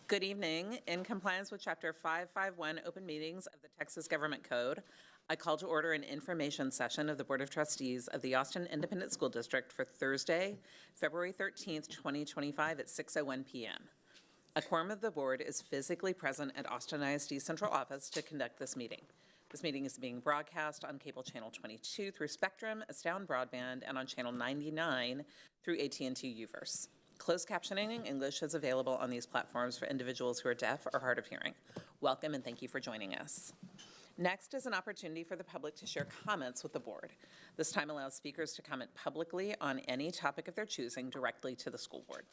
Good evening. In compliance with Chapter 551 Open Meetings of the Texas Government Code, I call to order an information session of the Board of Trustees of the Austin Independent School District for Thursday, February 13th, 2025 at 6:01 p.m. A quorum of the board is physically present at Austin ISD Central Office to conduct this meeting. This meeting is being broadcast on cable channel 22 through Spectrum, Astound Broadband, and on channel 99 through AT&T Uverse. Closed captioning in English is available on these platforms for individuals who are deaf or hard of hearing. Welcome and thank you for joining us. Next is an opportunity for the public to share comments with the board. This time allows speakers to comment publicly on any topic of their choosing directly to the school board.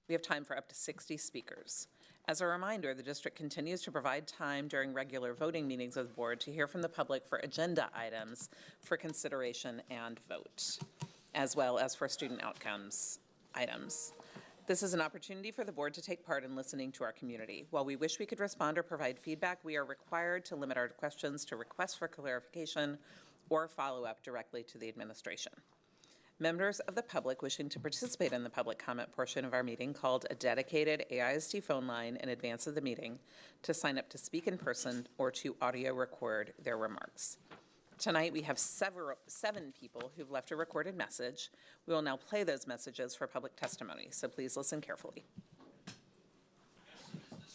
We have time for up to 60 speakers. As a reminder, the district continues to provide time during regular voting meetings of the board to hear from the public for agenda items for consideration and vote, as well as for student outcomes items. This is an opportunity for the board to take part in listening to our community. While we wish we could respond or provide feedback, we are required to limit our questions to requests for clarification or follow-up directly to the administration. Members of the public wishing to participate in the public comment portion of our meeting called a dedicated AISD phone line in advance of the meeting to sign up to speak in person or to audio record their remarks. Tonight, we have seven people who've left a recorded message. We will now play those messages for public testimony, so please listen carefully.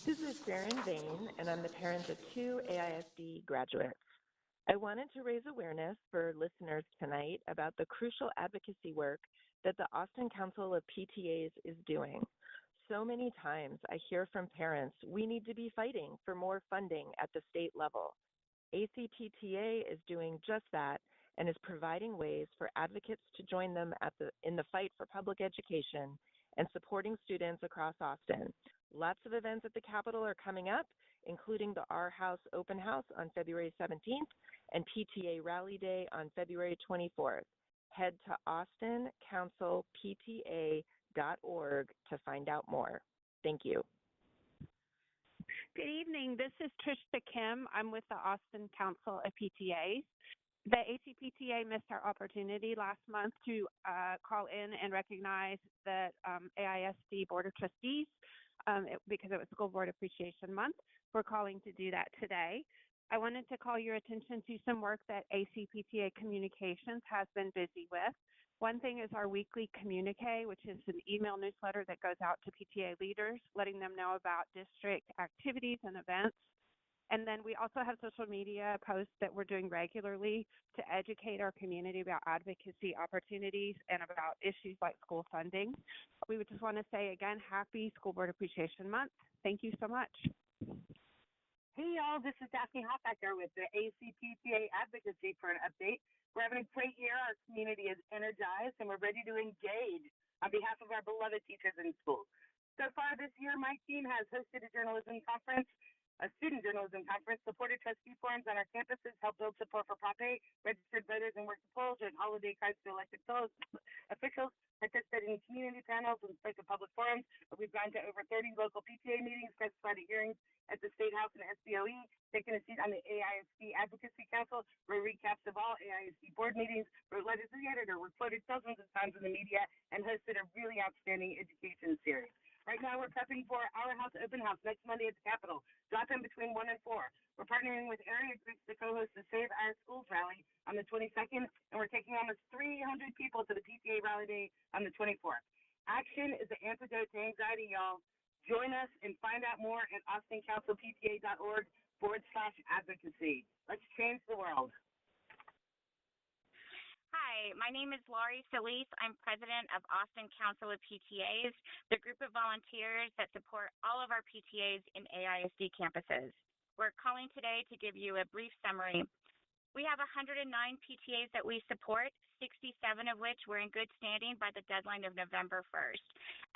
This is Sharon Vane, and I'm the parent of two AISD graduates. I wanted to raise awareness for listeners tonight about the crucial advocacy work that the Austin Council of PTAs is doing. So many times I hear from parents, we need to be fighting for more funding at the state level. ACPTA is doing just that and is providing ways for advocates to join them in the fight for public education and supporting students across Austin. Lots of events at the Capitol are coming up, including the Our House Open House on February 17th and PTA Rally Day on February 24th. Head to austincouncilpta.org to find out more. Thank you. Good evening. This is Trishta Kim. I'm with the Austin Council of PTAs. The ACPTA missed our opportunity last month to call in and recognize the AISD Board of Trustees because it was School Board Appreciation Month. We're calling to do that today. I wanted to call your attention to some work that ACPTA Communications has been busy with. One thing is our weekly communique, which is an email newsletter that goes out to PTA leaders, letting them know about district activities and events. And then we also have social media posts that we're doing regularly to educate our community about advocacy opportunities and about issues like school funding. We would just want to say again, happy School Board Appreciation Month. Thank you so much. Hey y'all, this is Daphne Hofbecker with the ACPTA Advocacy for an update. We're having a great year. Our community is energized and we're ready to engage on behalf of our beloved teachers in schools. So far this year, my team has hosted a journalism conference, a student journalism conference, supported trustee forums on our campuses, helped build support for Prop 8, registered voters and worked the polls, and holiday cards to elected officials, participated in community panels and spoke at public forums. We've gone to over 30 local PTA meetings, testified at hearings at the State House and SBOE, taken a seat on the AISD Advocacy Council, wrote recaps of all AISD board meetings, wrote letters to the editor, were quoted dozens of times in the media, and hosted a really outstanding education series. Right now, we're prepping for Our House Open House next Monday at the Capitol. Drop in between 1 and 4. We're partnering with area groups to co-host the Save Our Schools rally on the 22nd, and we're taking almost 300 people to the PTA Rally Day on the 24th. Action is the antidote to anxiety, y'all. Join us and find out more at austincouncilpta.org/advocacy. Let's change the world. Hi, my name is Laurie Solis. I'm president of Austin Council of PTAs, the group of volunteers that support all of our PTAs in AISD campuses. We're calling today to give you a brief summary. We have 109 PTAs that we support, 67 of which were in good standing by the deadline of November 1st.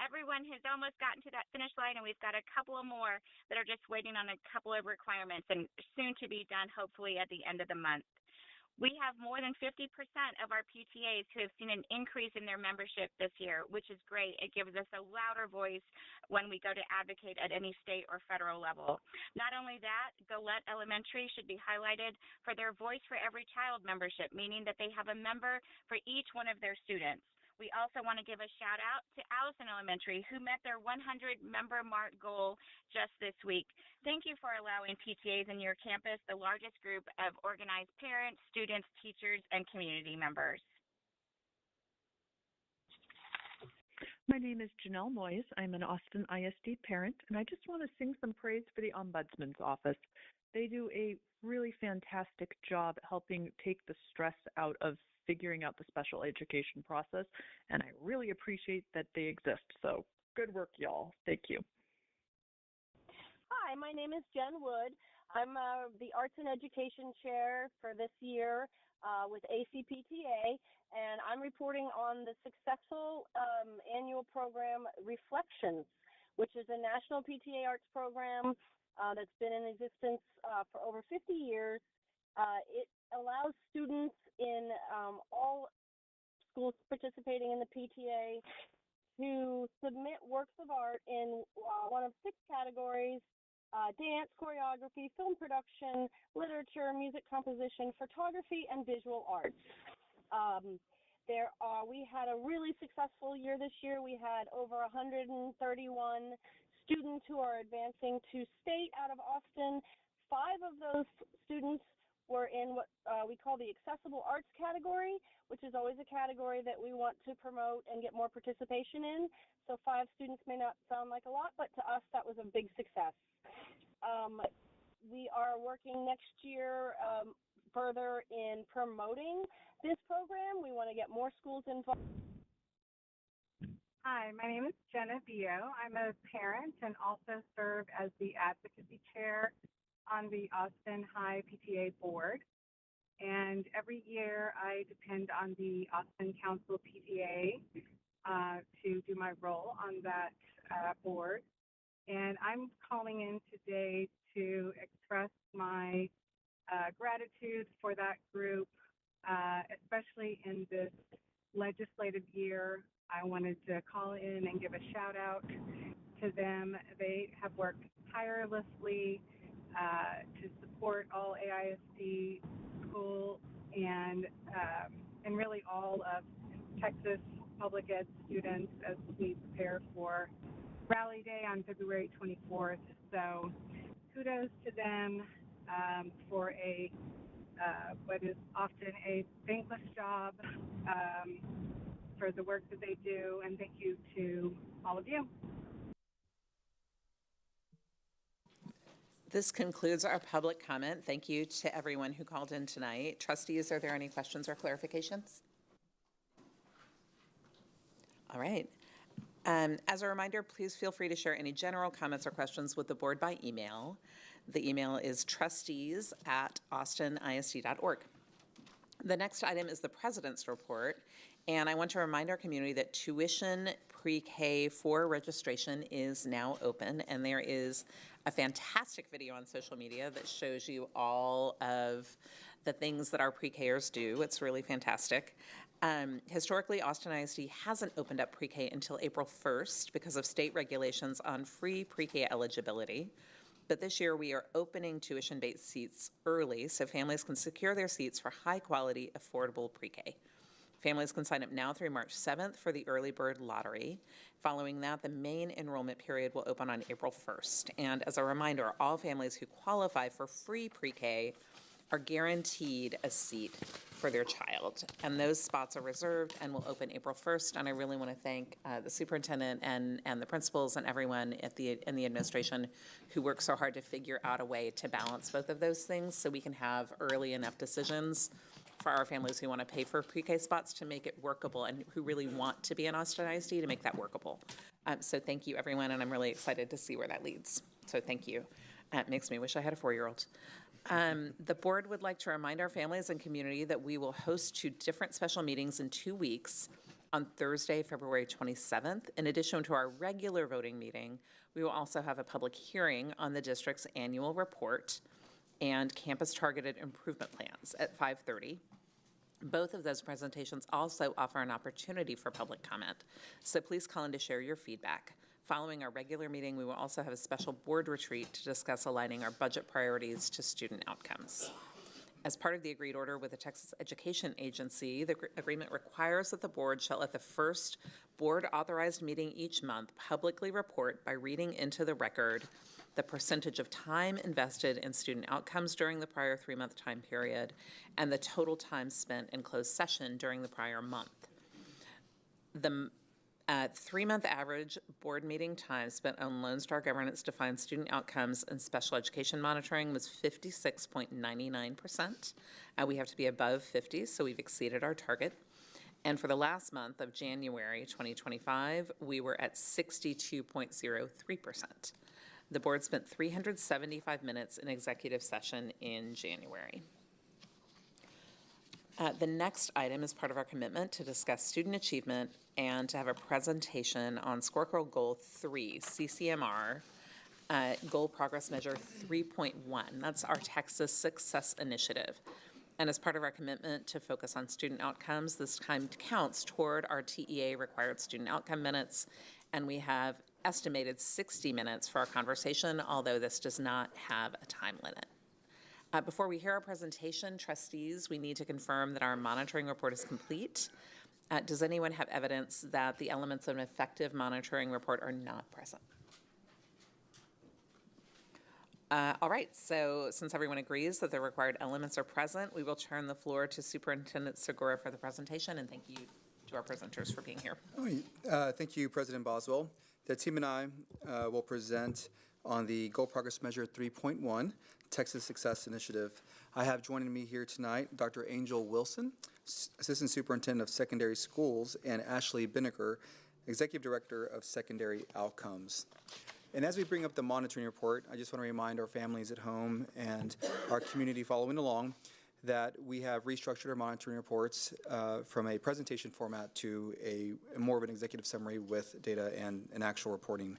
Everyone has almost gotten to that finish line, and we've got a couple of more that are just waiting on a couple of requirements and soon to be done, hopefully at the end of the month. We have more than 50% of our PTAs who have seen an increase in their membership this year, which is great. It gives us a louder voice when we go to advocate at any state or federal level. Not only that, Gillette Elementary should be highlighted for their Voice for Every Child membership, meaning that they have a member for each one of their students. We also want to give a shout out to Allison Elementary, who met their 100 member mark goal just this week. Thank you for allowing PTAs in your campus the largest group of organized parents, students, teachers, and community members. My name is Janelle Moyes. I'm an Austin ISD parent, and I just want to sing some praise for the Ombudsman's Office. They do a really fantastic job helping take the stress out of figuring out the special education process, and I really appreciate that they exist. So good work, y'all. Thank you. Hi, my name is Jen Wood. I'm the Arts and Education Chair for this year with ACPTA, and I'm reporting on the successful annual program Reflections, which is a national PTA arts program that's been in existence for over 50 years. It allows students in all schools participating in the PTA to submit works of art in one of 6 categories: dance, choreography, film production, literature, music composition, photography, and visual arts. We had a really successful year this year. We had over 131 students who are advancing to state out of Austin. 5 of those students were in what we call the accessible arts category, which is always a category that we want to promote and get more participation in. So 5 students may not sound like a lot, but to us that was a big success. We are working next year further in promoting this program. We want to get more schools involved. Hi, my name is Jenna Bio. I'm a parent and also serve as the advocacy chair on the Austin High PTA board. And every year I depend on the Austin Council PTA to do my role on that board. And I'm calling in today to express my gratitude for that group, especially in this legislative year. I wanted to call in and give a shout out to them. They have worked tirelessly to support all AISD schools and really all of Texas public ed students as we prepare for Rally Day on February 24th. So kudos to them for what is often a thankless job, for the work that they do, and thank you to all of you. This concludes our public comment. Thank you to everyone who called in tonight. Trustees, are there any questions or clarifications? All right. As a reminder, please feel free to share any general comments or questions with the board by email. The email is trustees@austinisd.org. The next item is the President's Report, and I want to remind our community that tuition pre-K for registration is now open, and there is a fantastic video on social media that shows you all of the things that our pre-Kers do. It's really fantastic. Historically, Austin ISD hasn't opened up pre-K until April 1st because of state regulations on free pre-K eligibility. But this year we are opening tuition-based seats early so families can secure their seats for high-quality, affordable pre-K. Families can sign up now through March 7th for the early bird lottery. Following that, the main enrollment period will open on April 1st. And as a reminder, all families who qualify for free pre-K are guaranteed a seat for their child. And those spots are reserved and will open April 1st. And I really want to thank the superintendent and the principals and everyone in the administration who worked so hard to figure out a way to balance both of those things so we can have early enough decisions for our families who want to pay for pre-K spots to make it workable and who really want to be in Austin ISD to make that workable. So thank you, everyone, and I'm really excited to see where that leads. So thank you. It makes me wish I had a 4-year-old. The board would like to remind our families and community that we will host 2 different special meetings in 2 weeks on Thursday, February 27th. In addition to our regular voting meeting, we will also have a public hearing on the district's annual report and campus targeted improvement plans at 5:30. Both of those presentations also offer an opportunity for public comment, so please call in to share your feedback. Following our regular meeting, we will also have a special board retreat to discuss aligning our budget priorities to student outcomes. As part of the agreed order with the Texas Education Agency, the agreement requires that the board shall at the first board-authorized meeting each month publicly report by reading into the record the percentage of time invested in student outcomes during the prior 3-month time period and the total time spent in closed session during the prior month. The 3-month average board meeting time spent on Lone Star governance-defined student outcomes and special education monitoring was 56.99%. We have to be above 50, so we've exceeded our target. And for the last month of January 2025, we were at 62.03%. The board spent 375 minutes in executive session in January. The next item is part of our commitment to discuss student achievement and to have a presentation on scorecard goal 3, CCMR, goal progress measure 3.1. That's our Texas Success Initiative. And as part of our commitment to focus on student outcomes, this time counts toward our TEA required student outcome minutes, and we have estimated 60 minutes for our conversation, although this does not have a time limit. Before we hear our presentation, trustees, we need to confirm that our monitoring report is complete. Does anyone have evidence that the elements of an effective monitoring report are not present? All right, so since everyone agrees that the required elements are present, we will turn the floor to Superintendent Segura for the presentation, and thank you to our presenters for being here. Thank you, President Boswell. The team and I will present on the Goal Progress Measure 3.1, Texas Success Initiative. I have joining me here tonight Dr. Angel Wilson, Assistant Superintendent of Secondary Schools, and Ashley Binnicker, Executive Director of Secondary Outcomes. And as we bring up the monitoring report, I just want to remind our families at home and our community following along that we have restructured our monitoring reports from a presentation format to a more of an executive summary with data and actual reporting.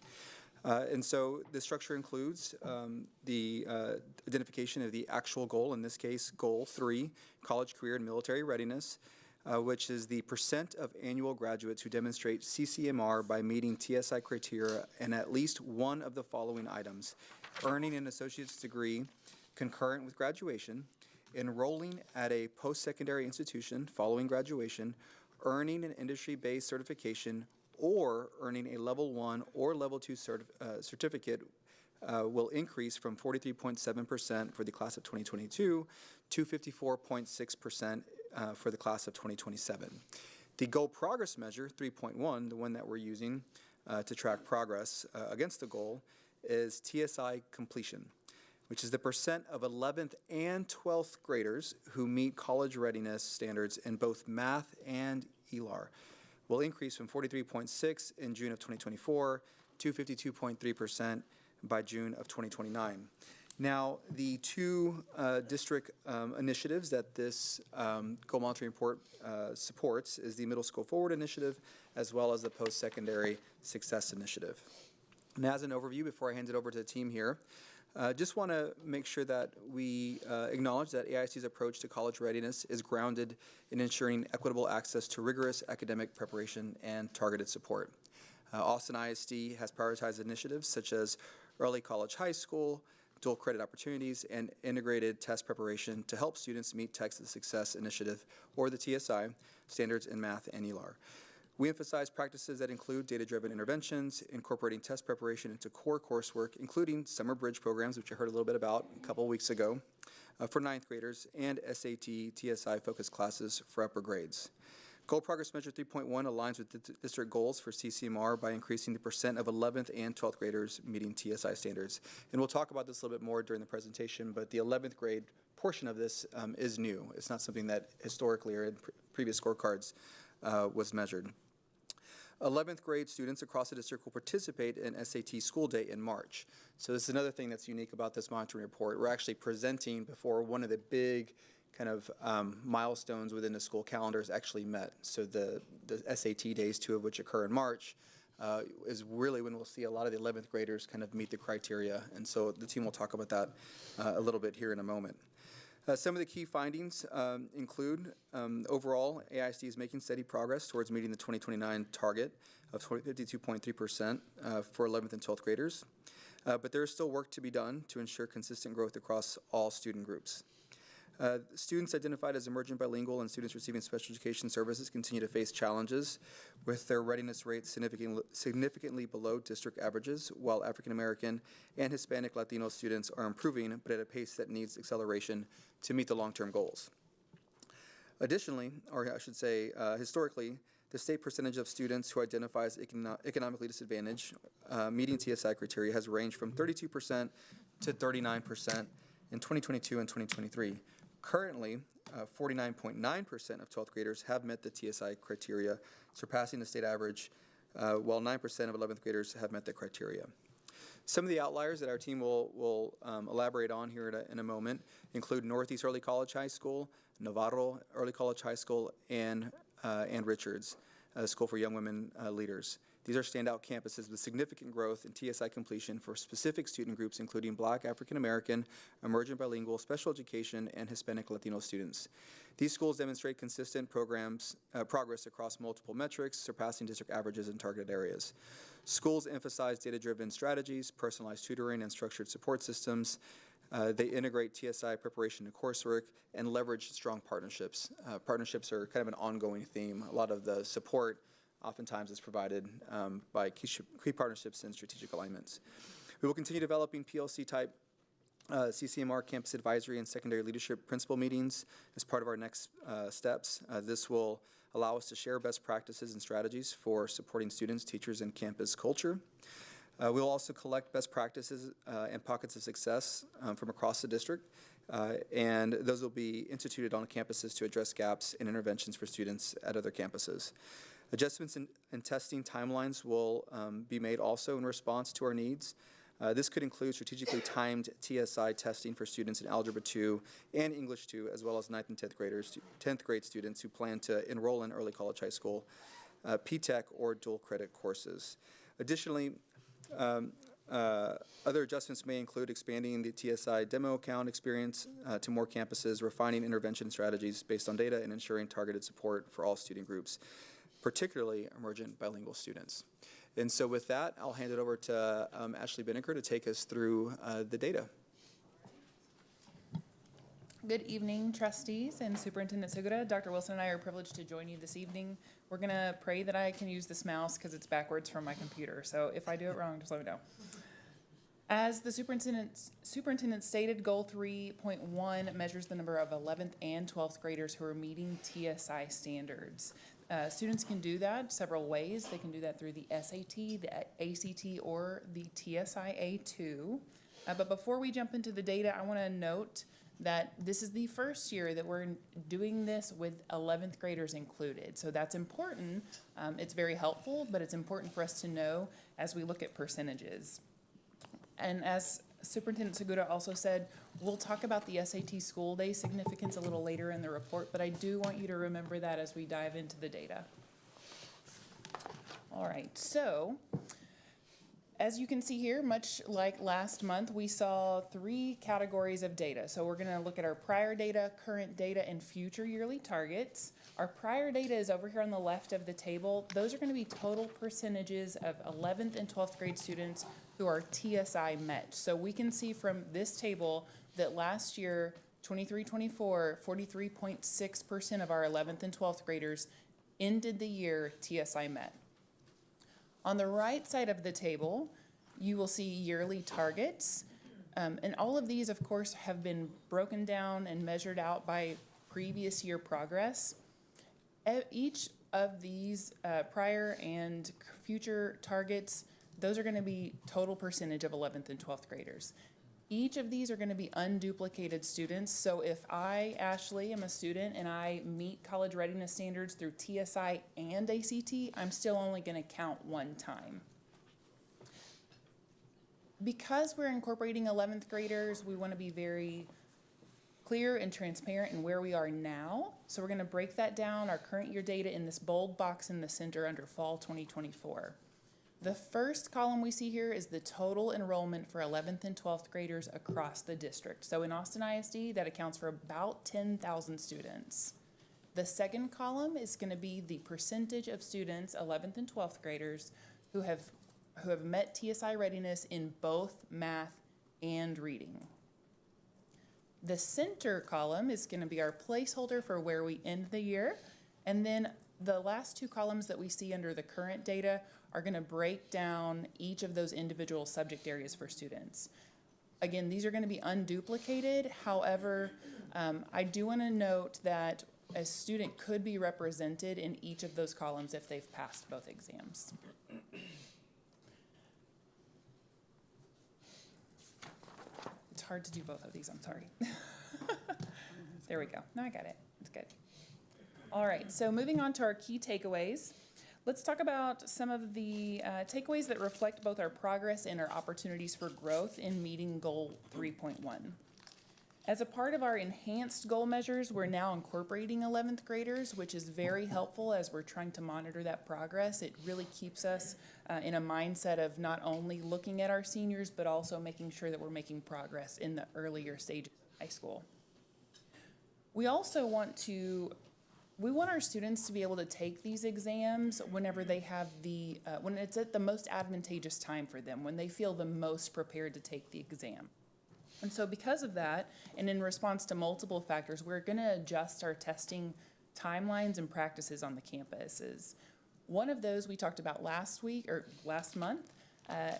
And so the structure includes the identification of the actual goal, in this case, goal 3, college, career, and military readiness, which is the percent of annual graduates who demonstrate CCMR by meeting TSI criteria in at least one of the following items: earning an associate's degree concurrent with graduation, enrolling at a post-secondary institution following graduation, earning an industry-based certification, or earning a level 1 or level 2 certificate will increase from 43.7% for the class of 2022 to 54.6% for the class of 2027. The Goal Progress Measure 3.1, the one that we're using to track progress against the goal, is TSI completion, which is the percent of 11th and 12th graders who meet college readiness standards in both math and ELAR. Will increase from 43.6% in June of 2024 to 52.3% by June of 2029. Now, the two district initiatives that this goal monitoring report supports is the Middle School Forward Initiative as well as the Post-Secondary Success Initiative. And as an overview, before I hand it over to the team here, just want to make sure that we acknowledge that AISD's approach to college readiness is grounded in ensuring equitable access to rigorous academic preparation and targeted support. Austin ISD has prioritized initiatives such as early college high school, dual credit opportunities, and integrated test preparation to help students meet Texas Success Initiative, or the TSI, standards in math and ELAR. We emphasize practices that include data-driven interventions, incorporating test preparation into core coursework, including summer bridge programs, which I heard a little bit about a couple of weeks ago, for 9th graders, and SAT, TSI-focused classes for upper grades. Goal Progress Measure 3.1 aligns with district goals for CCMR by increasing the percent of 11th and 12th graders meeting TSI standards. And we'll talk about this a little bit more during the presentation, but the 11th grade portion of this is new. It's not something that historically or in previous scorecards was measured. 11th grade students across the district will participate in SAT School Day in March. So this is another thing that's unique about this monitoring report. We're actually presenting before one of the big kind of milestones within the school calendar is actually met. So the SAT days, 2 of which occur in March, is really when we'll see a lot of the 11th graders kind of meet the criteria. And so the team will talk about that a little bit here in a moment. Some of the key findings include overall, AISD is making steady progress towards meeting the 2029 target of 52.3% for 11th and 12th graders. But there is still work to be done to ensure consistent growth across all student groups. Students identified as emergent bilingual and students receiving special education services continue to face challenges with their readiness rates significantly below district averages, while African American and Hispanic Latino students are improving, but at a pace that needs acceleration to meet the long-term goals. Additionally, or I should say historically, the state percentage of students who identify as economically disadvantaged meeting TSI criteria has ranged from 32% to 39% in 2022 and 2023. Currently, 49.9% of 12th graders have met the TSI criteria, surpassing the state average, while 9% of 11th graders have met the criteria. Some of the outliers that our team will elaborate on here in a moment include Northeast Early College High School, Navarro Early College High School, and Richards, School for Young Women Leaders. These are standout campuses with significant growth in TSI completion for specific student groups, including Black, African American, emergent bilingual, special education, and Hispanic Latino students. These schools demonstrate consistent progress across multiple metrics, surpassing district averages in targeted areas. Schools emphasize data-driven strategies, personalized tutoring, and structured support systems. They integrate TSI preparation to coursework and leverage strong partnerships. Partnerships are kind of an ongoing theme. A lot of the support oftentimes is provided by key partnerships and strategic alignments. We will continue developing PLC-type CCMR campus advisory and secondary leadership principal meetings as part of our next steps. This will allow us to share best practices and strategies for supporting students, teachers, and campus culture. We'll also collect best practices and pockets of success from across the district, and those will be instituted on campuses to address gaps in interventions for students at other campuses. Adjustments in testing timelines will be made also in response to our needs. This could include strategically timed TSI testing for students in Algebra 2 and English 2, as well as 9th and 10th grade students who plan to enroll in early college high school, P-TECH, or dual credit courses. Additionally, other adjustments may include expanding the TSI demo account experience to more campuses, refining intervention strategies based on data, and ensuring targeted support for all student groups, particularly emergent bilingual students. And so with that, I'll hand it over to Ashley Binnicker to take us through the data. Good evening, trustees and Superintendent Segura. Dr. Wilson and I are privileged to join you this evening. We're going to pray that I can use this mouse because it's backwards from my computer. So if I do it wrong, just let me know. As the superintendent stated, Goal 3.1 measures the number of 11th and 12th graders who are meeting TSI standards. Students can do that several ways. They can do that through the SAT, the ACT, or the TSI-A2. But before we jump into the data, I want to note that this is the first year that we're doing this with 11th graders included. So that's important. It's very helpful, but it's important for us to know as we look at percentages. And as Superintendent Segura also said, we'll talk about the SAT school day significance a little later in the report, but I do want you to remember that as we dive into the data. All right, so as you can see here, much like last month, we saw 3 categories of data. So we're going to look at our prior data, current data, and future yearly targets. Our prior data is over here on the left of the table. Those are going to be total percentages of 11th and 12th grade students who are TSI met. So we can see from this table that last year, 23-24, 43.6% of our 11th and 12th graders ended the year TSI met. On the right side of the table, you will see yearly targets. And all of these, of course, have been broken down and measured out by previous year progress. Each of these prior and future targets, those are going to be total percentage of 11th and 12th graders. Each of these are going to be unduplicated students. So if I, Ashley, am a student and I meet college readiness standards through TSI and ACT, I'm still only going to count one time. Because we're incorporating 11th graders, we want to be very clear and transparent in where we are now. So we're going to break that down, our current year data, in this bold box in the center under fall 2024. The first column we see here is the total enrollment for 11th and 12th graders across the district. So in Austin ISD, that accounts for about 10,000 students. The second column is going to be the percentage of students, 11th and 12th graders, who have met TSI readiness in both math and reading. The center column is going to be our placeholder for where we end the year. And then the last two columns that we see under the current data are going to break down each of those individual subject areas for students. Again, these are going to be unduplicated. However, I do want to note that a student could be represented in each of those columns if they've passed both exams. It's hard to do both of these, I'm sorry. There we go. No, I got it. It's good. All right, so moving on to our key takeaways. Let's talk about some of the takeaways that reflect both our progress and our opportunities for growth in meeting Goal 3.1. As a part of our enhanced goal measures, we're now incorporating 11th graders, which is very helpful as we're trying to monitor that progress. It really keeps us in a mindset of not only looking at our seniors, but also making sure that we're making progress in the earlier stages of high school. We also want our students to be able to take these exams whenever they have when it's at the most advantageous time for them, when they feel the most prepared to take the exam. And so because of that, and in response to multiple factors, we're going to adjust our testing timelines and practices on the campuses. One of those we talked about last month,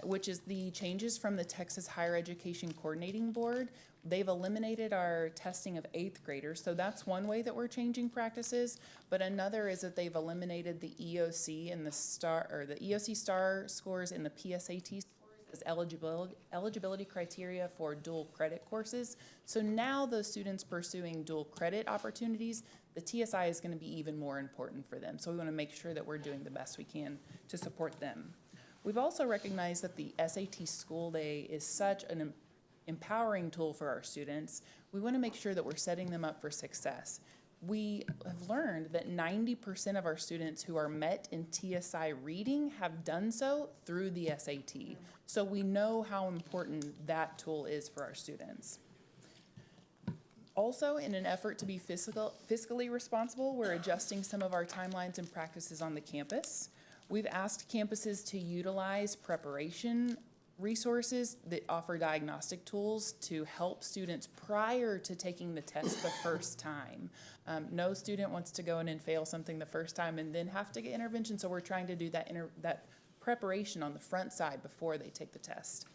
which is the changes from the Texas Higher Education Coordinating Board. They've eliminated our testing of 8th graders, so that's one way that we're changing practices. But another is that they've eliminated the EOC and the EOC star scores and the PSAT as eligibility criteria for dual credit courses. So now those students pursuing dual credit opportunities, the TSI is going to be even more important for them. So we want to make sure that we're doing the best we can to support them. We've also recognized that the SAT school day is such an empowering tool for our students. We want to make sure that we're setting them up for success. We have learned that 90% of our students who are met in TSI reading have done so through the SAT. So we know how important that tool is for our students. Also, in an effort to be fiscally responsible, we're adjusting some of our timelines and practices on the campus. We've asked campuses to utilize preparation resources that offer diagnostic tools to help students prior to taking the test the first time. No student wants to go in and fail something the first time and then have to get intervention, so we're trying to do that preparation on the front side before they take the test.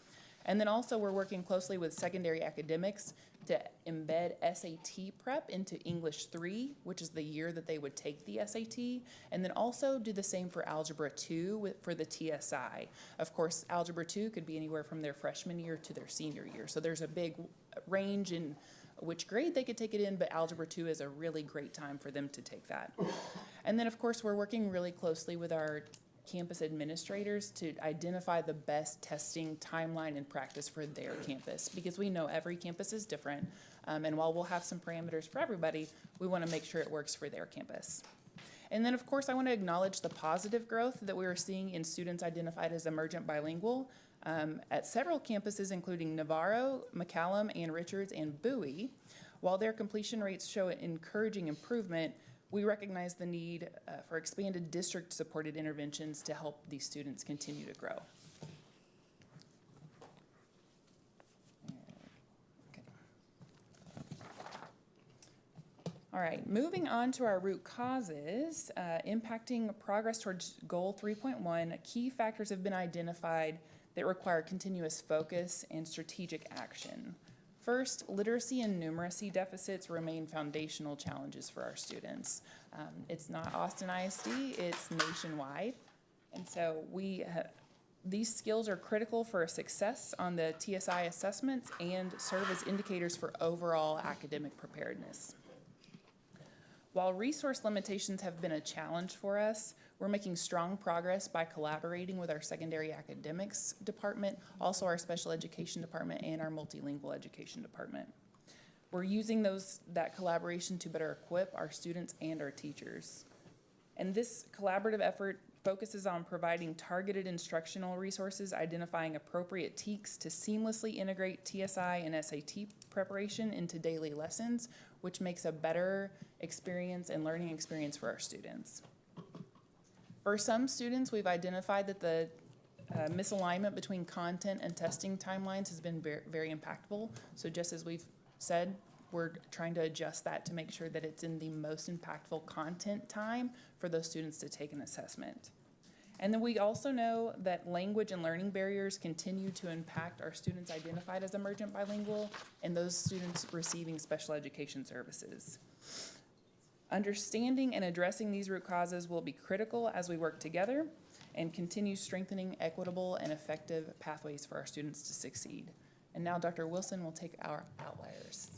And then also we're working closely with secondary academics to embed SAT prep into English 3, which is the year that they would take the SAT, and then also do the same for Algebra 2 for the TSI. Of course, Algebra 2 could be anywhere from their freshman year to their senior year, so there's a big range in which grade they could take it in, but Algebra 2 is a really great time for them to take that. And then, of course, we're working really closely with our campus administrators to identify the best testing timeline and practice for their campus, because we know every campus is different, and while we'll have some parameters for everybody, we want to make sure it works for their campus. And then, of course, I want to acknowledge the positive growth that we are seeing in students identified as emergent bilingual at several campuses, including Navarro, McCallum, and Richards, and Bowie. While their completion rates show an encouraging improvement, we recognize the need for expanded district-supported interventions to help these students continue to grow. Okay. All right, moving on to our root causes, impacting progress towards Goal 3.1, key factors have been identified that require continuous focus and strategic action. First, literacy and numeracy deficits remain foundational challenges for our students. It's not Austin ISD, it's nationwide. And so these skills are critical for success on the TSI assessments and serve as indicators for overall academic preparedness. While resource limitations have been a challenge for us, we're making strong progress by collaborating with our secondary academics department, also our special education department, and our multilingual education department. We're using that collaboration to better equip our students and our teachers. And this collaborative effort focuses on providing targeted instructional resources, identifying appropriate TEKs to seamlessly integrate TSI and SAT preparation into daily lessons, which makes a better experience and learning experience for our students. For some students, we've identified that the misalignment between content and testing timelines has been very impactful. So just as we've said, we're trying to adjust that to make sure that it's in the most impactful content time for those students to take an assessment. And then we also know that language and learning barriers continue to impact our students identified as emergent bilingual and those students receiving special education services. Understanding and addressing these root causes will be critical as we work together and continue strengthening equitable and effective pathways for our students to succeed. And now Dr. Wilson will take our outliers.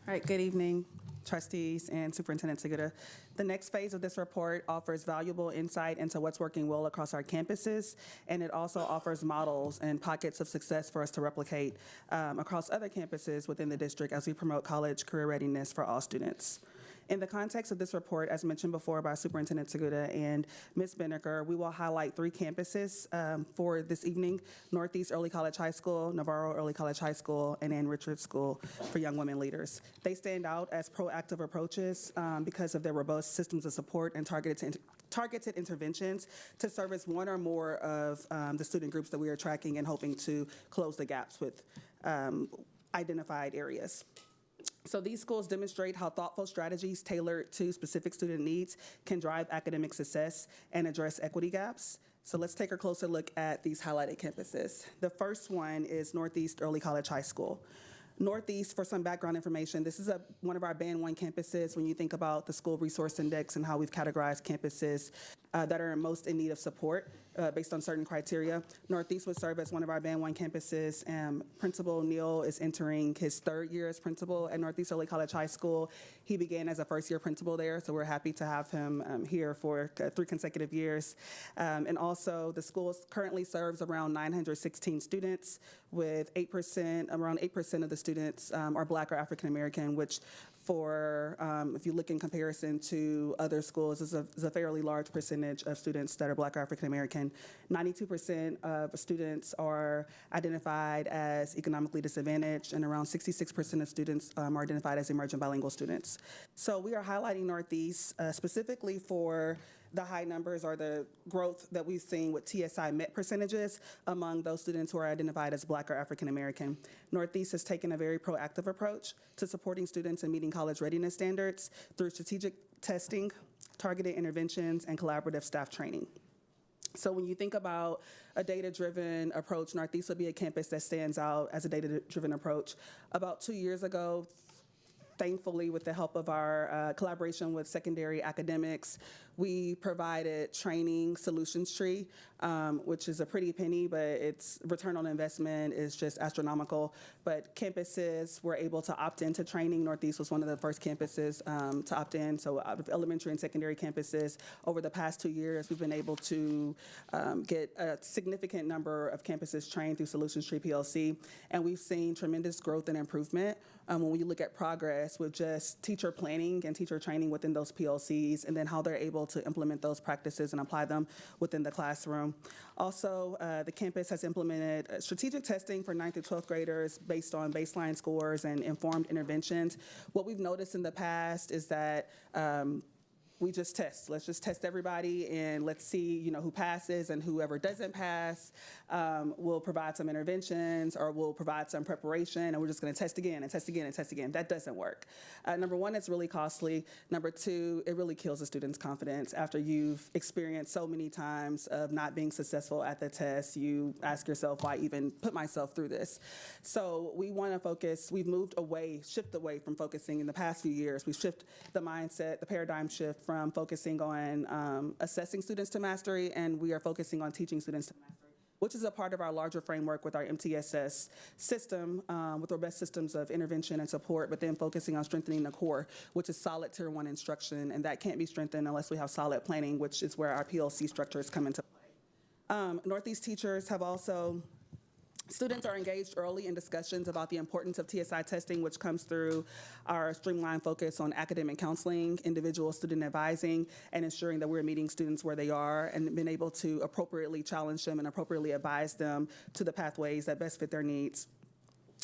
All right, good evening, trustees and Superintendent Segura. The next phase of this report offers valuable insight into what's working well across our campuses, and it also offers models and pockets of success for us to replicate across other campuses within the district as we promote college career readiness for all students. In the context of this report, as mentioned before by Superintendent Segura and Ms. Benneker, we will highlight 3 campuses for this evening: Northeast Early College High School, Navarro Early College High School, and Ann Richards School for Young Women Leaders. They stand out as proactive approaches because of their robust systems of support and targeted interventions to service one or more of the student groups that we are tracking and hoping to close the gaps with identified areas. So these schools demonstrate how thoughtful strategies tailored to specific student needs can drive academic success and address equity gaps. So let's take a closer look at these highlighted campuses. The first one is Northeast Early College High School. Northeast, for some background information, this is one of our Band 1 campuses when you think about the school resource index and how we've categorized campuses that are most in need of support based on certain criteria. Northeast would serve as one of our Band 1 campuses. Principal Neal is entering his 3rd year as principal at Northeast Early College High School. He began as a first-year principal there, so we're happy to have him here for 3 consecutive years. And also, the school currently serves around 916 students, with around 8% of the students are Black or African American, which for, if you look in comparison to other schools, is a fairly large percentage of students that are Black or African American. 92% of students are identified as economically disadvantaged, and around 66% of students are identified as emergent bilingual students. So we are highlighting Northeast specifically for the high numbers or the growth that we've seen with TSI MET percentages among those students who are identified as Black or African American. Northeast has taken a very proactive approach to supporting students in meeting college readiness standards through strategic testing, targeted interventions, and collaborative staff training. So when you think about a data-driven approach, Northeast will be a campus that stands out as a data-driven approach. About 2 years ago, thankfully, with the help of our collaboration with secondary academics, we provided training solutions tree, which is a pretty penny, but its return on investment is just astronomical. But campuses were able to opt into training. Northeast was one of the first campuses to opt in. So out of elementary and secondary campuses, over the past 2 years, we've been able to get a significant number of campuses trained through Solutions Tree PLC. And we've seen tremendous growth and improvement when we look at progress with just teacher planning and teacher training within those PLCs, and then how they're able to implement those practices and apply them within the classroom. Also, the campus has implemented strategic testing for 9th through 12th graders based on baseline scores and informed interventions. What we've noticed in the past is that we just test. Let's just test everybody and let's see, who passes, and whoever doesn't pass, we'll provide some interventions or we'll provide some preparation, and we're just going to test again and test again and test again. That doesn't work. Number one, it's really costly. Number two, it really kills a student's confidence. After you've experienced so many times of not being successful at the test, you ask yourself, why even put myself through this? So we want to focus. We've shift away from focusing in the past few years. We've shifted the mindset, the paradigm shift from focusing on assessing students to mastery, and we are focusing on teaching students to mastery, which is a part of our larger framework with our MTSS system, with robust systems of intervention and support, but then focusing on strengthening the core, which is solid Tier 1 instruction, and that can't be strengthened unless we have solid planning, which is where our PLC structures come into play. Northeast teachers have also Students are engaged early in discussions about the importance of TSI testing, which comes through our streamlined focus on academic counseling, individual student advising, and ensuring that we're meeting students where they are and been able to appropriately challenge them and appropriately advise them to the pathways that best fit their needs.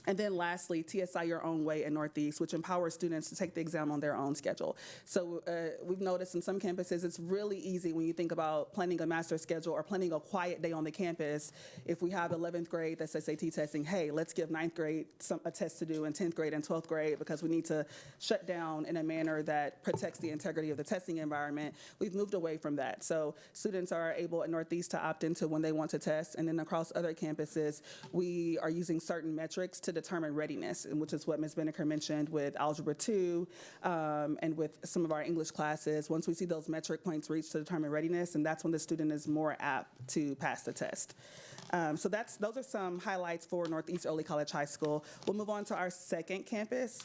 And then lastly, TSI Your Own Way in Northeast, which empowers students to take the exam on their own schedule. So we've noticed in some campuses, it's really easy when you think about planning a master schedule or planning a quiet day on the campus. If we have 11th grade that's SAT testing, hey, let's give 9th grade a test to do and 10th grade and 12th grade because we need to shut down in a manner that protects the integrity of the testing environment. We've moved away from that. So students are able at Northeast to opt into when they want to test, and then across other campuses, we are using certain metrics to determine readiness, which is what Ms. Benneker mentioned with Algebra 2 and with some of our English classes. Once we see those metric points reached to determine readiness, and that's when the student is more apt to pass the test. So those are some highlights for Northeast Early College High School. We'll move on to our second campus,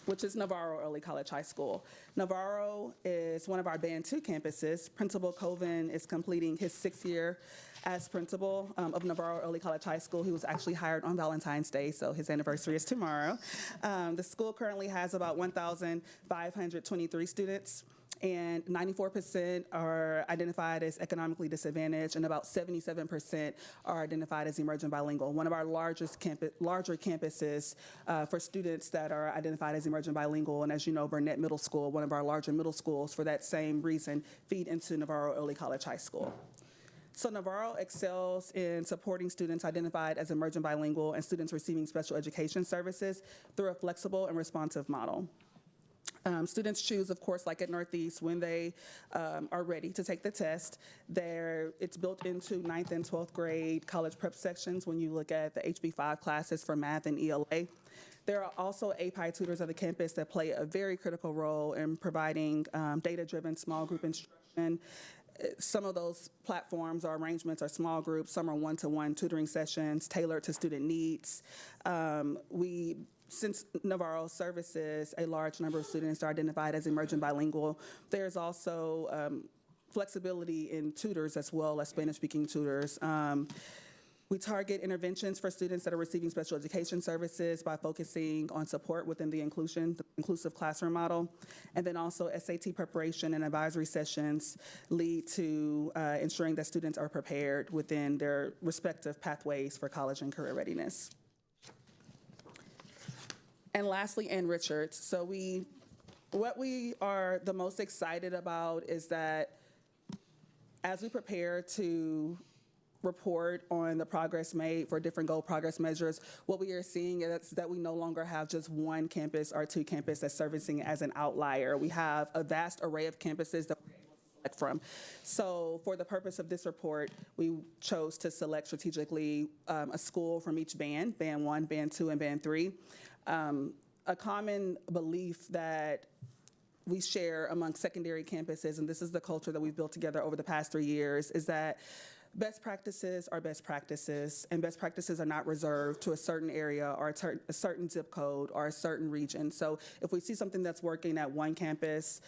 which is Navarro Early College High School. Navarro is one of our Band 2 campuses. Principal Colvin is completing his 6th year as principal of Navarro Early College High School. He was actually hired on Valentine's Day, so his anniversary is tomorrow. The school currently has about 1,523 students, and 94% are identified as economically disadvantaged, and about 77% are identified as emerging bilingual. One of our larger campuses for students that are identified as emerging bilingual, and as you know, Burnett Middle School, one of our larger middle schools, for that same reason, feed into Navarro Early College High School. So Navarro excels in supporting students identified as emerging bilingual and students receiving special education services through a flexible and responsive model. Students choose, of course, like at Northeast, when they are ready to take the test. It's built into 9th and 12th grade college prep sections when you look at the HB5 classes for math and ELA. There are also API tutors of the campus that play a very critical role in providing data-driven small group instruction. Some of those platforms or arrangements are small groups. Some are one-to-one tutoring sessions tailored to student needs. Since Navarro services a large number of students that are identified as emerging bilingual, there's also flexibility in tutors as well as Spanish-speaking tutors. We target interventions for students that are receiving special education services by focusing on support within the inclusive classroom model. And then also SAT preparation and advisory sessions lead to ensuring that students are prepared within their respective pathways for college and career readiness. And lastly, Ann Richards. So what we are the most excited about is that as we prepare to report on the progress made for different goal progress measures, what we are seeing is that we no longer have just one campus or two campuses that's servicing as an outlier. We have a vast array of campuses that we're able to select from. So for the purpose of this report, we chose to select strategically a school from each band, Band 1, Band 2, and Band 3. A common belief that we share among secondary campuses, and this is the culture that we've built together over the past 3 years, is that best practices are best practices, and best practices are not reserved to a certain area or a certain zip code or a certain region. So if we see something that's working at one campus,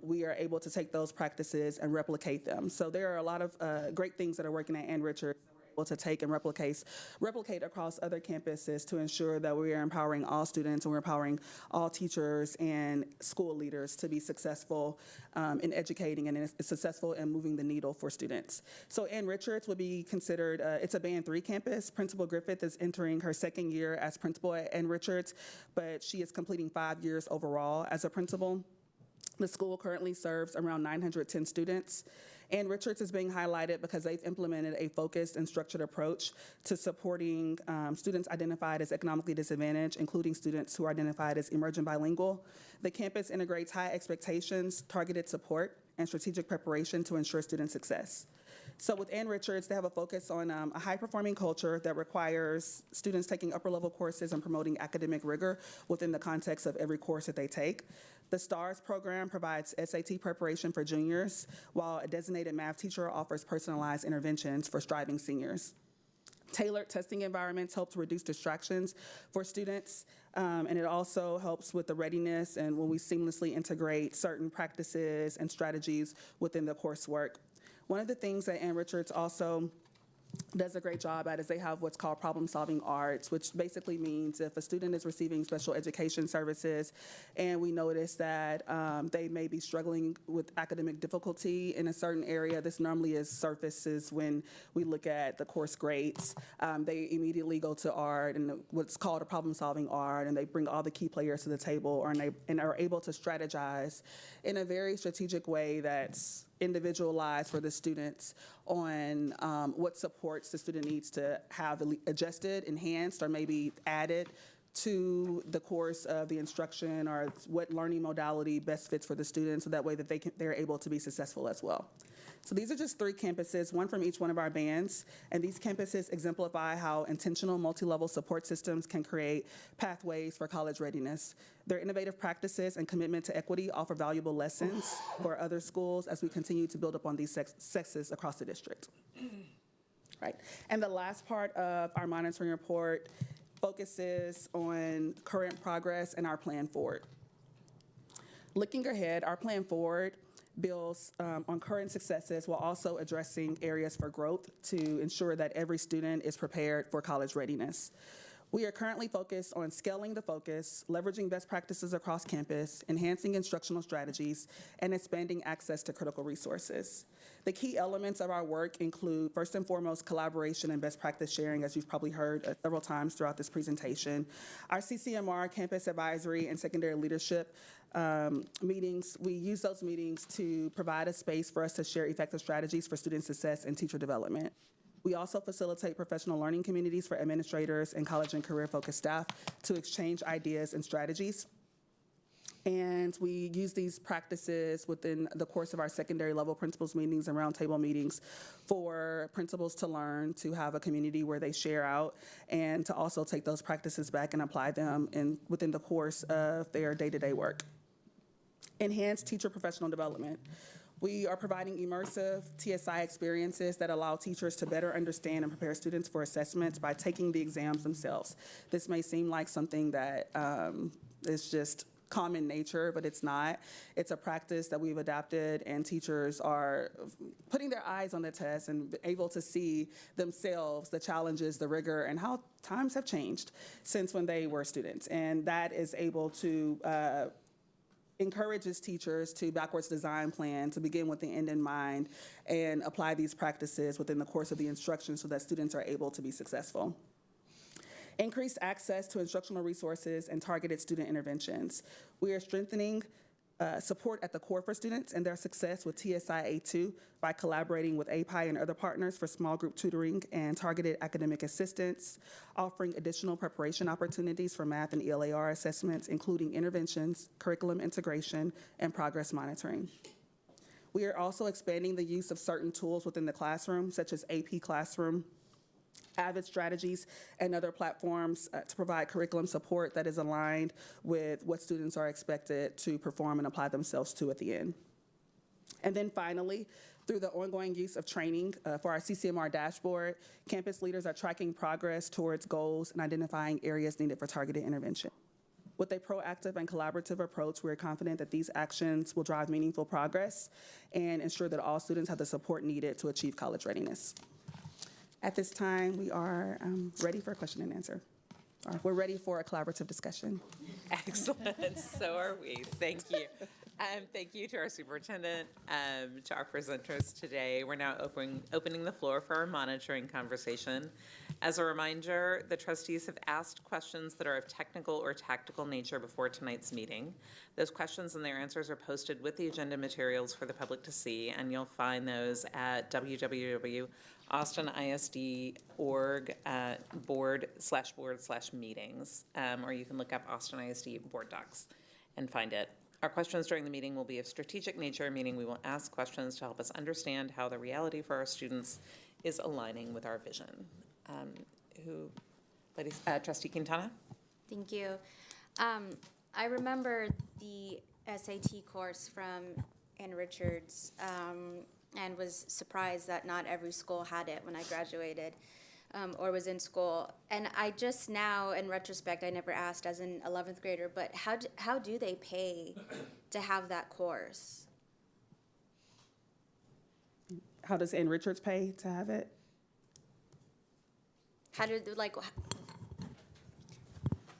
we are able to take those practices and replicate them. So there are a lot of great things that are working at Ann Richards to take and replicate across other campuses to ensure that we are empowering all students and we're empowering all teachers and school leaders to be successful in educating and successful in moving the needle for students. So Ann Richards would be considered, it's a Band 3 campus. Principal Griffith is entering her 2nd year as principal at Ann Richards, but she is completing 5 years overall as a principal. The school currently serves around 910 students. Ann Richards is being highlighted because they've implemented a focused and structured approach to supporting students identified as economically disadvantaged, including students who are identified as emerging bilingual. The campus integrates high expectations, targeted support, and strategic preparation to ensure student success. So with Ann Richards, they have a focus on a high-performing culture that requires students taking upper-level courses and promoting academic rigor within the context of every course that they take. The STARS program provides SAT preparation for juniors, while a designated math teacher offers personalized interventions for striving seniors. Tailored testing environments help to reduce distractions for students, and it also helps with the readiness and when we seamlessly integrate certain practices and strategies within the coursework. One of the things that Ann Richards also does a great job at is they have what's called problem-solving arts, which basically means if a student is receiving special education services and we notice that they may be struggling with academic difficulty in a certain area, this normally is surfaces when we look at the course grades. They immediately go to art and what's called a problem-solving art, and they bring all the key players to the table and are able to strategize in a very strategic way that's individualized for the students on what supports the student needs to have adjusted, enhanced, or maybe added to the course of the instruction, or what learning modality best fits for the student, so that way that they're able to be successful as well. So these are just 3 campuses, one from each one of our bands, and these campuses exemplify how intentional multi-level support systems can create pathways for college readiness. Their innovative practices and commitment to equity offer valuable lessons for other schools as we continue to build upon these successes across the district. Right. And the last part of our monitoring report focuses on current progress and our plan forward. Looking ahead, our plan forward builds on current successes while also addressing areas for growth to ensure that every student is prepared for college readiness. We are currently focused on scaling the focus, leveraging best practices across campus, enhancing instructional strategies, and expanding access to critical resources. The key elements of our work include, first and foremost, collaboration and best practice sharing, as you've probably heard several times throughout this presentation. Our CCMR, Campus Advisory and Secondary Leadership meetings, we use those meetings to provide a space for us to share effective strategies for student success and teacher development. We also facilitate professional learning communities for administrators and college and career-focused staff to exchange ideas and strategies. And we use these practices within the course of our secondary level principals meetings and roundtable meetings for principals to learn, to have a community where they share out, and to also take those practices back and apply them within the course of their day-to-day work. Enhanced teacher professional development. We are providing immersive TSI experiences that allow teachers to better understand and prepare students for assessments by taking the exams themselves. This may seem like something that is just common nature, but it's not. It's a practice that we've adapted, and teachers are putting their eyes on the test and able to see themselves the challenges, the rigor, and how times have changed since when they were students. And that is able to encourages teachers to backwards design plan, to begin with the end in mind, and apply these practices within the course of the instruction so that students are able to be successful. Increased access to instructional resources and targeted student interventions. We are strengthening support at the core for students and their success with TSI A2 by collaborating with API and other partners for small group tutoring and targeted academic assistance, offering additional preparation opportunities for math and ELAR assessments, including interventions, curriculum integration, and progress monitoring. We are also expanding the use of certain tools within the classroom, such as AP Classroom, Avid Strategies, and other platforms to provide curriculum support that is aligned with what students are expected to perform and apply themselves to at the end. And then finally, through the ongoing use of training for our CCMR dashboard, campus leaders are tracking progress towards goals and identifying areas needed for targeted intervention. With a proactive and collaborative approach, we're confident that these actions will drive meaningful progress and ensure that all students have the support needed to achieve college readiness. At this time, we are ready for a question and answer. Or we're ready for a collaborative discussion. Excellent. So are we. Thank you. Thank you to our superintendent, to our presenters today. We're now opening the floor for our monitoring conversation. As a reminder, the trustees have asked questions that are of technical or tactical nature before tonight's meeting. Those questions and their answers are posted with the agenda materials for the public to see, and you'll find those at www.austinisd.org board/meetings, or you can look up Austin ISD board docs and find it. Our questions during the meeting will be of strategic nature, meaning we will ask questions to help us understand how the reality for our students is aligning with our vision. Trustee Quintana? Thank you. I remember the SAT course from Ann Richards and was surprised that not every school had it when I graduated or was in school. And I just now, in retrospect, I never asked as an 11th grader, but how do they pay to have that course? How does Ann Richards pay to have it? How did, like,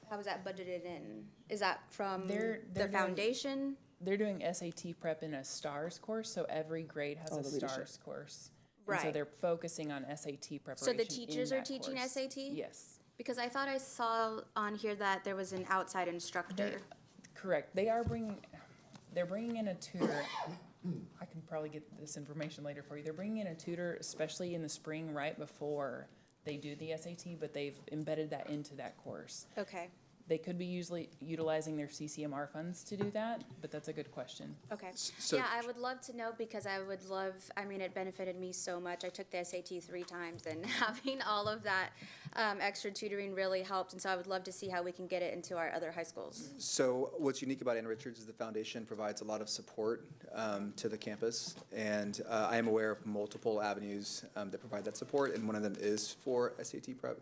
how is that budgeted in? Is that from They're the doing- foundation? They're doing SAT prep in a STARS course, so every grade has a the leadership. STARS course. And so Right. they're focusing on SAT So preparation. the teachers in are that teaching course. SAT? Yes. Because I thought I saw on here that there was an outside instructor. Correct. They're bringing in a tutor. I can probably get this information later for you. They're bringing in a tutor, especially in the spring, right before they do the SAT, but they've embedded that into that course. Okay, They could be usually utilizing their CCMR funds to do that, but that's a good question. okay. So- Yeah, I would love to know because I mean, it benefited me so much. I took the SAT 3 times and having all of that extra tutoring really helped. And so I would love to see how we can get it into our other high schools. So what's unique about Ann Richards is the foundation provides a lot of support to the campus, and I am aware of multiple avenues that provide that support, and one of them is for SAT prep.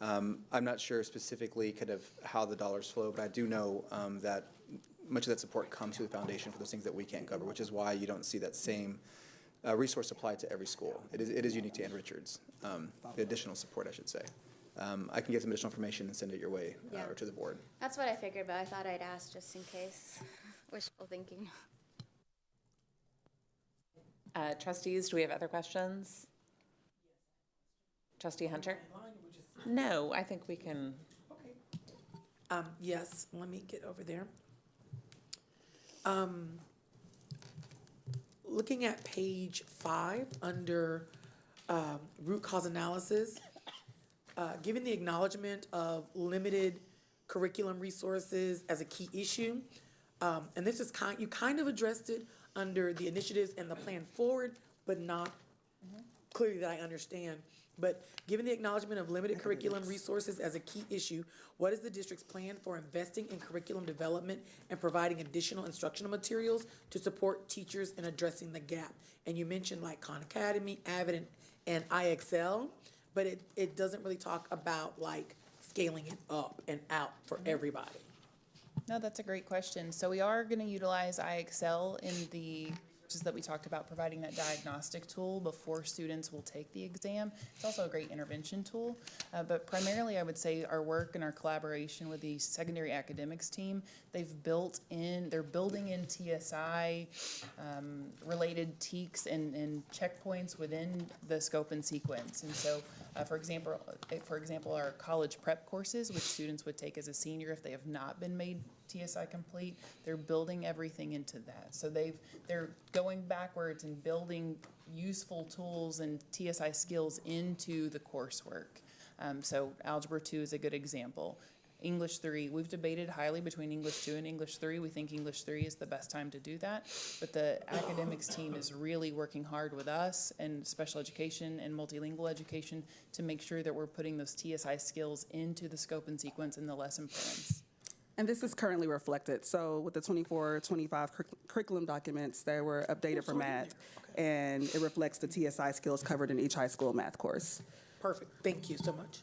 I'm not sure specifically kind of how the dollars flow, but I do know that much of that support comes through the foundation for those things that we can't cover, which is why you don't see that same resource applied to every school. It is unique to Ann Richards, the additional support, I should say. I can get some additional information and send it your way Yeah. or to the board. That's what I figured, but I thought I'd ask just in case. Wishful thinking. Trustees, do we have other questions? Trustee Hunter? No, I think we can. Yes, let me get over there. Looking at page 5 under root cause analysis, given the acknowledgement of limited curriculum resources as a key issue, and this is you kind of addressed it under the initiatives and the plan forward, but not clearly that I understand. But given the acknowledgement of limited curriculum resources as a key issue, what is the district's plan for investing in curriculum development and providing additional instructional materials to support teachers in addressing the gap? And you mentioned like Khan Academy, Avid, and IXL, but it doesn't really talk about like scaling it up and out for everybody. No, that's a great question. So we are going to utilize IXL in the resources that we talked about, providing that diagnostic tool before students will take the exam. It's also a great intervention tool, but primarily I would say our work and our collaboration with the secondary academics team, they're building in TSI related TEKs and checkpoints within the scope and sequence. And so, for example, our college prep courses, which students would take as a senior if they have not been made TSI complete, they're building everything into that. So they're going backwards and building useful tools and TSI skills into the coursework. So Algebra 2 is a good example. English 3, we've debated highly between English 2 and English 3. We think English 3 is the best time to do that. But the academics team is really working hard with us and special education and multilingual education to make sure that we're putting those TSI skills into the scope and sequence in the lesson plans. And this is currently reflected. So with the 24-25 curriculum documents, they were updated for math. And it reflects the TSI skills covered in each high school math course. Perfect. Thank you so much.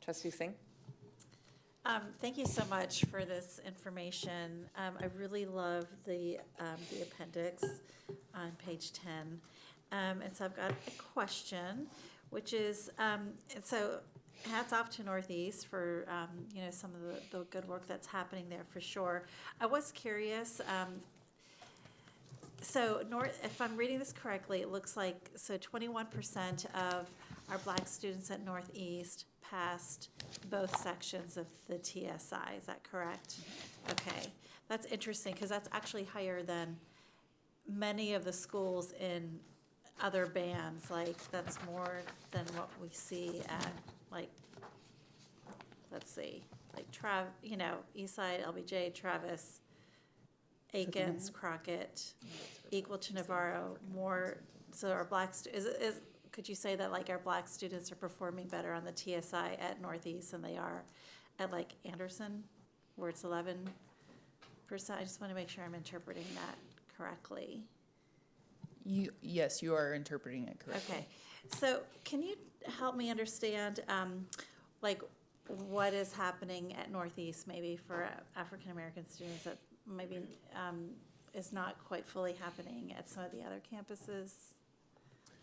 Trustee Singh? Thank you so much for this information. I really love the appendix on page 10. And so I've got a question, which is, so hats off to Northeast for, some of the good work that's happening there for sure. I was curious, if I'm reading this correctly, it looks like, 21% of our Black students at Northeast passed both sections of the TSI. Is that correct? Okay, that's interesting because that's actually higher than many of the schools in other bands. Like that's more than what we see at Eastside, LBJ, Travis, Aikens, Crockett, equal to Navarro. More so our Black could you say that like our Black students are performing better on the TSI at Northeast than they are at like Anderson, where it's 11%? I just want to make sure I'm interpreting that correctly. Yes, you are interpreting it correctly. Okay, so can you help me understand, what is happening at Northeast maybe for African American students that maybe is not quite fully happening at some of the other campuses?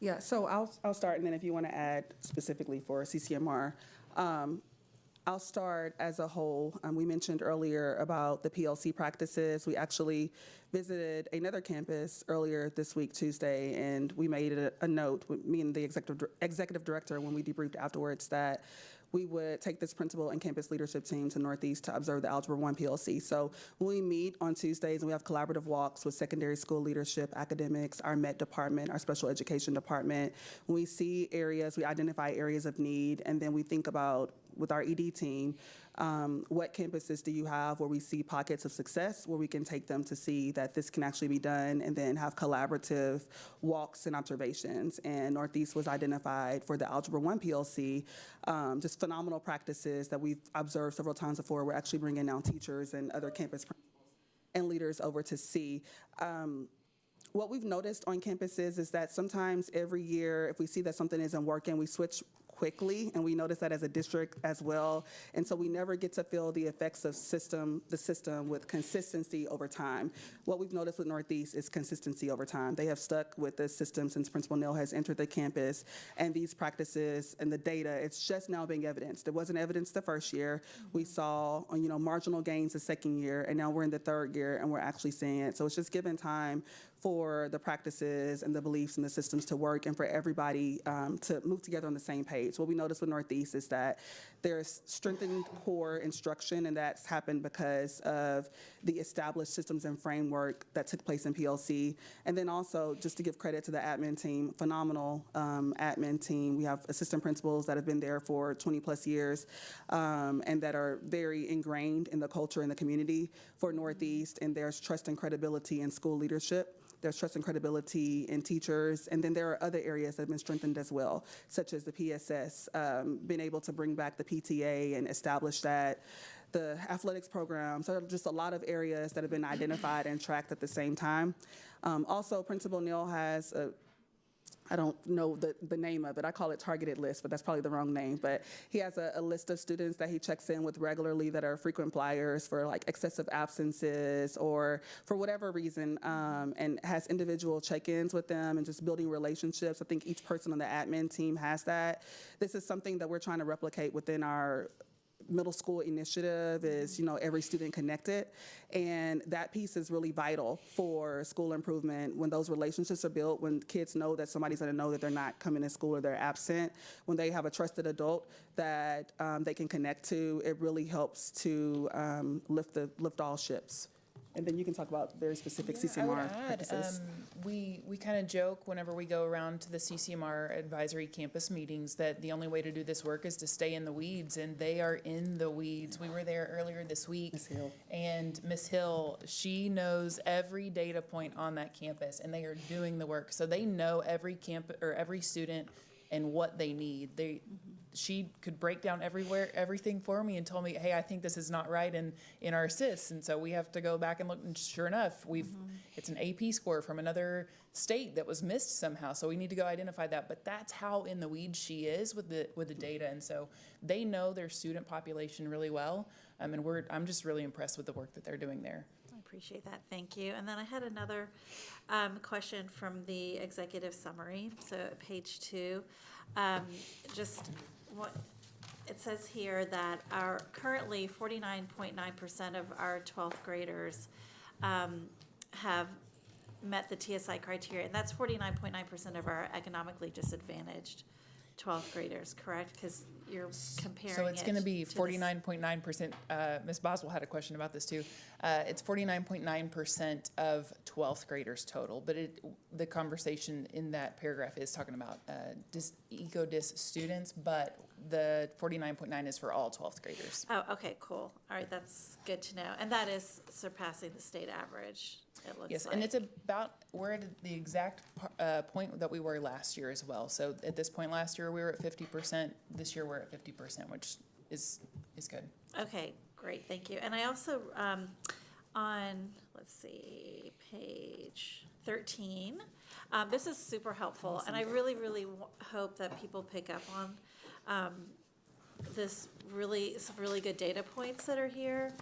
Yeah, so I'll start, and then if you want to add specifically for CCMR, I'll start as a whole. We mentioned earlier about the PLC practices. We actually visited another campus earlier this week, Tuesday, and we made a note, me and the executive director, when we debriefed afterwards, that we would take this principal and campus leadership team to Northeast to observe the Algebra 1 PLC. So when we meet on Tuesdays and we have collaborative walks with secondary school leadership, academics, our MET department, our special education department, when we see areas, we identify areas of need, and then we think about, with our ED team, what campuses do you have where we see pockets of success, where we can take them to see that this can actually be done, and then have collaborative walks and observations. And Northeast was identified for the Algebra 1 PLC, just phenomenal practices that we've observed several times before. We're actually bringing now teachers and other campus principals and leaders over to see. What we've noticed on campuses is that sometimes every year, if we see that something isn't working, we switch quickly, and we notice that as a district as well. And so we never get to feel the effects of the system with consistency over time. What we've noticed with Northeast is consistency over time. They have stuck with the system since Principal Neal has entered the campus, and these practices and the data, it's just now being evidenced. It wasn't evidenced the first year. We saw, marginal gains the second year, and now we're in the third year, and we're actually seeing it. So it's just given time for the practices and the beliefs and the systems to work, and for everybody to move together on the same page. What we noticed with Northeast is that there's strengthened core instruction, and that's happened because of the established systems and framework that took place in PLC. And then also, just to give credit to the admin team, phenomenal admin team. We have assistant principals that have been there for 20 plus years, and that are very ingrained in the culture and the community for Northeast, and there's trust and credibility in school leadership. There's trust and credibility in teachers, and then there are other areas that have been strengthened as well, such as the PSS, being able to bring back the PTA and establish that, the athletics program. So just a lot of areas that have been identified and tracked at the same time. Also, Principal Neal has I don't know the name of it. I call it targeted list, but that's probably the wrong name. But he has a list of students that he checks in with regularly that are frequent flyers for like excessive absences or for whatever reason, and has individual check-ins with them and just building relationships. I think each person on the admin team has that. This is something that we're trying to replicate within our middle school initiative is, every student connected. And that piece is really vital for school improvement. When those relationships are built, when kids know that somebody's going to know that they're not coming to school or they're absent, when they have a trusted adult that they can connect to, it really helps to lift all ships. And then you can talk about very specific CCMR practices. We kind of joke whenever we go around to the CCMR advisory campus meetings that the only way to do this work is to stay in the weeds, and they are in the weeds. We were there earlier this week. Ms. Hill. And Ms. Hill, she knows every data point on that campus, and they are doing the work. So they know every every student and what they need. She could break down everything for me and told me, hey, I think this is not right in our SIS. And so we have to go back and look, and sure enough, it's an AP score from another state that was missed somehow. So we need to go identify that. But that's how in the weeds she is with the data. And so they know their student population really well. And I'm just really impressed with the work that they're doing there. I appreciate that. Thank you. And then I had another question from the executive summary. So page 2, just what it says here that our currently 49.9% of our 12th graders have met the TSI criteria, and that's 49.9% of our economically disadvantaged 12th graders, correct? Because you're comparing So it's going to be 49.9%. Ms. Boswell had a question about this too. It's 49.9% of 12th graders total, but the conversation in that paragraph is talking about eco-dis students, but the 49.9 is for all 12th graders. Oh, okay, cool. All right, that's good to know. And that is surpassing the state average, it looks Yes, like. and we're at the exact point that we were last year as well. So at this point last year, we were at 50%. This year, we're at 50%, which is good. Okay, great, thank you. And I also, on, let's see, page 13, this is super helpful, and I really, really hope that people pick up on some really good data points that are here.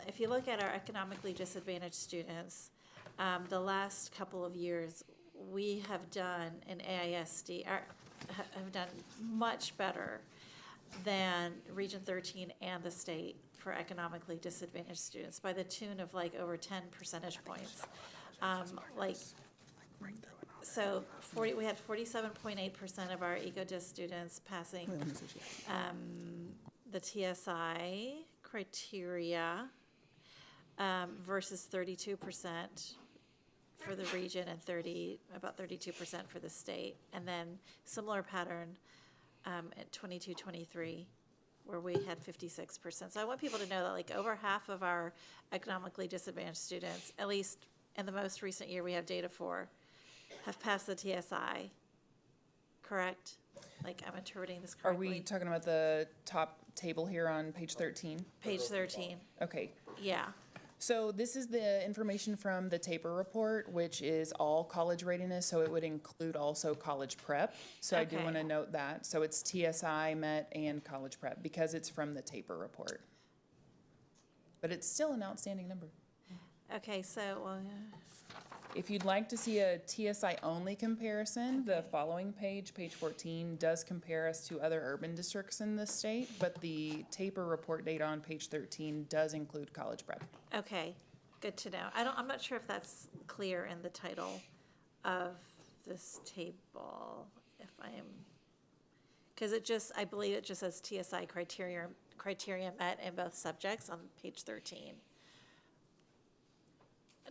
If you look at our economically disadvantaged students, the last couple of years, we have done in AISD, have done much better than Region 13 and the state for economically disadvantaged students by the tune of like over 10 percentage points. So we had 47.8% of our EcoDis students passing the TSI criteria versus 32% for the region and about 32% for the state. And then similar pattern at 22-23, where we had 56%. So I want people to know that like over half of our economically disadvantaged students, at least in the most recent year we have data for, have passed the TSI, correct? Like I'm interpreting this Are correctly. we talking about the top table here on page 13? Page 13. Okay. Yeah. So this is the information from the TAPER report, which is all college readiness, so it would include also college prep. So I do Okay. want to note that. So it's TSI, MET, and college prep because it's from the TAPER report. But it's still an outstanding number. Okay, so, well, If you'd like to see a TSI only comparison, the following page, page 14, does compare us to other urban districts in the state, but the TAPER report data on page 13 does include college prep. okay, good to know. I'm not sure if that's clear in the title of this table, if I am, because I believe it just says TSI criteria met in both subjects on page 13.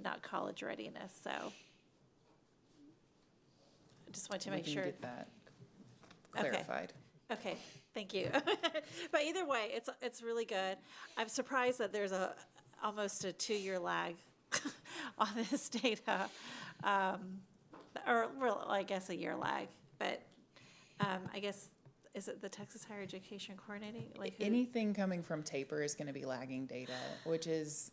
Not college readiness, so I just want to make sure. We can get that clarified. Okay, thank you. But either way, it's really good. I'm surprised that there's almost a 2-year lag on this data, or well, I guess a year lag. But I guess, is it the Texas Higher Education Coordinating? Like anything coming from TAPER is going to be lagging data, which is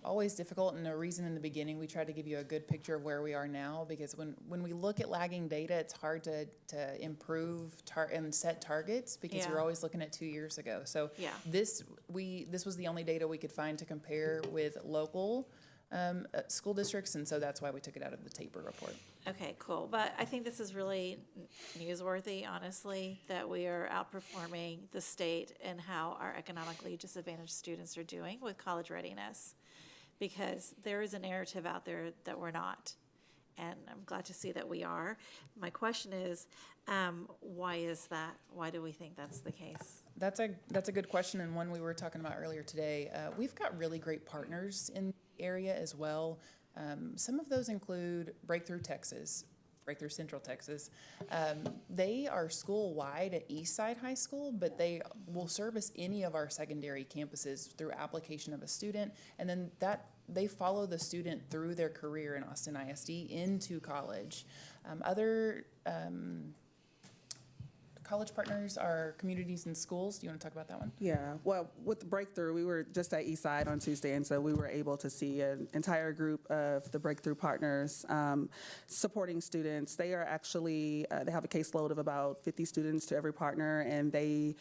always difficult. And a reason in the beginning we tried to give you a good picture of where we are now, because when we look at lagging data, it's hard to improve and set targets because you're always looking at 2 years ago. So this was the only data we could find to compare with local school districts, and so that's why we took it out of the TAPER report. Okay, cool. But I think this is really newsworthy, honestly, that we are outperforming the state in how our economically disadvantaged students are doing with college readiness, because there is a narrative out there that we're not. And I'm glad to see that we are. My question is, why is that? Why do we think that's the case? That's a good question, and one we were talking about earlier today. We've got really great partners in the area as well. Some of those include Breakthrough Central Texas. They are school-wide at Eastside High School, but they will service any of our secondary campuses through application of a student, and then they follow the student through their career in Austin ISD into college. Other college partners are communities and schools. Do you want to talk about that one? Yeah, well, with the Breakthrough, we were just at Eastside on Tuesday, and so we were able to see an entire group of the Breakthrough partners supporting students. They are actually, they have a caseload of about 50 students to every partner, and they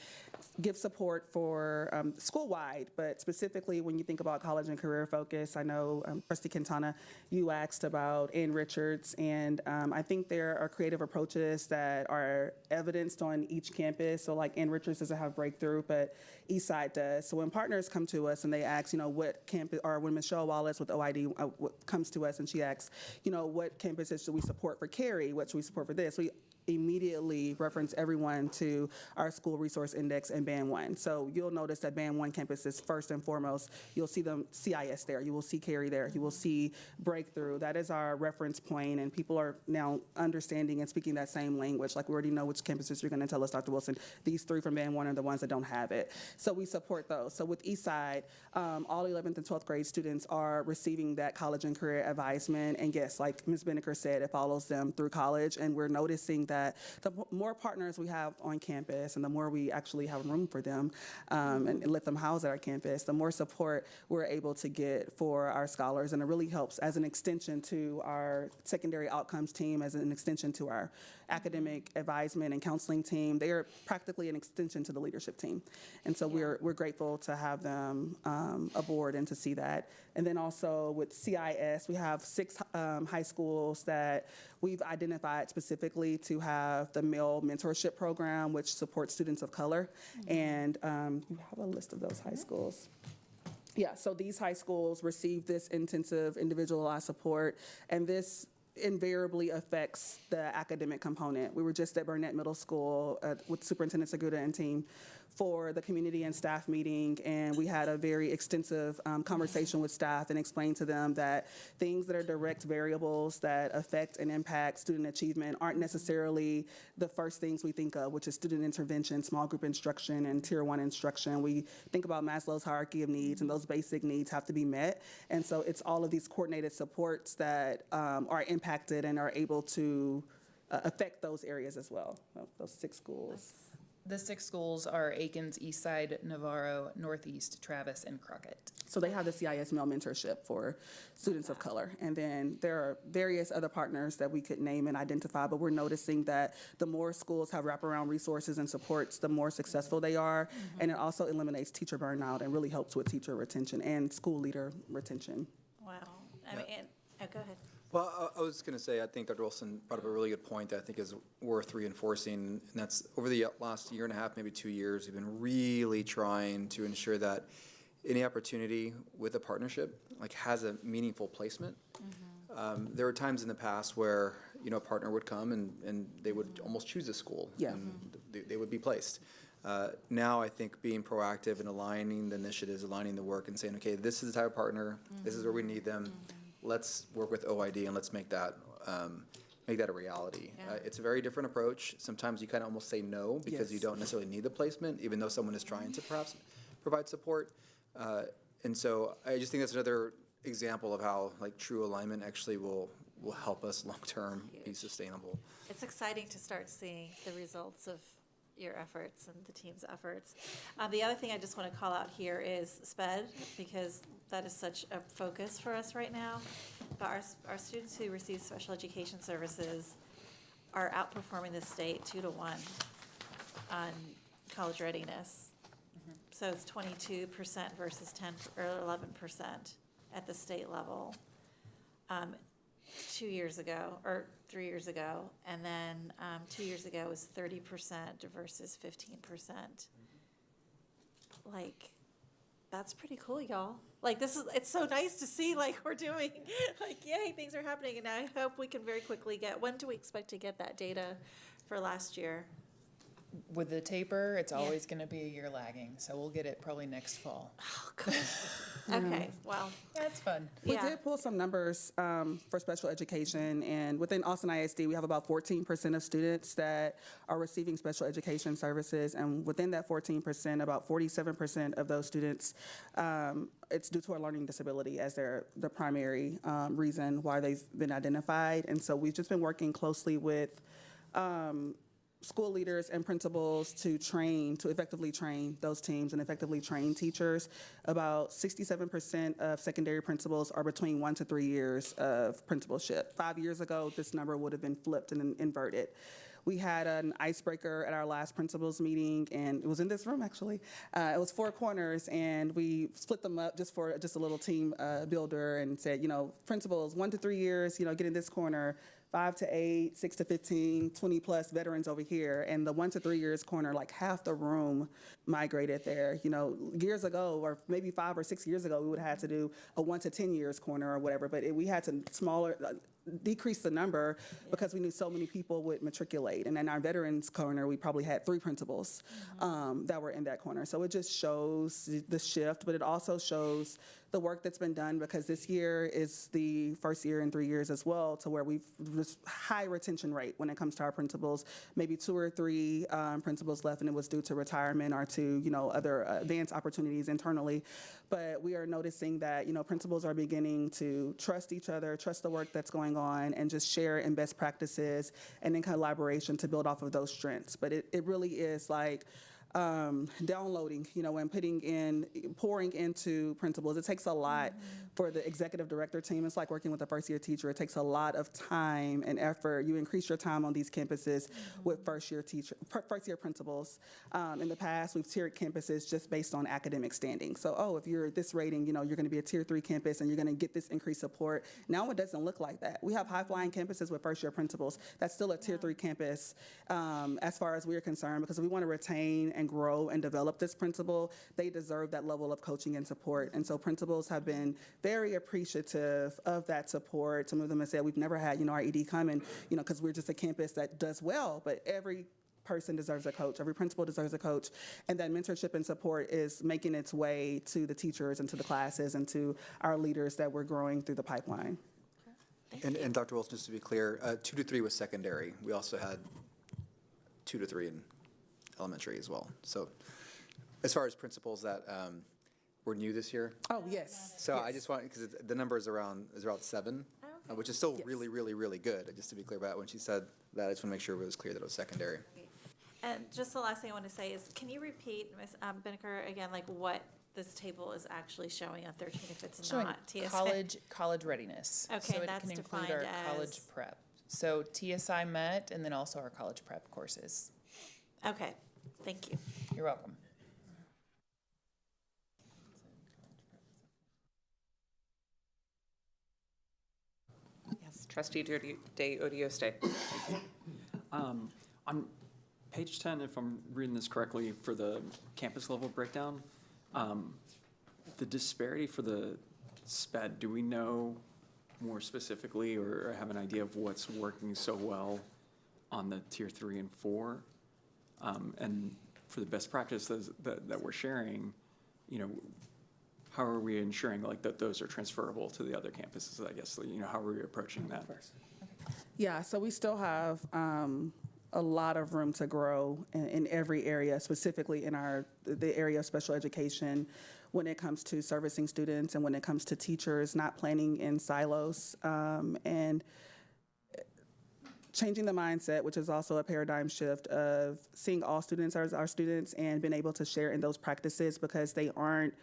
give support for school-wide, but specifically when you think about college and career focus, I know, Trustee Quintana, you asked about Ann Richards, and I think there are creative approaches that are evidenced on each campus. So like Ann Richards doesn't have Breakthrough, but Eastside does. So when partners come to us and they ask, what campus, or when Michelle Wallace with OID comes to us and she asks, what campuses should we support for Cary? What should we support for this? We immediately reference everyone to our school resource index and band 1. So you'll notice that band 1 campus is first and foremost. You'll see them CIS there. You will see Cary there. You will see Breakthrough. That is our reference point, and people are now understanding and speaking that same language. Like we already know which campuses you're going to tell us, Dr. Wilson. These 3 from band 1 are the ones that don't have it. So we support those. So with Eastside, all 11th and 12th grade students are receiving that college and career advisement. And yes, like Ms. Binnicker said, it follows them through college, and we're noticing that the more partners we have on campus and the more we actually have room for them and let them house at our campus, the more support we're able to get for our scholars. And it really helps as an extension to our secondary outcomes team, as an extension to our academic advisement and counseling team. team. They are practically an extension to the leadership team. And so we're grateful to have them aboard and to see that. And then also with CIS, we have 6 high schools that we've identified specifically to have the male mentorship program, which supports students of color. And you have a list of those high schools. Yeah, so these high schools receive this intensive individualized support, and this invariably affects the academic component. We were just at Burnett Middle School with Superintendent Segura and team for the community and staff meeting, and we had a very extensive conversation with staff and explained to them that things that are direct variables that affect and impact student achievement aren't necessarily the first things we think of, which is student intervention, small group instruction, and Tier 1 instruction. We think about Maslow's hierarchy of needs, and those basic needs have to be met. And so it's all of these coordinated supports that are impacted and are able to affect those areas as well, those 6 schools. The 6 schools are Aikens, Eastside, Navarro, Northeast, Travis, and Crockett. So they have the CIS male mentorship for students of color. And then there are various other partners that we could name and identify, but we're noticing that the more schools have wraparound resources and supports, the more successful they are. And it also eliminates teacher burnout and really helps with teacher retention and school leader retention. Wow. I mean, go ahead. Well, I was going to say, I think Dr. Wilson brought up a really good point that I think is worth reinforcing, and that's over the last year and a half, maybe 2 years, we've been really trying to ensure that any opportunity with a partnership has a meaningful placement. There were times in the past where a partner would come and they would almost choose a school, and they would be placed. Now I think being proactive and aligning the initiatives, aligning the work, and saying, okay, this is the type of partner, this is where we need them. Let's work with OID and let's make that a reality. It's a very different approach. Sometimes you kind of almost say no because you don't necessarily need the placement, even though someone is trying to perhaps provide support. And so I just think that's another example of how true alignment actually will help us long term be sustainable. It's exciting to start seeing the results of your efforts and the team's efforts. The other thing I just want to call out here is SPED, because that is such a focus for us right now. But our students who receive special education services are outperforming the state 2 to 1 on college readiness. So it's 22% versus 10 or 11% at the state level 2 years ago or 3 years ago, and then 2 years ago was 30% versus 15%. That's pretty cool, y'all. It's so nice to see we're doing, yay, things are happening, and I hope we can very quickly when do we expect to get that data for last year? With the taper, it's always going to be a year lagging, so we'll get it probably next fall. Oh, cool. Okay, well. That's fun. We did pull some numbers for special education, and within Austin ISD, we have about 14% of students that are receiving special education services, and within that 14%, about 47% of those students, it's due to a learning disability as the primary reason why they've been identified. And so we've just been working closely with school leaders and principals to effectively train those teams and effectively train teachers. About 67% of secondary principals are between 1 to 3 years of principalship. 5 years ago, this number would have been flipped and inverted. We had an icebreaker at our last principals meeting, and it was in this room, actually. It was 4 corners, and we split them up just for a little team builder and said, principals, 1 to 3 years, get in this corner. 5 to 8, 6 to 15, 20 plus veterans over here. And the 1 to 3 years corner, half the room migrated there. Years ago, or maybe 5 or 6 years ago, we would have had to do a 1 to 10 years corner or whatever, but we had to decrease the number because we knew so many people would matriculate. And in our veterans corner, we probably had 3 principals that were in that corner. So it just shows the shift, but it also shows the work that's been done, because this year is the first year in 3 years as well to where we've high retention rate when it comes to our principals, maybe 2 or 3 principals left, and it was due to retirement or to other advanced opportunities internally. But we are noticing that principals are beginning to trust each other, trust the work that's going on, and just share in best practices and in collaboration to build off of those strengths. But it really is downloading, and pouring into principals. It takes a lot for the executive director team. It's like working with a first-year teacher. It takes a lot of time and effort. You increase your time on these campuses with first-year principals. In the past, we've tiered campuses just based on academic standing. So, if you're this rating, you're going to be a Tier 3 campus and you're going to get this increased support. Now it doesn't look like that. We have high-flying campuses with first-year principals. That's still a Tier 3 campus as far as we're concerned, because we want to retain and grow and develop this principal. They deserve that level of coaching and support. And so principals have been very appreciative of that support. Some of them have said, we've never had, our ED come and, because we're just a campus that does well, but every person deserves a coach. Every principal deserves a coach. And that mentorship and support is making its way to the teachers and to the classes and to our leaders that we're growing through the pipeline. And Dr. Wilson, just to be clear, 2 to 3 was secondary. We also had 2 to 3 in elementary as well. So as far as principals that were new this year. Oh, yes. So yes. I just want, because the number is around 7, which is still really, really, really good. Just to be clear about it, when she said that, I just want to make sure it was clear that it was secondary. And just the last thing I want to say is, can you repeat, Ms. Binnicker, again, like what this table is actually showing on 13 if it's Showing not TSI? college readiness. Okay, so it that's can include defined our as- college prep. So TSI Met, and then also our college prep courses. Okay, thank you. You're welcome. Yes, Trustee Day Odioste. On page 10, if I'm reading this correctly, for the campus level breakdown, the disparity for the SPED, do we know more specifically or have an idea of what's working so well on the Tier 3 and 4? And for the best practices that we're sharing, how are we ensuring that those are transferable to the other campuses, I guess? How are we approaching that? Yeah, so we still have a lot of room to grow in every area, specifically in the area of special education, when it comes to servicing students and when it comes to teachers not planning in silos, and changing the mindset, which is also a paradigm shift of seeing all students as our students and being able to share in those practices because they aren't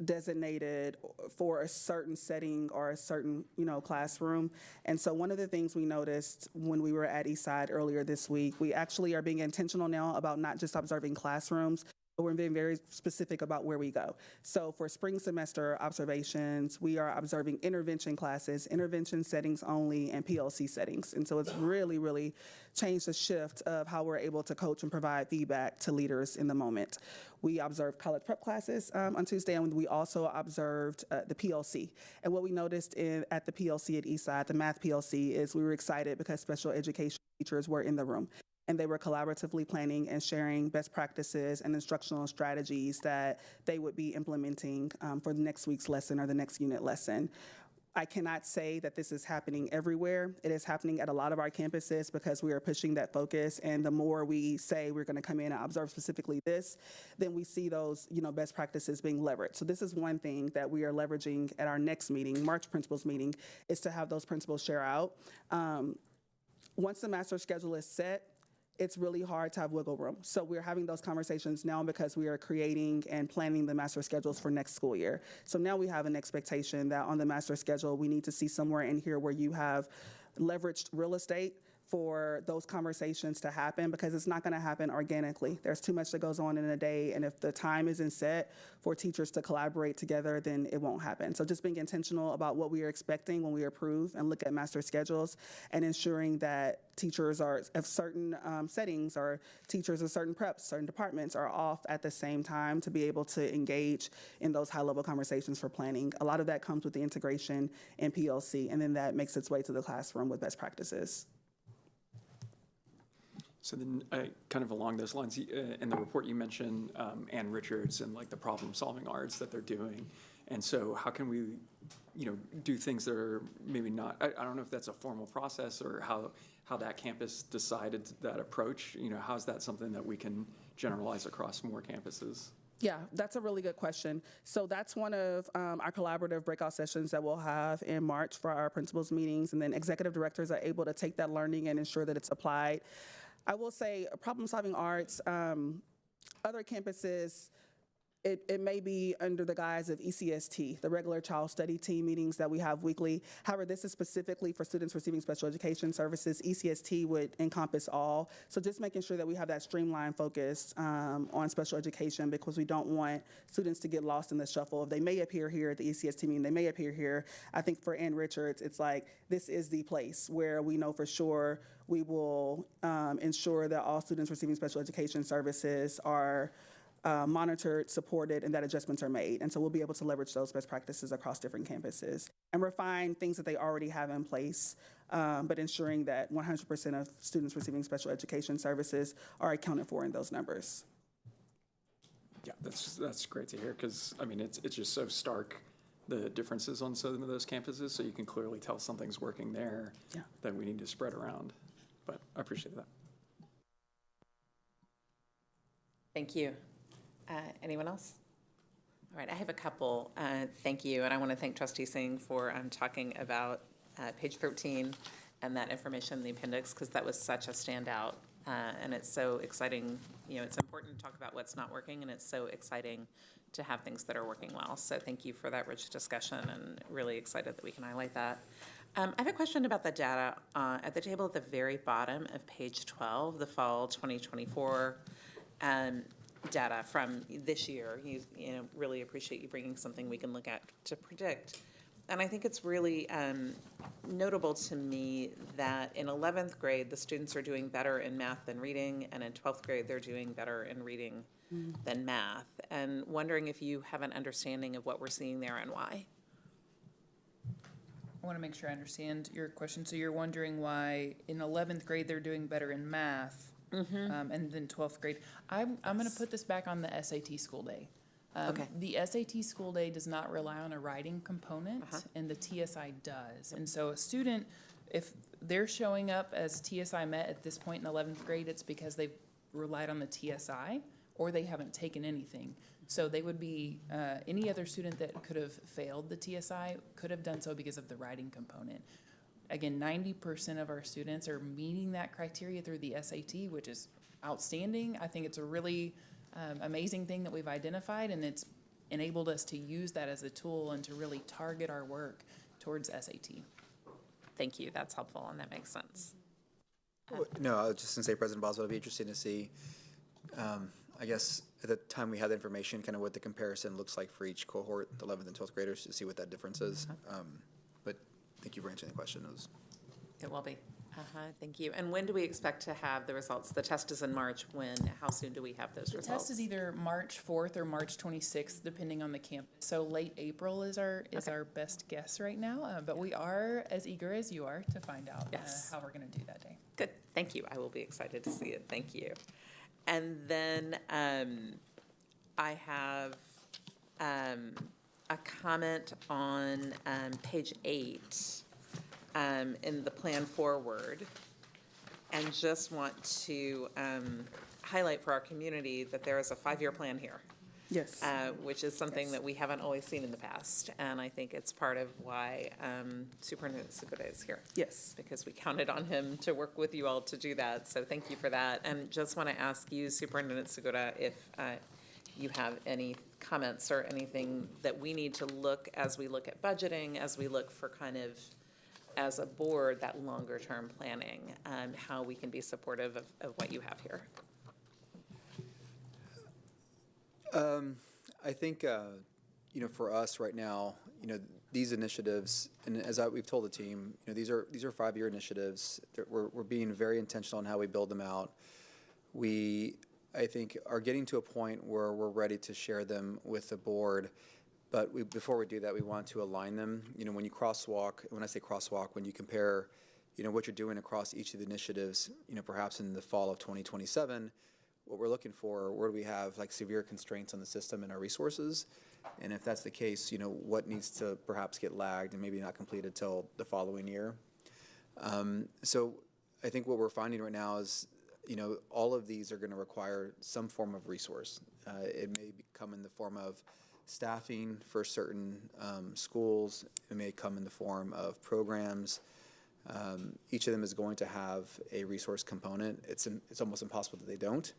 designated for a certain setting or a certain, classroom. And so one of the things we noticed when we were at Eastside earlier this week, we actually are being intentional now about not just observing classrooms, but we're being very specific about where we go. So for spring semester observations, we are observing intervention classes, intervention settings only, and PLC settings. And so it's really, really changed the shift of how we're able to coach and provide feedback to leaders in the moment. We observed college prep classes on Tuesday, and we also observed the PLC. And what we noticed at the PLC at Eastside, the math PLC, is we were excited because special education teachers were in the room. And they were collaboratively planning and sharing best practices and instructional strategies that they would be implementing for the next week's lesson or the next unit lesson. I cannot say that this is happening everywhere. It is happening at a lot of our campuses because we are pushing that focus. And the more we say we're going to come in and observe specifically this, then we see those, best practices being leveraged. So this is one thing that we are leveraging at our next meeting, March principals meeting, is to have those principals share out. Once the master schedule is set, it's really hard to have wiggle room. So we're having those conversations now because we are creating and planning the master schedules for next school year. So now we have an expectation that on the master schedule, we need to see somewhere in here where you have leveraged real estate for those conversations to happen because it's not going to happen organically. There's too much that goes on in a day, and if the time isn't set for teachers to collaborate together, then it won't happen. So just being intentional about what we are expecting when we approve and look at master schedules and ensuring that teachers are of certain settings or teachers of certain preps, certain departments are off at the same time to be able to engage in those high-level conversations for planning. A lot of that comes with the integration in PLC, and then that makes its way to the classroom with best practices. So then, kind of along those lines, in the report you mentioned Ann Richards and the problem-solving arts that they're doing. And so how can we, do things that are maybe not, I don't know if that's a formal process or how that campus decided that approach. How is that something that we can generalize across more campuses? Yeah, that's a really good question. So that's one of our collaborative breakout sessions that we'll have in March for our principals meetings. And then executive directors are able to take that learning and ensure that it's applied. I will say problem-solving arts, Other campuses, it may be under the guise of ECST, the regular child study team meetings that we have weekly. However, this is specifically for students receiving special education services. ECST would encompass all. So just making sure that we have that streamlined focus on special education, because we don't want students to get lost in the shuffle. If they may appear here at the ECST meeting, they may appear here. I think for Ann Richards, it's like, this is the place where we know for sure we will ensure that all students receiving special education services are monitored, supported, and that adjustments are made. And so we'll be able to leverage those best practices across different campuses and refine things that they already have in place, but ensuring that 100% of students receiving special education services are accounted for in those numbers. Yeah, that's great to hear, because, I mean, it's just so stark, the differences on some of those campuses, so you can clearly tell something's working there that we need to spread around. But I appreciate that. Thank you. Anyone else? All right, I have a couple. Thank you, and I want to thank Trustee Singh for talking about page 13 and that information in the appendix, because that was such a standout, and it's so exciting. You know, it's important to talk about what's not working, and it's so exciting to have things that are working well. So thank you for that rich discussion, and really excited that we can highlight that. I have a question about the data at the table at the very bottom of page 12, the fall 2024 data from this year. You know, really appreciate you bringing something we can look at to predict. And I think it's really notable to me that in 11th grade, the students are doing better in math than reading, and in 12th grade, they're doing better in reading than math. And wondering if you have an understanding of what we're seeing there and why. I want to make sure I understand your question. So you're wondering why in 11th grade they're doing better in math, and then 12th grade. I'm going to put this back on the SAT school day. Okay. The SAT school day does not rely on a writing component, and the TSI does. And so a student, if they're showing up as TSI met at this point in 11th grade, it's because they've relied on the TSI or they haven't taken anything. So they would be, any other student that could have failed the TSI could have done so because of the writing component. Again, 90% of our students are meeting that criteria through the SAT, which is outstanding. I think it's a really amazing thing that we've identified, and it's enabled us to use that as a tool and to really target our work towards SAT. Thank you, that's helpful, and that makes sense. No, I was just going to say, President Boswell, it'd be interesting to see, I guess, at the time we had the information, kind of what the comparison looks like for each cohort, the 11th and 12th graders, to see what that difference is. But thank you for answering the question. It will be. Thank you. And when do we expect to have the results? The test is in March. When? How soon do we have those results? The test is either March 4th or March 26th, depending on the campus. So late April is our best guess right now. But we are as eager as you are to find out how we're going to do that day. Good. Thank you. I will be excited to see it. Thank you. And then I have a comment on page 8 in the plan forward, and just want to highlight for our community that there is a 5-year plan here. Yes. Which is something that we haven't always seen in the past, and I think it's part of why Superintendent Segura is here. Yes. Because we counted on him to work with you all to do that, so thank you for that. And just want to ask you, Superintendent Segura, if you have any comments or anything that we need to look as we look at budgeting, as we look for kind of, as a board, that longer-term planning, how we can be supportive of what you have here. I think, for us right now, these initiatives, and as we've told the team, these are 5-year initiatives. We're being very intentional on how we build them out. We, I think, are getting to a point where we're ready to share them with the board. But before we do that, we want to align them. When you crosswalk, when I say crosswalk, when you compare, what you're doing across each of the initiatives, perhaps in the fall of 2027, what we're looking for, where do we have like severe constraints on the system and our resources? And if that's the case, what needs to perhaps get lagged and maybe not completed till the following year? So I think what we're finding right now is, all of these are going to require some form of resource. It may come in the form of staffing for certain schools. It may come in the form of programs. Each of them is going to have a resource component. It's almost impossible that they don't.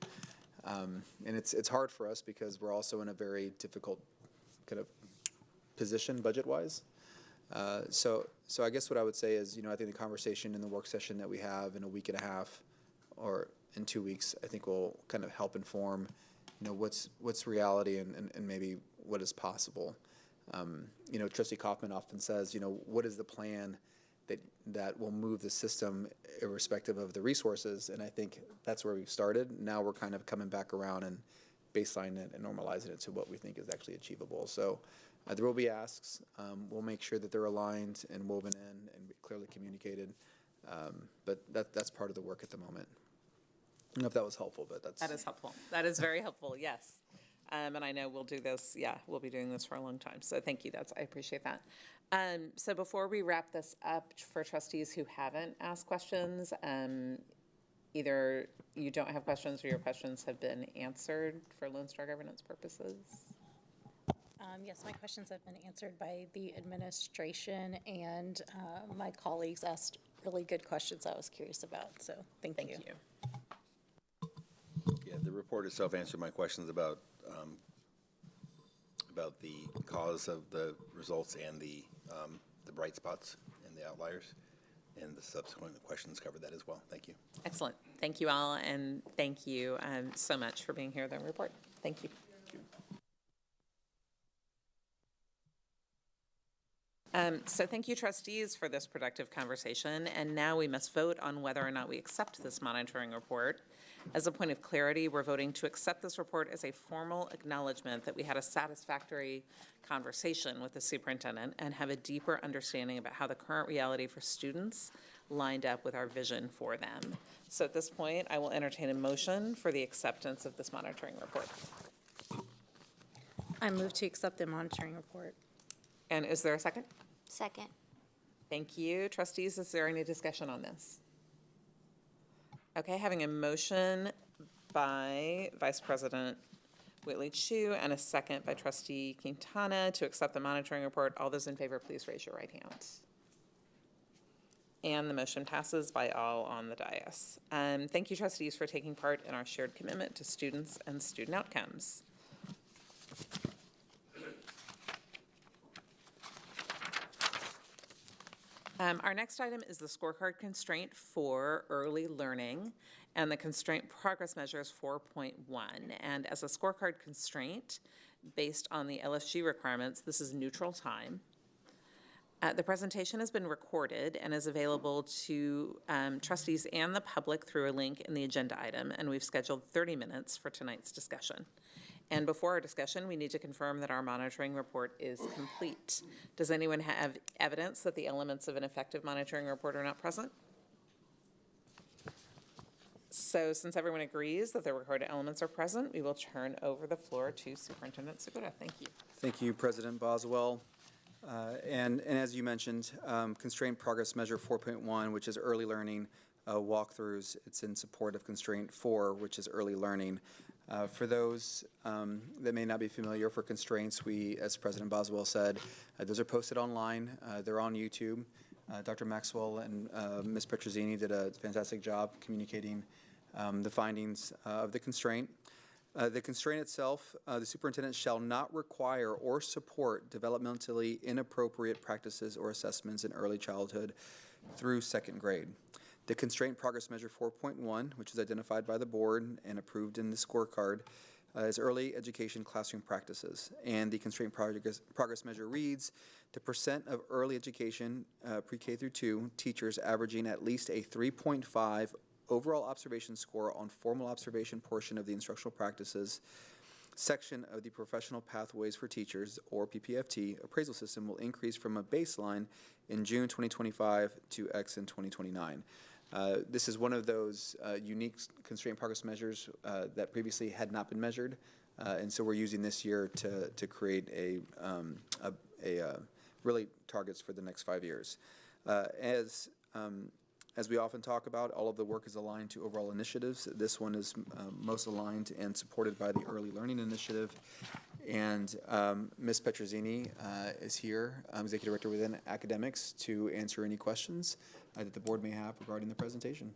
And it's hard for us because we're also in a very difficult kind of position budget-wise. So I guess what I would say is, I think the conversation in the work session that we have in a week and a half or in 2 weeks, I think will kind of help inform, what's reality and maybe what is possible. Trustee Kaufman often says, what is the plan that will move the system irrespective of the resources? And I think that's where we've started. Now we're kind of coming back around and baselining it and normalizing it to what we think is actually achievable. So there will be asks. We'll make sure that they're aligned and woven in and clearly communicated. But that's part of the work at the moment. I don't know if that was helpful, but That is helpful. That is very helpful, yes. And I know we'll do this, we'll be doing this for a long time. So thank you, I appreciate that. So before we wrap this up, for trustees who haven't asked questions, either you don't have questions or your questions have been answered for Lone Star governance purposes. Yes, my questions have been answered by the administration, and my colleagues asked really good questions I was curious about, so thank you. Yeah, the report itself answered my questions about the cause of the results and the bright spots and the outliers, and the subsequent questions covered that as well. Thank you. Excellent. Thank you all, and thank you so much for being here with the report. Thank you. So thank you, trustees, for this productive conversation. And now we must vote on whether or not we accept this monitoring report. As a point of clarity, we're voting to accept this report as a formal acknowledgement that we had a satisfactory conversation with the superintendent and have a deeper understanding about how the current reality for students lined up with our vision for them. So at this point, I will entertain a motion for the acceptance of this monitoring report. I move to accept the monitoring report. And is there a second? Second. Thank you. Trustees, is there any discussion on this? Okay, having a motion by Vice President Whitley Chu and a second by Trustee Quintana to accept the monitoring report. All those in favor, please raise your right hand. And the motion passes by all on the dais. Thank you, trustees, for taking part in our shared commitment to students and student outcomes. Our next item is the scorecard constraint for early learning and the constraint progress measures 4.1. And as a scorecard constraint, based on the LSG requirements, this is neutral time. The presentation has been recorded and is available to trustees and the public through a link in the agenda item, and we've scheduled 30 minutes for tonight's discussion. And before our discussion, we need to confirm that our monitoring report is complete. Does anyone have evidence that the elements of an effective monitoring report are not present? So since everyone agrees that the recorded elements are present, we will turn over the floor to Superintendent Segura. Thank you. Thank you, President Boswell. And as you mentioned, Constraint Progress Measure 4.1, which is early learning walkthroughs, it's in support of Constraint 4, which is early learning. For those that may not be familiar, for constraints, we, as President Boswell said, those are posted online. They're on YouTube. Dr. Maxwell and Ms. Petrozzini did a fantastic job communicating the findings of the constraint. The constraint itself, the superintendent shall not require or support developmentally inappropriate practices or assessments in early childhood through second grade. The Constraint Progress Measure 4.1, which is identified by the board and approved in the scorecard, is early education classroom practices. And the Constraint Progress Measure reads, the percent of early education, pre-K through 2, teachers averaging at least a 3.5 overall observation score on formal observation portion of the instructional practices section of the Professional Pathways for Teachers, or PPFT, appraisal system will increase from a baseline in June 2025 to X in 2029. This is one of those unique constraint progress measures that previously had not been measured, and so we're using this year to create a really targets for the next 5 years. As we often talk about, all of the work is aligned to overall initiatives. This one is most aligned and supported by the Early Learning Initiative. And Ms. Petrozzini is here, Executive Director within Academics, to answer any questions that the board may have regarding the presentation.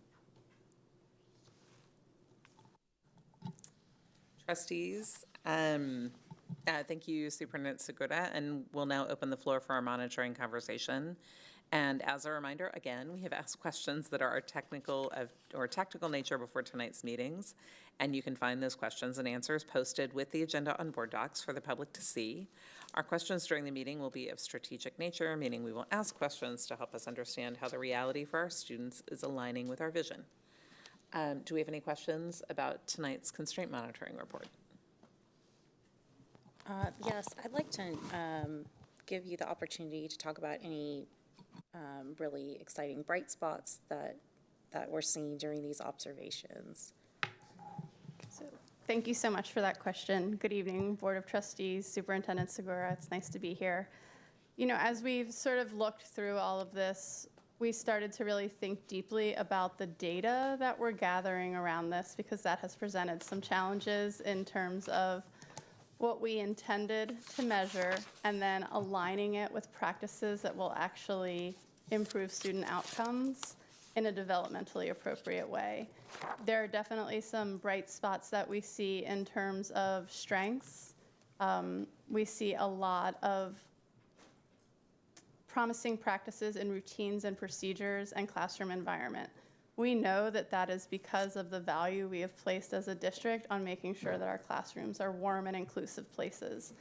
Trustees, thank you, Superintendent Segura, and we'll now open the floor for our monitoring conversation. And as a reminder, again, we have asked questions that are technical nature before tonight's meetings, and you can find those questions and answers posted with the agenda on board docs for the public to see. Our questions during the meeting will be of strategic nature, meaning we will ask questions to help us understand how the reality for our students is aligning with our vision. Do we have any questions about tonight's constraint monitoring report? Yes, I'd like to give you the opportunity to talk about any really exciting bright spots that we're seeing during these observations. So, thank you so much for that question. Good evening, Board of Trustees, Superintendent Segura. It's nice to be here. You know, as we've sort of looked through all of this, we started to really think deeply about the data that we're gathering around this, because that has presented some challenges in terms of what we intended to measure and then aligning it with practices that will actually improve student outcomes in a developmentally appropriate way. There are definitely some bright spots that we see in terms of strengths. We see a lot of promising practices in routines and procedures and classroom environment. We know that that is because of the value we have placed as a district on making sure that our classrooms are warm and inclusive places.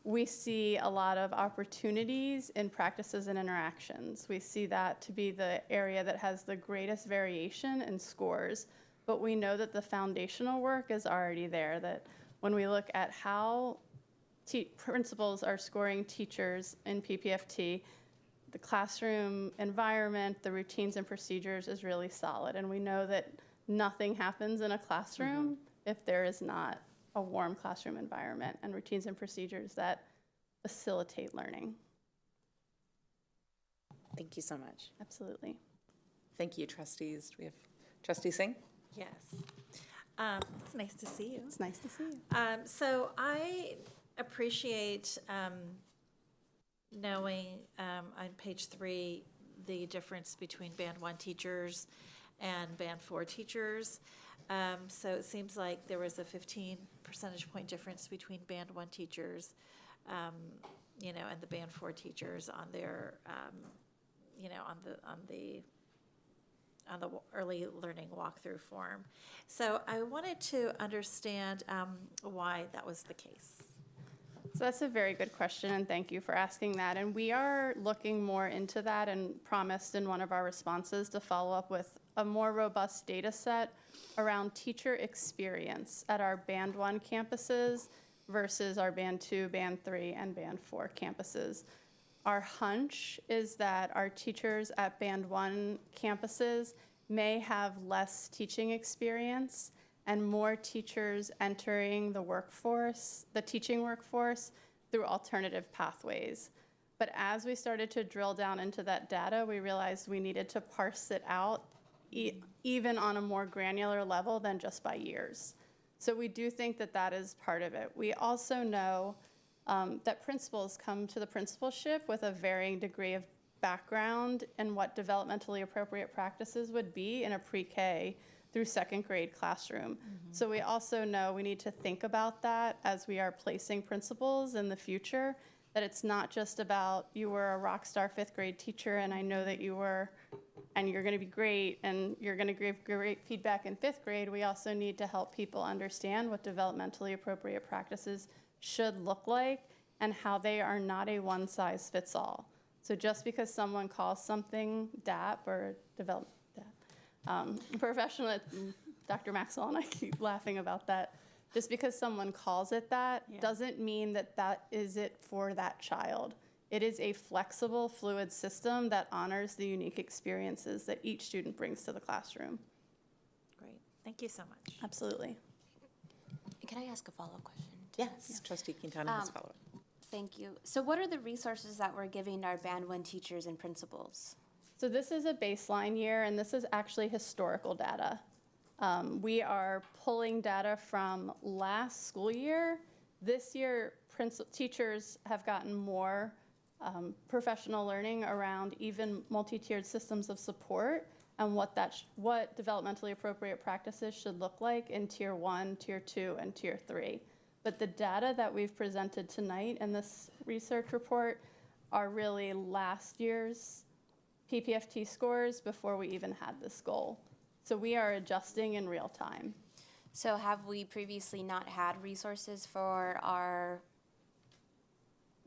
We see a lot of opportunities in practices and interactions. We see that to be the area that has the greatest variation in scores, but we know that the foundational work is already there, that when we look at how principals are scoring teachers in PPFT, the classroom environment, the routines and procedures is really solid. And we know that nothing happens in a classroom if there is not a warm classroom environment and routines and procedures that facilitate learning. Thank you so much. Absolutely. Thank you, trustees. Do we have Trustee Singh? Yes. It's nice to see you. It's nice to see you. So I appreciate knowing on page 3 the difference between Band 1 teachers and Band 4 teachers. So it seems like there was a 15 percentage point difference between Band 1 teachers, you know, and the Band 4 teachers on their, you know, on the early learning walkthrough form. So I wanted to understand why that was the case. So that's a very good question, and thank you for asking that. And we are looking more into that and promised in one of our responses to follow up with a more robust data set around teacher experience at our Band 1 campuses versus our Band 2, Band 3, and Band 4 campuses. Our hunch is that our teachers at Band 1 campuses may have less teaching experience and more teachers entering the workforce, the teaching workforce, through alternative pathways. But as we started to drill down into that data, we realized we needed to parse it out even on a more granular level than just by years. So we do think that that is part of it. We also know that principals come to the principalship with a varying degree of background and what developmentally appropriate practices would be in a pre-K through second grade classroom. So we also know we need to think about that as we are placing principals in the future, that it's not just about you were a rock star fifth grade teacher and I know that you were, and you're gonna be great and you're gonna give great feedback in fifth grade. We also need to help people understand what developmentally appropriate practices should look like and how they are not a one size fits all. So just because someone calls something DAP or professional, Dr. Maxwell and I keep laughing about that. Just because someone calls it that doesn't mean that that is it for that child. It is a flexible, fluid system that honors the unique experiences that each student brings to the classroom. Great. Thank you so much. Absolutely. Can I ask a follow-up question? Yes. Trustee Quintana has follow-up. Thank you. So what are the resources that we're giving our Band 1 teachers and principals? So this is a baseline year, and this is actually historical data. We are pulling data from last school year. This year, teachers have gotten more professional learning around even multi-tiered systems of support, and what developmentally appropriate practices should look like in Tier 1, Tier 2, and Tier 3. But the data that we've presented tonight in this research report are really last year's PPFT scores before we even had this goal. So we are adjusting in real time. So have we previously not had resources for our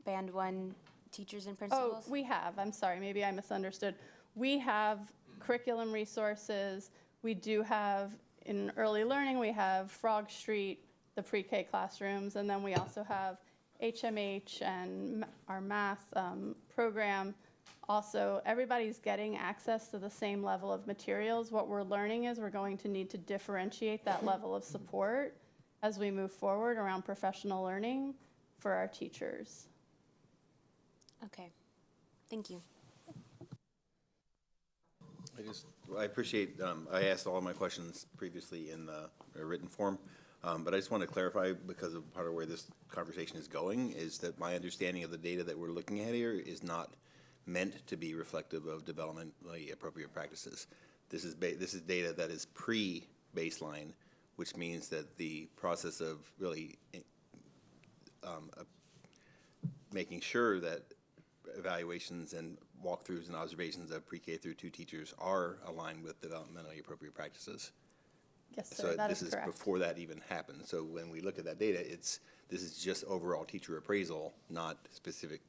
Band 1 teachers and principals? Oh, we have. I'm sorry, maybe I misunderstood. We have curriculum resources. We do have, in early learning, we have Frog Street, the pre-K classrooms, and then we also have HMH and our math program. Also, everybody's getting access to the same level of materials. What we're learning is we're going to need to differentiate that level of support as we move forward around professional learning for our teachers. Okay, thank you. I appreciate, I asked all of my questions previously in the written form, but I just want to clarify, because of part of where this conversation is going, is that my understanding of the data that we're looking at here is not meant to be reflective of developmentally appropriate practices. This is data that is pre-baseline, which means that the process of really making sure that evaluations and walkthroughs and observations of pre-K through 2 teachers are aligned with developmentally appropriate practices. Yes, sir, so that this is is correct. before that even happened. So when we look at that data, this is just overall teacher appraisal, not specific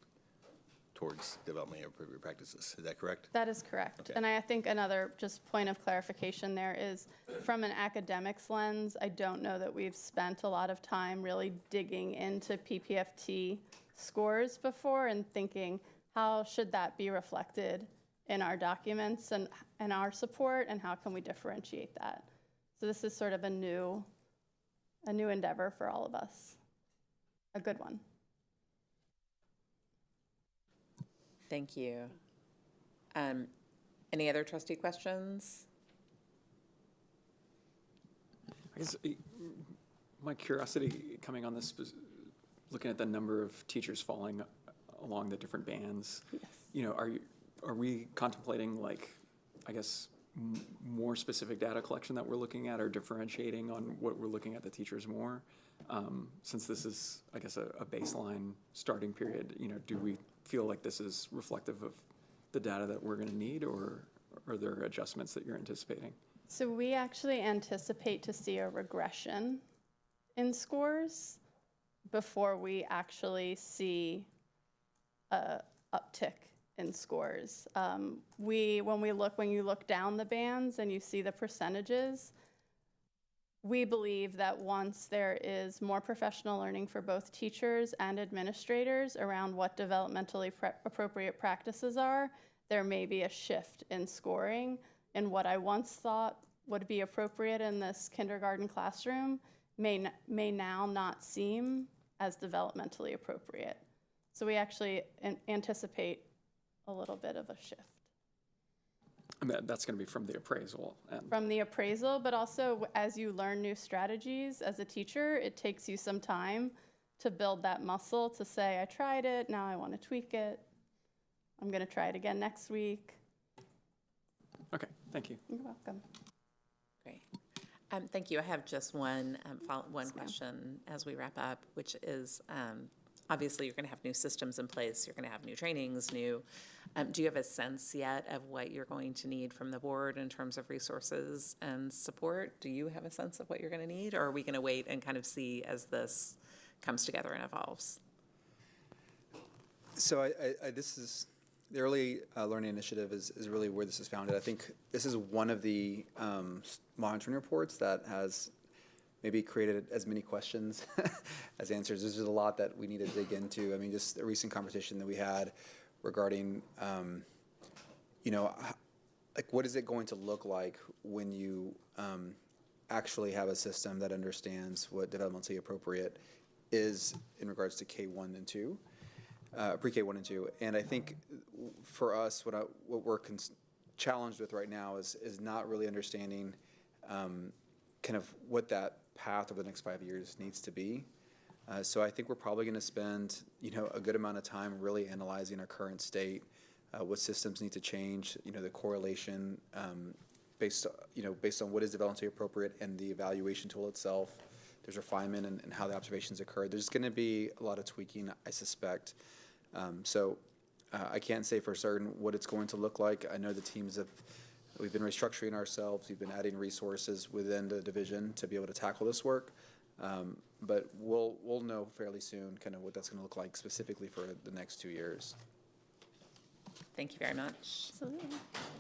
towards developmentally appropriate practices. Is that correct? That is correct. Okay. And I think another just point of clarification there is, from an academics lens, I don't know that we've spent a lot of time really digging into PPFT scores before and thinking, how should that be reflected in our documents and our support, and how can we differentiate that? So this is sort of a new endeavor for all of us, a good one. Thank you. Any other trustee questions? I guess my curiosity coming on this, looking at the number of teachers falling along the different bands. Yes. You know, are we contemplating, like, I guess, more specific data collection that we're looking at, or differentiating on what we're looking at the teachers more? Since this is, I guess, a baseline starting period, you know, do we feel like this is reflective of the data that we're going to need, or are there adjustments that you're anticipating? So we actually anticipate to see a regression in scores before we actually see a uptick in scores. When you look down the bands and you see the percentages, we believe that once there is more professional learning for both teachers and administrators around what developmentally appropriate practices are, there may be a shift in scoring. And what I once thought would be appropriate in this kindergarten classroom may now not seem as developmentally appropriate. So we actually anticipate a little bit of a shift. And that's going to be from the appraisal. From the appraisal, but also as you learn new strategies as a teacher, it takes you some time to build that muscle to say, I tried it, now I want to tweak it. I'm going to try it again next week. Okay, thank you. You're welcome. Great. Thank you. I have just one question as we wrap up, which is, obviously, you're going to have new systems in place. You're going to have new trainings, do you have a sense yet of what you're going to need from the board in terms of resources and support? Do you have a sense of what you're going to need, or are we going to wait and kind of see as this comes together and evolves? So this is, the Early Learning Initiative is really where this is founded. I think this is one of the monitoring reports that has maybe created as many questions as answers. There's just a lot that we need to dig into. I mean, just a recent conversation that we had regarding, like, what is it going to look like when you actually have a system that understands what developmentally appropriate is in regards to K1 and 2, pre-K 1 and 2. And I think for us, what we're challenged with right now is not really understanding kind of what that path over the next 5 years needs to be. So I think we're probably going to spend, a good amount of time really analyzing our current state, what systems need to change, the correlation based on what is developmentally appropriate and the evaluation tool itself. There's refinement and how the observations occur. There's going to be a lot of tweaking, I suspect. I can't say for certain what it's going to look like. I know the teams we've been restructuring ourselves. We've been adding resources within the division to be able to tackle this work. But we'll know fairly soon kind of what that's going to look like specifically for the next 2 years. Thank you very much. Absolutely.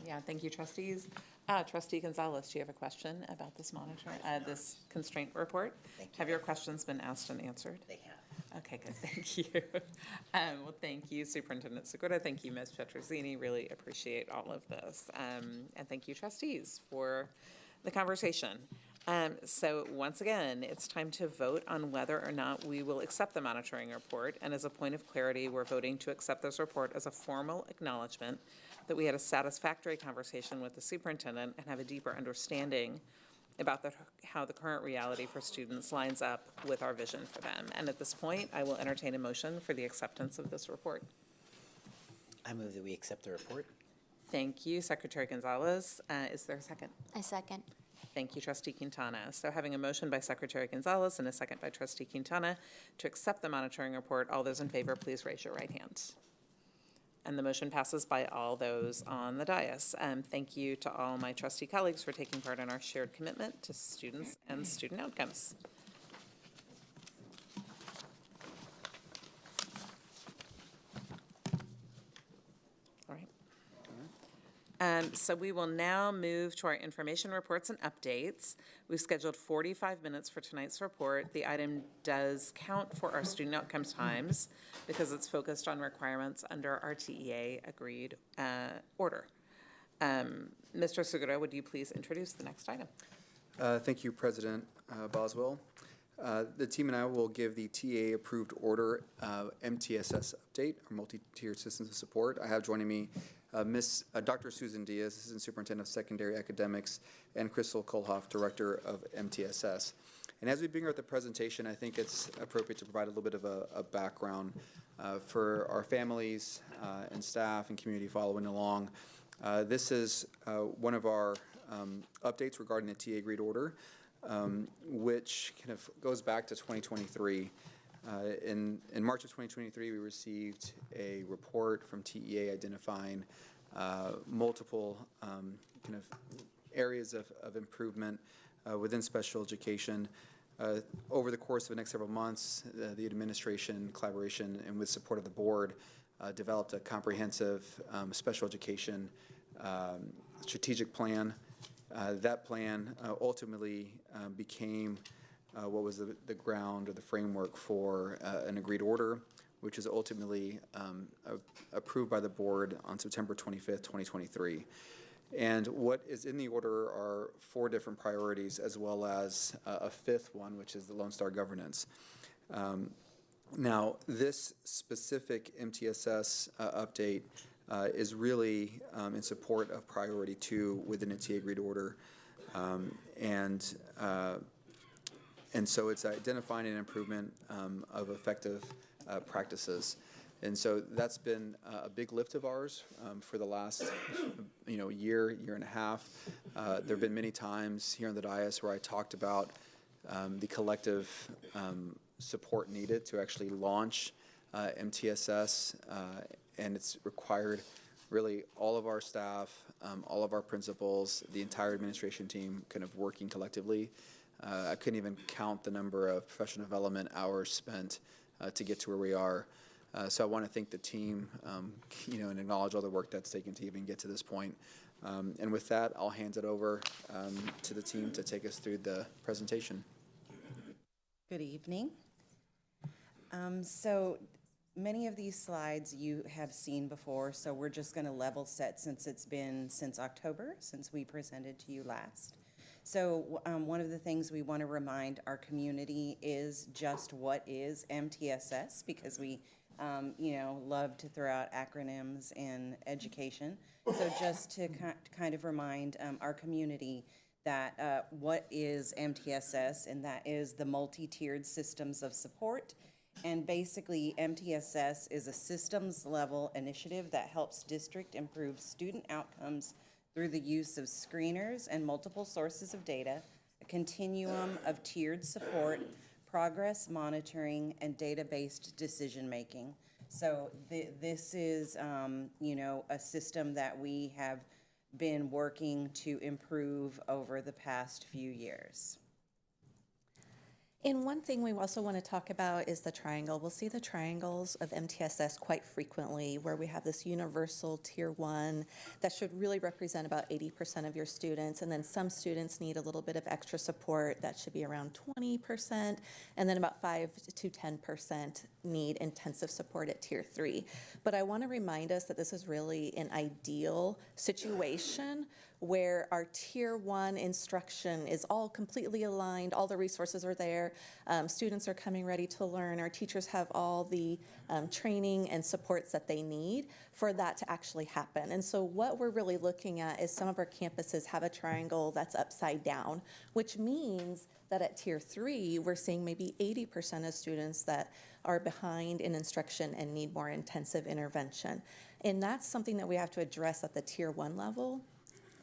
Yeah, thank you, trustees. Trustee Gonzalez, do you have a question about this this constraint report? Have your questions been asked and answered? They have. Okay, good, thank you. Well, thank you, Superintendent Segura. Thank you, Ms. Petrozzini. Really appreciate all of this. And thank you, trustees, for the conversation. So once again, it's time to vote on whether or not we will accept the monitoring report. And as a point of clarity, we're voting to accept this report as a formal acknowledgement that we had a satisfactory conversation with the superintendent and have a deeper understanding about how the current reality for students lines up with our vision for them. And at this point, I will entertain a motion for the acceptance of this report. I move that we accept the report. Thank you, Secretary Gonzalez. Is there a second? I second. Thank you, Trustee Quintana. So having a motion by Secretary Gonzalez and a second by Trustee Quintana to accept the monitoring report, all those in favor, please raise your right hand. And the motion passes by all those on the dais. Thank you to all my trustee colleagues for taking part in our shared commitment to students and student outcomes. All right. So we will now move to our information reports and updates. We've scheduled 45 minutes for tonight's report. The item does count for our student outcomes times because it's focused on requirements under our TEA agreed order. Mr. Segura, would you please introduce the next item? Thank you, President Boswell. The team and I will give the TA approved order MTSS update, our multi-tiered systems of support. I have joining me Dr. Susan Diaz, Assistant Superintendent of Secondary Academics, and Crystal Kohlhoff, Director of MTSS. And as we begin with the presentation, I think it's appropriate to provide a little bit of a background for our families and staff and community following along. This is one of our updates regarding the TA agreed order, which kind of goes back to 2023. In March of 2023, we received a report from TEA identifying multiple kind of areas of improvement within special education. Over the course of the next several months, the administration, collaboration, and with support of the board, developed a comprehensive special education strategic plan. That plan ultimately became what was the ground or the framework for an agreed order, which was ultimately approved by the board on September 25th, 2023. And what is in the order are 4 different priorities, as well as a 5th one, which is the Lone Star governance. Now, this specific MTSS update is really in support of priority 2 within a TA agreed order. And so it's identifying an improvement of effective practices. And so that's been a big lift of ours for the last year and a half. There have been many times here on the dais where I talked about the collective support needed to actually launch MTSS, and it's required really all of our staff, all of our principals, the entire administration team kind of working collectively. I couldn't even count the number of professional development hours spent to get to where we are. So I want to thank the team, and acknowledge all the work that's taken to even get to this point. And with that, I'll hand it over to the team to take us through the presentation. Good evening. So many of these slides you have seen before, so we're just going to level set since it's been since October, since we presented to you last. So one of the things we want to remind our community is just what is MTSS, because we love to throw out acronyms in education. So just to kind of remind our community that what is MTSS, and that is the multi-tiered systems of support. And basically, MTSS is a systems level initiative that helps district improve student outcomes through the use of screeners and multiple sources of data, a continuum of tiered support, progress monitoring, and data-based decision-making. So this is, a system that we have been working to improve over the past few years. And one thing we also want to talk about is the triangle. We'll see the triangles of MTSS quite frequently, where we have this universal tier 1 that should really represent about 80% of your students, and then some students need a little bit of extra support that should be around 20%, and then about 5 to 10% need intensive support at tier 3. But I want to remind us that this is really an ideal situation where our tier 1 instruction is all completely aligned, all the resources are there, students are coming ready to learn, our teachers have all the training and supports that they need for that to actually happen. And so what we're really looking at is some of our campuses have a triangle that's upside down, which means that at tier 3, we're seeing maybe 80% of students that are behind in instruction and need more intensive intervention. And that's something that we have to address at the tier 1 level.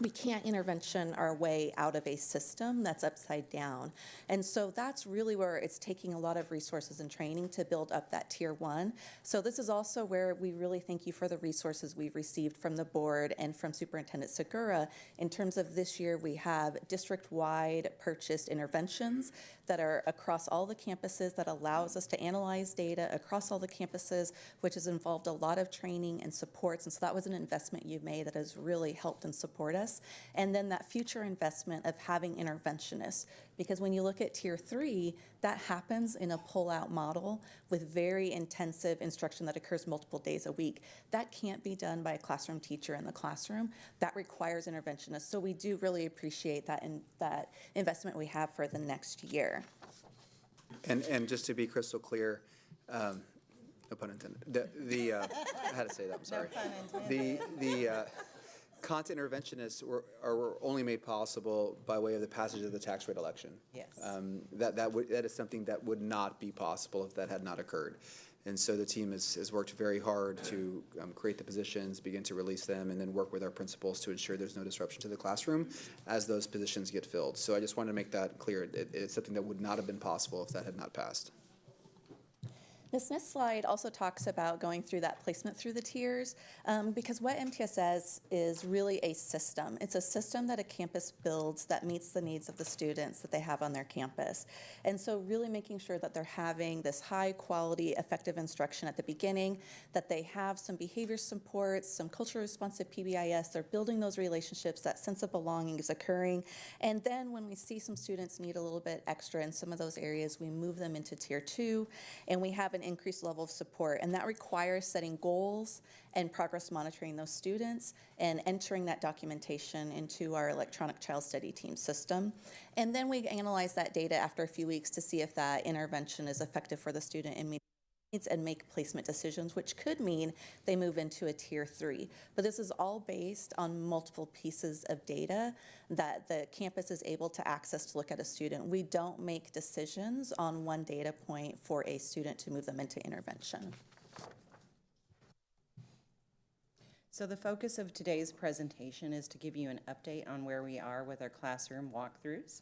We can't intervention our way out of a system that's upside down. And so that's really where it's taking a lot of resources and training to build up that tier 1. So this is also where we really thank you for the resources we've received from the board and from Superintendent Segura. In terms of this year, we have district-wide purchased interventions that are across all the campuses that allows us to analyze data across all the campuses, which has involved a lot of training and supports. And so that was an investment you made that has really helped and support us. And then that future investment of having interventionists, because when you look at tier 3, that happens in a pull-out model with very intensive instruction that occurs multiple days a week. That can't be done by a classroom teacher in the classroom. That requires interventionists. So we do really appreciate that investment we have for the next year. And just to be crystal clear, no pun intended. I had to say that. I'm sorry. No pun intended. Content interventionists are only made possible by way of the passage of the tax rate election. Yes. That is something that would not be possible if that had not occurred. And so the team has worked very hard to create the positions, begin to release them, and then work with our principals to ensure there's no disruption to the classroom as those positions get filled. So I just wanted to make that clear. It's something that would not have been possible if that had not passed. This next slide also talks about going through that placement through the tiers, because what MTSS is really a system. It's a system that a campus builds that meets the needs of the students that they have on their campus. And so really making sure that they're having this high quality, effective instruction at the beginning, that they have some behavior supports, some culturally responsive PBIS, they're building those relationships, that sense of belonging is occurring. And then when we see some students need a little bit extra in some of those areas, we move them into tier 2, and we have an increased level of support, and that requires setting goals and progress monitoring those students and entering that documentation into our electronic child study team system. And then we analyze that data after a few weeks to see if that intervention is effective for the student and meet needs and make placement decisions, which could mean they move into a tier 3. But this is all based on multiple pieces of data that the campus is able to access to look at a student. We don't make decisions on one data point for a student to move them into intervention. So the focus of today's presentation is to give you an update on where we are with our classroom walkthroughs.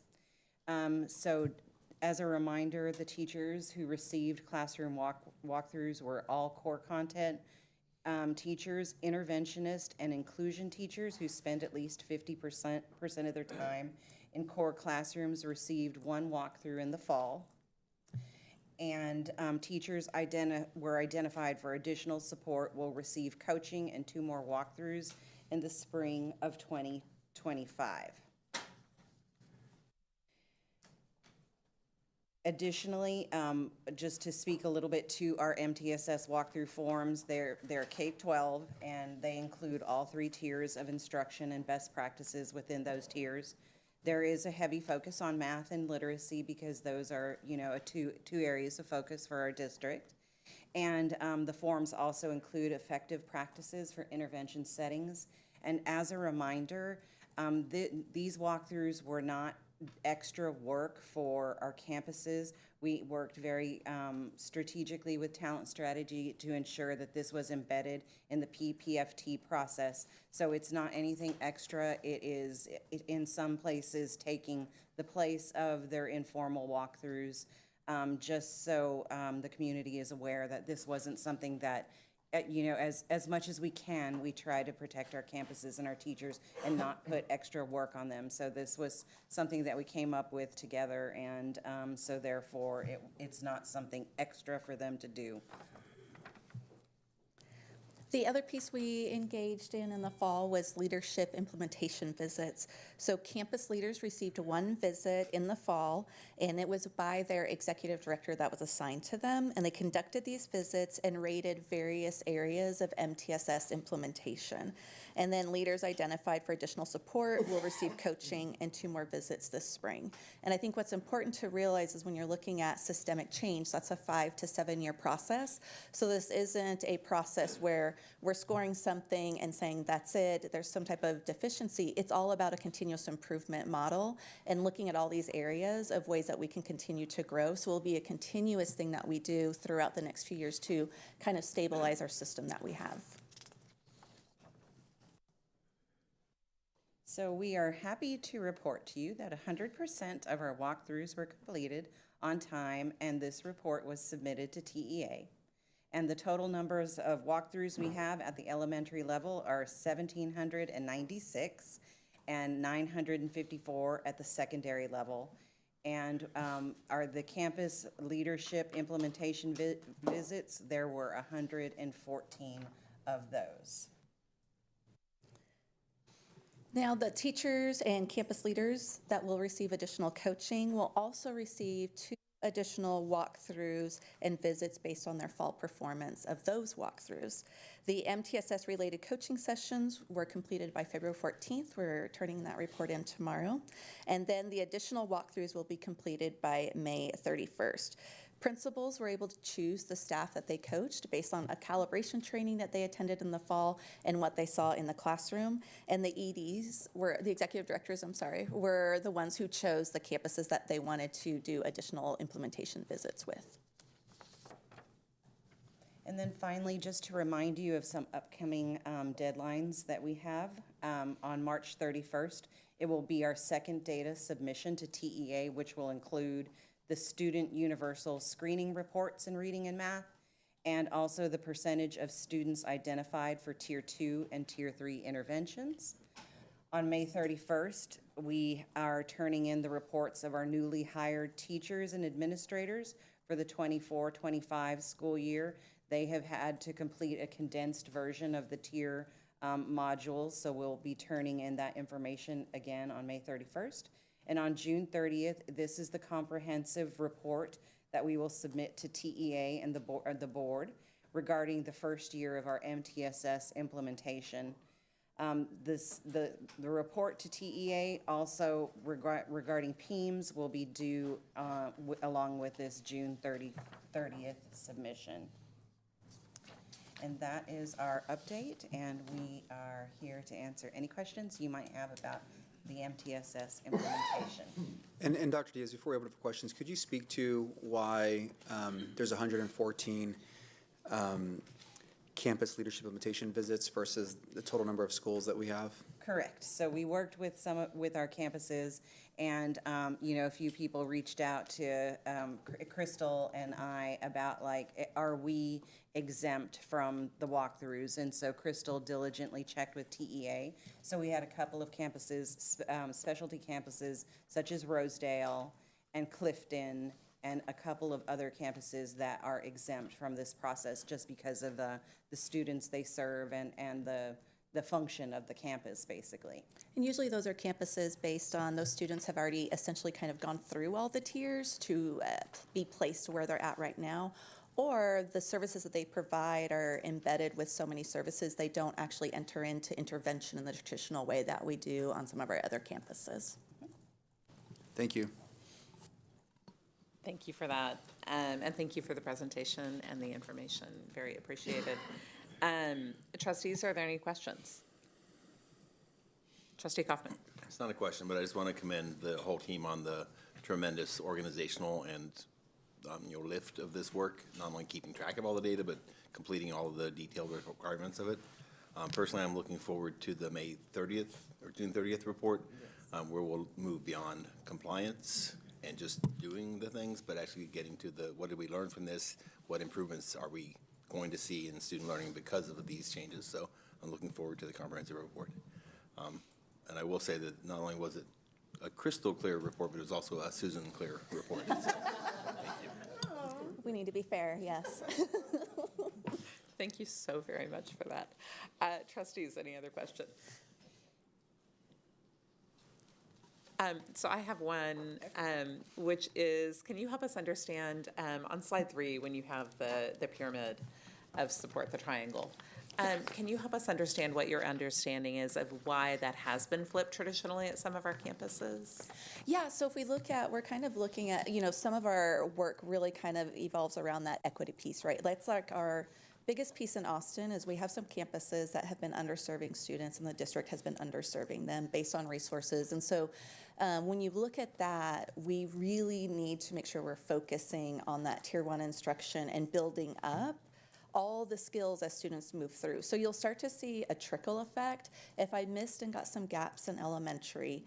So as a reminder, the teachers who received classroom walkthroughs were all core content teachers, interventionists, and inclusion teachers who spend at least 50% of their time in core classrooms received one walkthrough in the fall. And teachers were identified for additional support will receive coaching and 2 more walkthroughs in the spring of 2025. Additionally, just to speak a little bit to our MTSS walkthrough forms, they're K-12, and they include all 3 tiers of instruction and best practices within those tiers. There is a heavy focus on math and literacy because those are, two areas of focus for our district. And the forms also include effective practices for intervention settings. And as a reminder, These walkthroughs were not extra work for our campuses. We worked very strategically with talent strategy to ensure that this was embedded in the PPFT process. So it's not anything extra. It is, in some places, taking the place of their informal walkthroughs, just so the community is aware that this wasn't something that, as much as we can, we try to protect our campuses and our teachers and not put extra work on them. So this was something that we came up with together, and so therefore it's not something extra for them to do. The other piece we engaged in the fall was leadership implementation visits. So campus leaders received one visit in the fall, and it was by their executive director that was assigned to them. And they conducted these visits and rated various areas of MTSS implementation. And then leaders identified for additional support will receive coaching and 2 more visits this spring. And I think what's important to realize is when you're looking at systemic change, that's a 5 to 7 year process. So this isn't a process where we're scoring something and saying that's it, there's some type of deficiency. It's all about a continuous improvement model and looking at all these areas of ways that we can continue to grow. So it will be a continuous thing that we do throughout the next few years to kind of stabilize our system that we have. So we are happy to report to you that 100% of our walkthroughs were completed on time, and this report was submitted to TEA. And the total numbers of walkthroughs we have at the elementary level are 1,796 and 954 at the secondary level. And the campus leadership implementation visits, there were 114 of those. Now, the teachers and campus leaders that will receive additional coaching will also receive 2 additional walkthroughs and visits based on their fall performance of those walkthroughs. The MTSS related coaching sessions were completed by February 14th. We're turning that report in tomorrow. And then the additional walkthroughs will be completed by May 31st. Principals were able to choose the staff that they coached based on a calibration training that they attended in the fall and what they saw in the classroom. And the EDs, the executive directors, were the ones who chose the campuses that they wanted to do additional implementation visits with. And then finally, just to remind you of some upcoming deadlines that we have. On March 31st, it will be our second data submission to TEA, which will include the student universal screening reports in reading and math, and also the percentage of students identified for Tier 2 and Tier 3 interventions. On May 31st, we are turning in the reports of our newly hired teachers and administrators for the 24-25 school year. They have had to complete a condensed version of the tier modules, so we'll be turning in that information again on May 31st. And on June 30th, this is the comprehensive report that we will submit to TEA and the board regarding the first year of our MTSS implementation. The report to TEA also regarding PEIMS will be due along with this June 30th submission. And that is our update, and we are here to answer any questions you might have about the MTSS implementation. And Dr. Diaz, before we open up for questions, could you speak to why there's 114 campus leadership implementation visits versus the total number of schools that we have? Correct. So we worked with with our campuses, and a few people reached out to Crystal and I about are we exempt from the walkthroughs? And so Crystal diligently checked with TEA. So we had a couple of campuses, specialty campuses such as Rosedale and Clifton, and a couple of other campuses that are exempt from this process just because of the students they serve and the function of the campus, basically. And usually those are campuses based on those students have already essentially kind of gone through all the tiers to be placed where they're at right now, or the services that they provide are embedded with so many services they don't actually enter into intervention in the traditional way that we do on some of our other campuses. Thank you. Thank you for that, and thank you for the presentation and the information. Very appreciated. Trustees, are there any questions? Trustee Kaufman. It's not a question, but I just want to commend the whole team on the tremendous organizational and lift of this work, not only keeping track of all the data, but completing all of the detailed requirements of it. Personally, I'm looking forward to the May 30th or June 30th report, where we'll move beyond compliance and just doing the things, but actually getting to the what did we learn from this, what improvements are we going to see in student learning because of these changes. So I'm looking forward to the comprehensive report. And I will say that not only was it a crystal clear report, but it was also a Susan clear report. So, thank you. We need to be fair, yes. Thank you so very much for that. Trustees, any other questions? So I have one, which is, can you help us understand, on slide 3, when you have the pyramid of support, the triangle, can you help us understand what your understanding is of why that has been flipped traditionally at some of our campuses? Yeah, so if we look at, we're kind of looking at, some of our work really kind of evolves around that equity piece, right? That's like our biggest piece in Austin is we have some campuses that have been underserving students, and the district has been underserving them based on resources. And so when you look at that, we really need to make sure we're focusing on that Tier 1 instruction and building up all the skills as students move through. So you'll start to see a trickle effect. If I missed and got some gaps in elementary,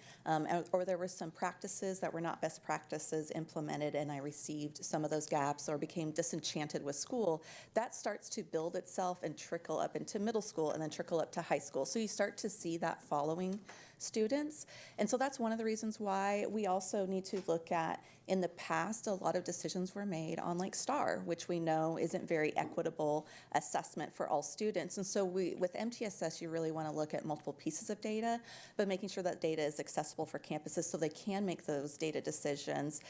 or there were some practices that were not best practices implemented and I received some of those gaps or became disenchanted with school, that starts to build itself and trickle up into middle school and then trickle up to high school. So you start to see that following students. And so that's one of the reasons why we also need to look at, in the past, a lot of decisions were made on like STAR, which we know isn't very equitable assessment for all students. And so with MTSS, you really want to look at multiple pieces of data, but making sure that data is accessible for campuses so they can make those data decisions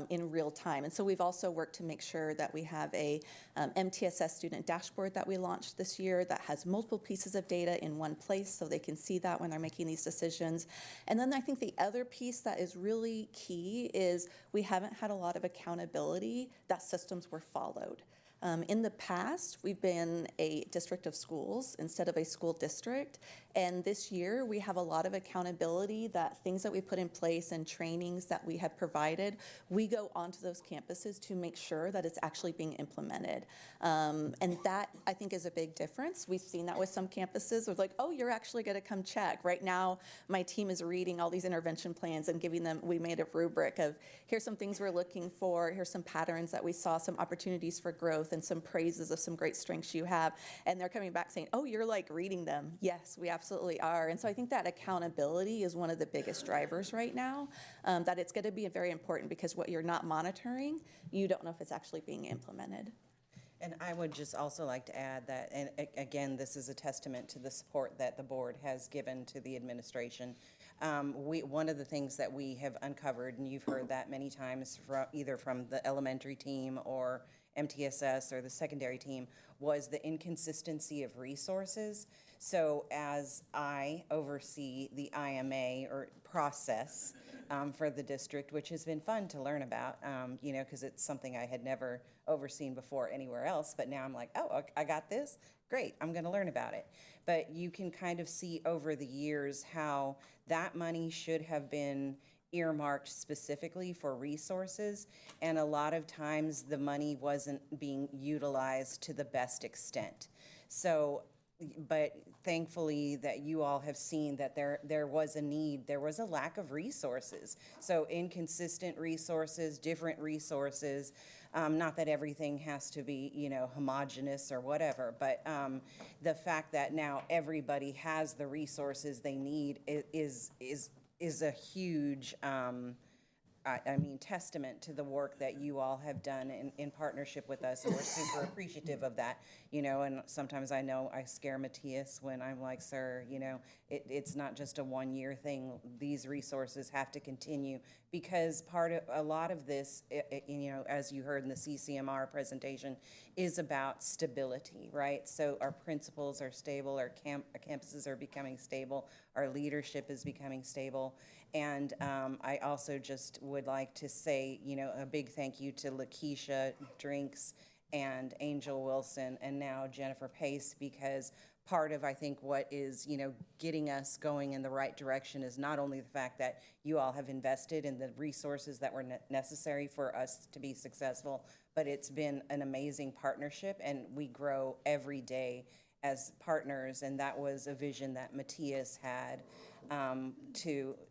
in real time. And so we've also worked to make sure that we have a MTSS student dashboard that we launched this year that has multiple pieces of data in one place so they can see that when they're making these decisions. And then I think the other piece that is really key is we haven't had a lot of accountability that systems were followed. In the past, we've been a district of schools instead of a school district. And this year, we have a lot of accountability that things that we put in place and trainings that we have provided, we go onto those campuses to make sure that it's actually being implemented. And that, I think, is a big difference. We've seen that with some campuses. It's like, oh, you're actually going to come check. Right now, my team is reading all these intervention plans and giving them, we made a rubric of, here's some things we're looking for, here's some patterns that we saw, some opportunities for growth, and some praises of some great strengths you have. And they're coming back saying, oh, you're like reading them. Yes, we absolutely are. And so I think that accountability is one of the biggest drivers right now, that it's going to be very important because what you're not monitoring, you don't know if it's actually being implemented. And I would just also like to add that, and again, this is a testament to the support that the board has given to the administration. One of the things that we have uncovered, and you've heard that many times either from the elementary team or MTSS or the secondary team, was the inconsistency of resources. So as I oversee the IMA or process for the district, which has been fun to learn about, because it's something I had never overseen before anywhere else, but now I'm like, oh, I got this, great, I'm gonna learn about it. But you can kind of see over the years how that money should have been earmarked specifically for resources, and a lot of times the money wasn't being utilized to the best extent. So, but thankfully that you all have seen that there was a need, there was a lack of resources. So inconsistent resources, different resources, not that everything has to be, homogenous or whatever, but the fact that now everybody has the resources they need is a huge, testament to the work that you all have done in partnership with us, and we're super appreciative of that, and sometimes I know I scare Matthias when I'm like, sir, it's not just a one-year thing. These resources have to continue because a lot of this, as you heard in the CCMR presentation, is about stability, right? So our principals are stable, our campuses are becoming stable, our leadership is becoming stable. And I also just would like to say, a big thank you to Lakeisha Drinks and Angel Wilson and now Jennifer Pace, because part of, I think, what is, getting us going in the right direction is not only the fact that you all have invested in the resources that were necessary for us to be successful, but it's been an amazing partnership, and we grow every day as partners, and that was a vision that Matthias had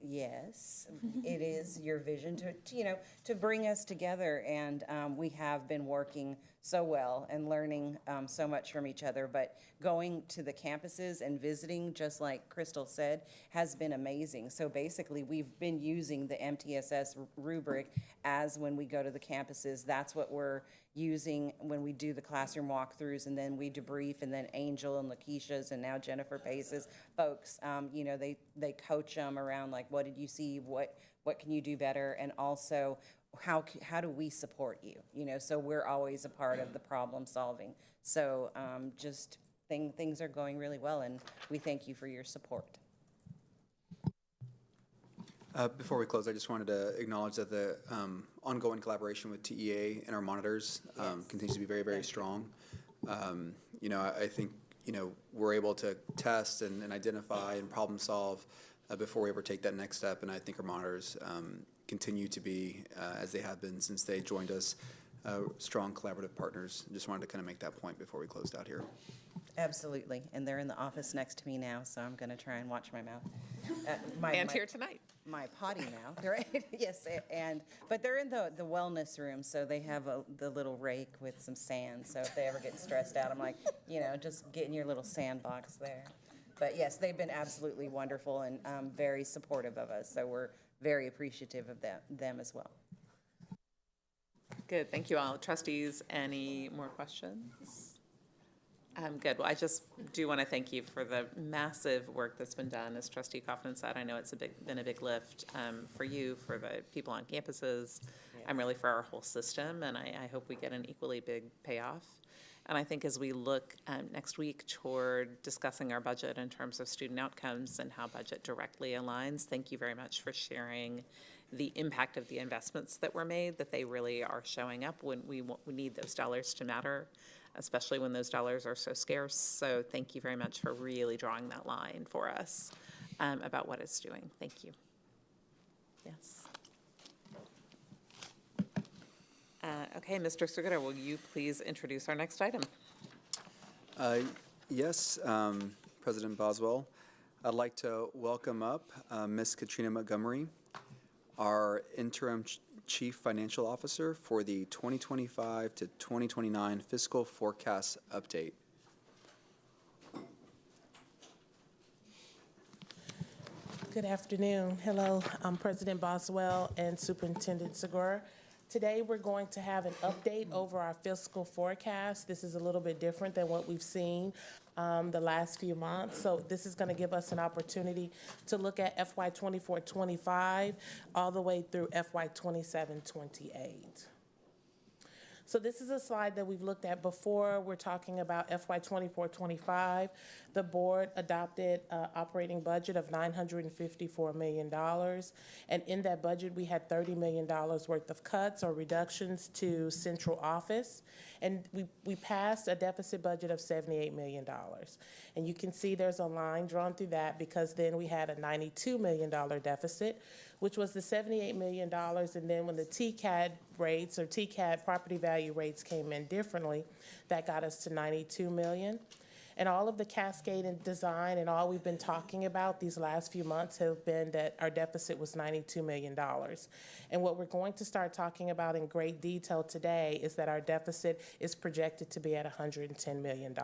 yes, it is your vision to bring us together, and we have been working so well and learning so much from each other, but going to the campuses and visiting, just like Crystal said, has been amazing. So basically, we've been using the MTSS rubric as when we go to the campuses. That's what we're using when we do the classroom walkthroughs, and then we debrief, and then Angel and Lakeisha's and now Jennifer Pace's folks, they coach them around, like, what did you see, what can you do better, and also how do we support you, so we're always a part of the problem solving. So just things are going really well, and we thank you for your support. Before we close, I just wanted to acknowledge that the ongoing collaboration with TEA and our monitors continues to be very, very strong. I think, we're able to test and identify and problem solve before we ever take that next step. And I think our monitors continue to be, as they have been since they joined us, strong collaborative partners. Just wanted to kind of make that point before we closed out here. Absolutely. And they're in the office next to me now, so I'm going to try and watch my mouth. Here tonight. My potty mouth, right? Yes, but they're in the wellness room, so they have the little rake with some sand. So if they ever get stressed out, I'm like, just get in your little sandbox there. But yes, they've been absolutely wonderful and very supportive of us. So we're very appreciative of them as well. Good, thank you all. Trustees, any more questions? Good. Well, I just do want to thank you for the massive work that's been done. As Trustee Kaufman said, I know it's been a big lift for you, for the people on campuses, and really for our whole system, and I hope we get an equally big payoff. And I think as we look next week toward discussing our budget in terms of student outcomes and how budget directly aligns, thank you very much for sharing the impact of the investments that were made, that they really are showing up when we need those dollars to matter, especially when those dollars are so scarce. So thank you very much for really drawing that line for us about what it's doing. Thank you. Yes. Okay, Mr. Segura, will you please introduce our next item? Yes, President Boswell. I'd like to welcome up Ms. Katrina Montgomery, our interim Chief Financial Officer for the 2025 to 2029 fiscal forecast update. Good afternoon. Hello, I'm President Boswell and Superintendent Segura. Today we're going to have an update over our fiscal forecast. This is a little bit different than what we've seen the last few months. So this is going to give us an opportunity to look at FY 24-25 all the way through FY 27-28. So this is a slide that we've looked at before. We're talking about FY 24-25. The board adopted an operating budget of $954 million. And in that budget, we had $30 million worth of cuts or reductions to central office. And we passed a deficit budget of $78 million. And you can see there's a line drawn through that because then we had a $92 million deficit, which was the $78 million. And then when the TCAD rates or TCAD property value rates came in differently, that got us to $92 million. And all of the cascade and design and all we've been talking about these last few months have been that our deficit was $92 million. And what we're going to start talking about in great detail today is that our deficit is projected to be at $110 million.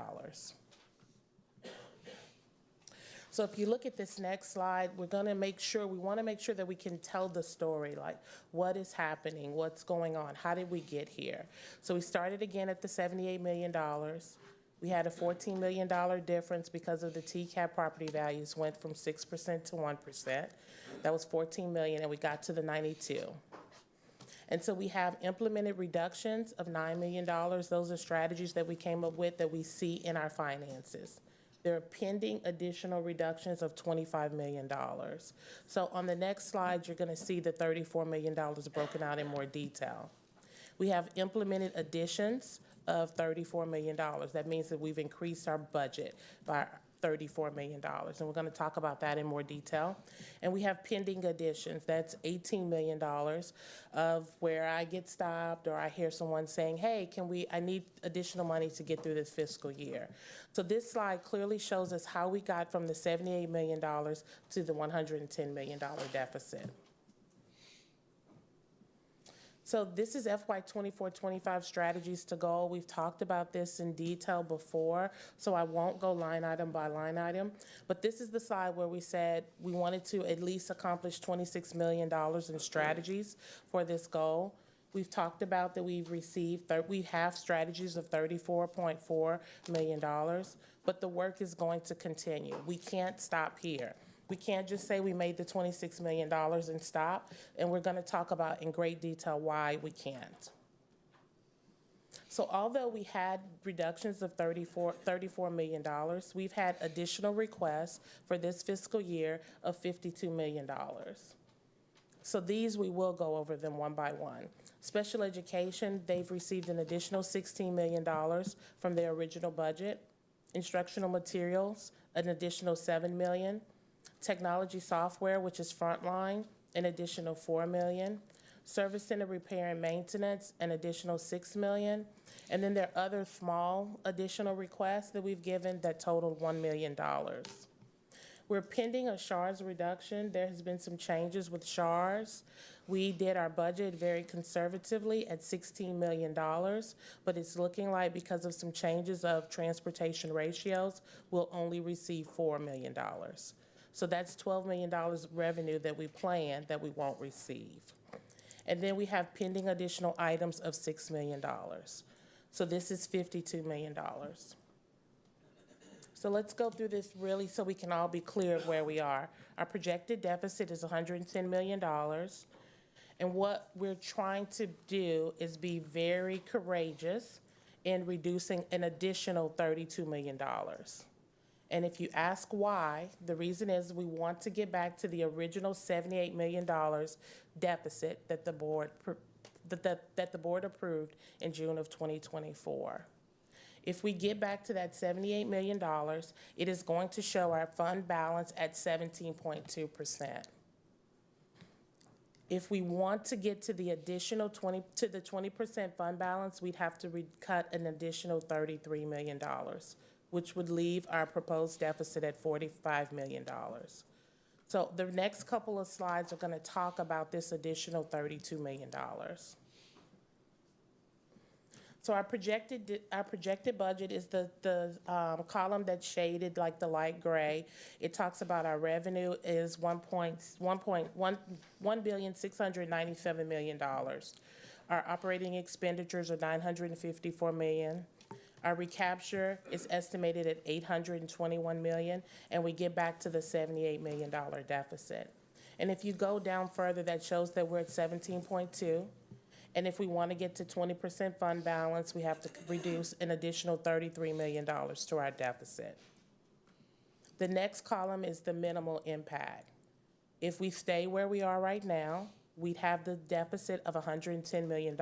So if you look at this next slide, we want to make sure that we can tell the story, like what is happening, what's going on, how did we get here? So we started again at the $78 million. We had a $14 million difference because of the TCAP property values went from 6% to 1%. That was $14 million, and we got to the 92. And so we have implemented reductions of $9 million. Those are strategies that we came up with that we see in our finances. There are pending additional reductions of $25 million. So on the next slide, you're going to see the $34 million broken out in more detail. We have implemented additions of $34 million. That means that we've increased our budget by $34 million, and we're going to talk about that in more detail. And we have pending additions. That's $18 million of where I get stopped or I hear someone saying, hey, I need additional money to get through this fiscal year. So this slide clearly shows us how we got from the $78 million to the $110 million deficit. So this is FY 24-25 strategies to goal. We've talked about this in detail before, so I won't go line item by line item. But this is the slide where we said we wanted to at least accomplish $26 million in strategies for this goal. We've talked about that we have strategies of $34.4 million, but the work is going to continue. We can't stop here. We can't just say we made the $26 million and stop, and we're going to talk about in great detail why we can't. So although we had reductions of $34 million, we've had additional requests for this fiscal year of $52 million. So these, we will go over them one by one. Special education, they've received an additional $16 million from their original budget. Instructional materials, an additional $7 million. Technology software, which is frontline, an additional $4 million. Service center repair and maintenance, an additional $6 million. And then there are other small additional requests that we've given that totaled $1 million. We're pending a SHARS reduction. There has been some changes with SHARS. We did our budget very conservatively at $16 million, but it's looking like because of some changes of transportation ratios, we'll only receive $4 million. So that's $12 million revenue that we plan that we won't receive. And then we have pending additional items of $6 million. So this is $52 million. So let's go through this really so we can all be clear of where we are. Our projected deficit is $110 million. And what we're trying to do is be very courageous in reducing an additional $32 million. And if you ask why, the reason is we want to get back to the original $78 million deficit that the board approved in June of 2024. If we get back to that $78 million, it is going to show our fund balance at 17.2%. If we want to get to the additional 20% fund balance, we'd have to cut an additional $33 million. Which would leave our proposed deficit at $45 million. So the next couple of slides are going to talk about this additional $32 million. So our projected budget is the column that's shaded like the light gray. It talks about our revenue is $1,697 million. Our operating expenditures are $954 million. Our recapture is estimated at $821 million, and we get back to the $78 million deficit. And if you go down further, that shows that we're at 17.2. And if we want to get to 20% fund balance, we have to reduce an additional $33 million to our deficit. The next column is the minimal impact. If we stay where we are right now, we'd have the deficit of $110 million.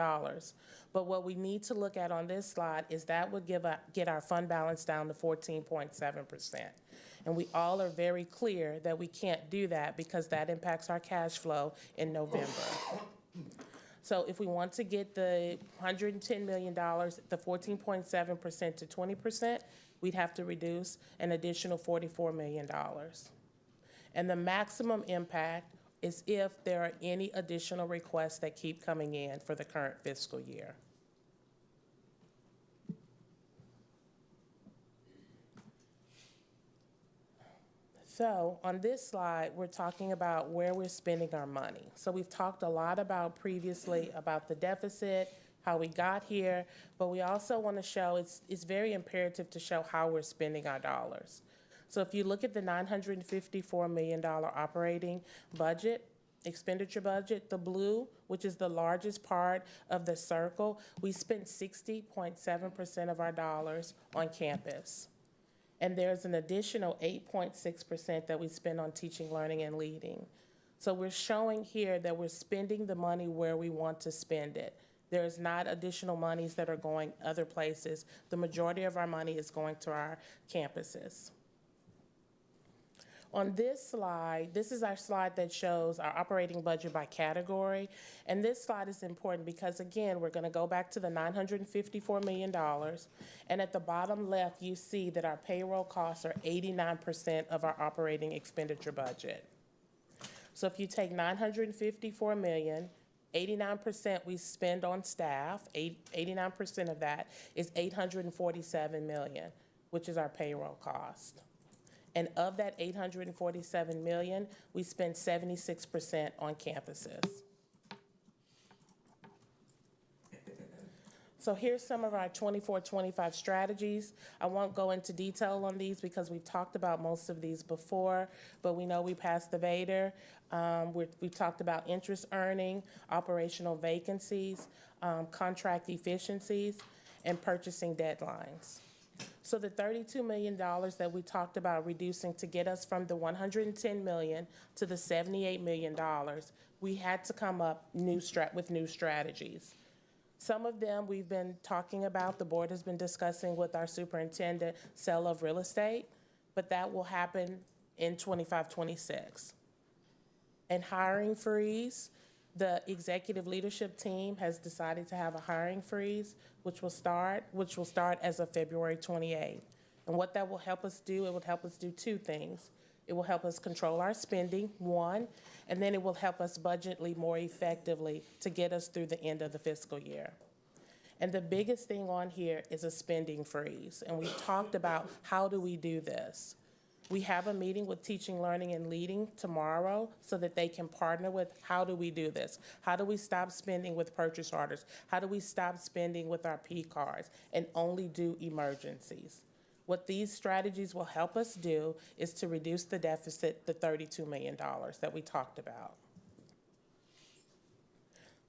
But what we need to look at on this slide is that would get our fund balance down to 14.7%. And we all are very clear that we can't do that because that impacts our cash flow in November. So if we want to get the $110 million, the 14.7% to 20%, we'd have to reduce an additional $44 million. And the maximum impact is if there are any additional requests that keep coming in for the current fiscal year. So on this slide, we're talking about where we're spending our money. So we've talked a lot about previously about the deficit, how we got here, but we also want to show it's very imperative to show how we're spending our dollars. So if you look at the $954 million operating budget, expenditure budget, the blue, which is the largest part of the circle, we spent 60.7% of our dollars on campus. And there's an additional 8.6% that we spend on teaching, learning, and leading. So we're showing here that we're spending the money where we want to spend it. There's not additional monies that are going other places. The majority of our money is going to our campuses. On this slide, this is our slide that shows our operating budget by category. And this slide is important because, again, we're going to go back to the $954 million. And at the bottom left, you see that our payroll costs are 89% of our operating expenditure budget. So if you take $954 million, 89% we spend on staff, 89% of that is $847 million, which is our payroll cost. And of that $847 million, we spend 76% on campuses. So here's some of our 24-25 strategies. I won't go into detail on these because we've talked about most of these before, but we know we passed the Vader. We've talked about interest earning, operational vacancies, contract efficiencies, and purchasing deadlines. So the $32 million that we talked about reducing to get us from the $110 million to the $78 million, we had to come up with new strategies. Some of them we've been talking about, the board has been discussing with our superintendent, sale of real estate, but that will happen in 25-26. And hiring freeze, the executive leadership team has decided to have a hiring freeze, which will start as of February 28th. And what that will help us do, it will help us do two things. It will help us control our spending, one, and then it will help us budgetly more effectively to get us through the end of the fiscal year. And the biggest thing on here is a spending freeze. And we've talked about how do we do this. We have a meeting with Teaching, Learning, and Leading tomorrow so that they can partner with how do we do this? How do we stop spending with purchase orders? How do we stop spending with our P cards and only do emergencies? What these strategies will help us do is to reduce the deficit, the $32 million that we talked about.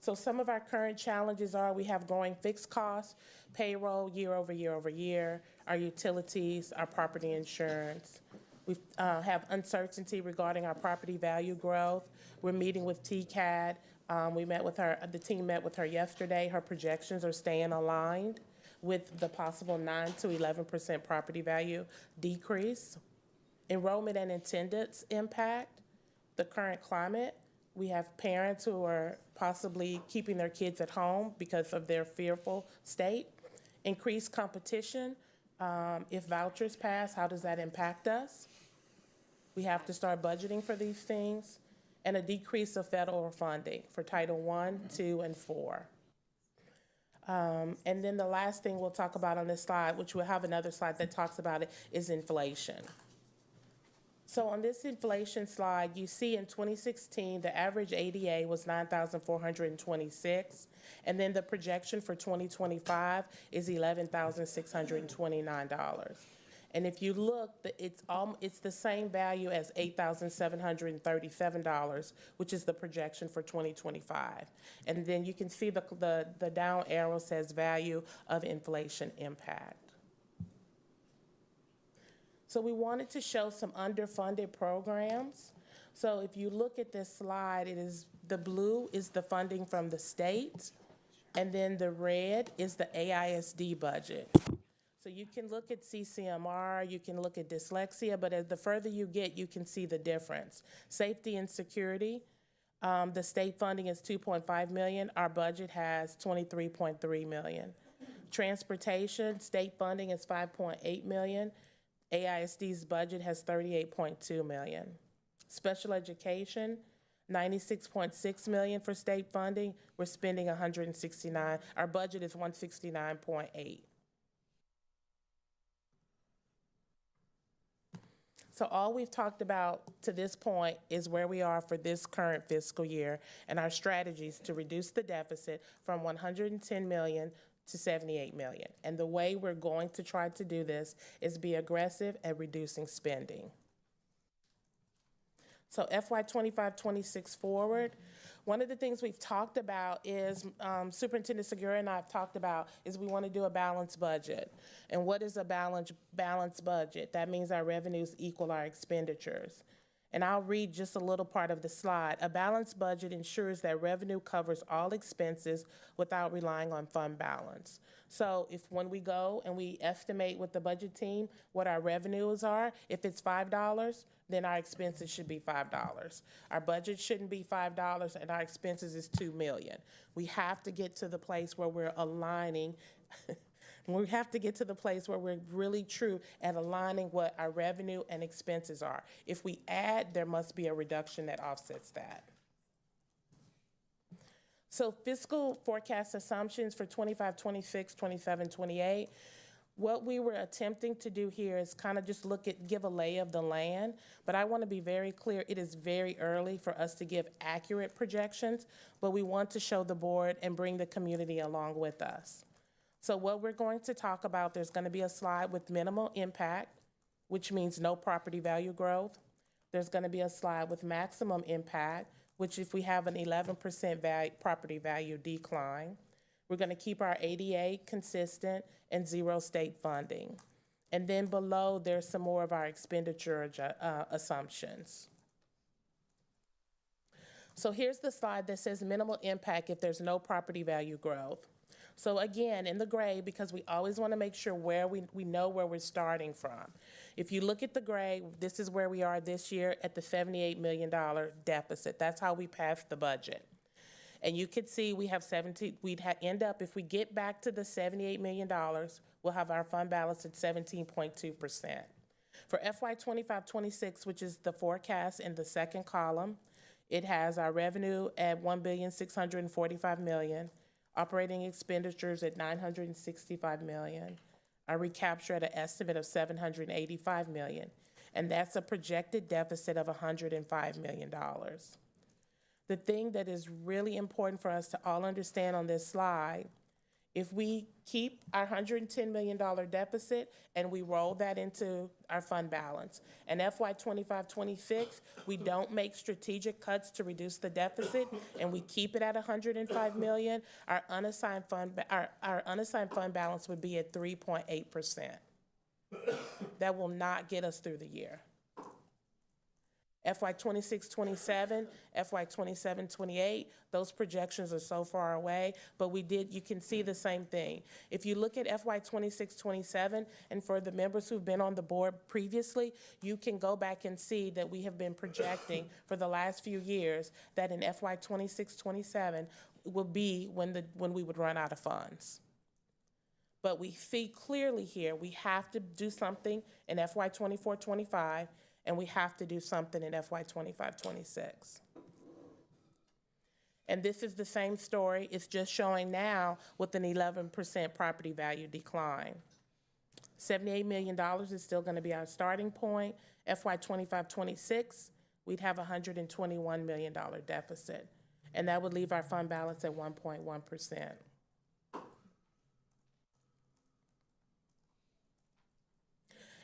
So some of our current challenges are we have growing fixed costs, payroll year over year over year, our utilities, our property insurance. We have uncertainty regarding our property value growth. We're meeting with TCAD. We met with her, the team met with her yesterday. Her projections are staying aligned with the possible 9 to 11% property value decrease. Enrollment and attendance impact, the current climate. We have parents who are possibly keeping their kids at home because of their fearful state. Increased competition. If vouchers pass, how does that impact us? We have to start budgeting for these things. And a decrease of federal funding for Title I, II, and IV. And then the last thing we'll talk about on this slide, which we'll have another slide that talks about it, is inflation. So on this inflation slide, you see in 2016, the average ADA was $9,426, and then the projection for 2025 is $11,629. And if you look, it's the same value as $8,737, which is the projection for 2025. And then you can see the down arrow says value of inflation impact. So we wanted to show some underfunded programs. So if you look at this slide, the blue is the funding from the state, and then the red is the AISD budget. So you can look at CCMR, you can look at dyslexia, but as the further you get, you can see the difference. Safety and security, the state funding is $2.5 million. Our budget has $23.3 million. Transportation, state funding is $5.8 million. AISD's budget has $38.2 million. Special education, $96.6 million for state funding. We're spending $169. Our budget is $169.8. So all we've talked about to this point is where we are for this current fiscal year and our strategies to reduce the deficit from $110 million to $78 million. And the way we're going to try to do this is be aggressive at reducing spending. So FY 25-26 forward, one of the things we've talked about is, Superintendent Segura and I have talked about, is we want to do a balanced budget. And what is a balanced budget? That means our revenues equal our expenditures. And I'll read just a little part of the slide. A balanced budget ensures that revenue covers all expenses without relying on fund balance. So if when we go and we estimate with the budget team what our revenues are, if it's $5, then our expenses should be $5. Our budget shouldn't be $5 and our expenses is $2 million. We have to get to the place where we're aligning we have to get to the place where we're really true at aligning what our revenue and expenses are. If we add, there must be a reduction that offsets that. So fiscal forecast assumptions for 25, 26, 27, 28. What we were attempting to do here is kind of just give a lay of the land, but I want to be very clear, it is very early for us to give accurate projections, but we want to show the board and bring the community along with us. So what we're going to talk about, there's going to be a slide with minimal impact, which means no property value growth. There's going to be a slide with maximum impact, which if we have an 11% property value decline. We're going to keep our ADA consistent and zero state funding. And then below, there's some more of our expenditure assumptions. So here's the slide that says minimal impact if there's no property value growth. So again, in the gray, because we always want to make sure where we know where we're starting from. If you look at the gray, this is where we are this year at the $78 million deficit. That's how we passed the budget. And you could see we have we'd end up, if we get back to the $78 million, we'll have our fund balance at 17.2%. For FY 25-26, which is the forecast in the second column, it has our revenue at $1,645 million. Operating expenditures at $965 million, a recapture at an estimate of $785 million, and that's a projected deficit of $105 million. The thing that is really important for us to all understand on this slide, if we keep our $110 million deficit and we roll that into our fund balance, and FY 25-26, we don't make strategic cuts to reduce the deficit, and we keep it at $105 million, our unassigned fund balance would be at 3.8%. That will not get us through the year. FY 26-27, FY 27-28, those projections are so far away, but you can see the same thing. If you look at FY 26-27, and for the members who've been on the board previously, you can go back and see that we have been projecting for the last few years that in FY 26-27 will be when we would run out of funds. But we see clearly here, we have to do something in FY 24-25, and we have to do something in FY 25-26. And this is the same story. It's just showing now with an 11% property value decline. $78 million is still going to be our starting point. FY 25-26, we'd have a $121 million deficit. And that would leave our fund balance at 1.1%.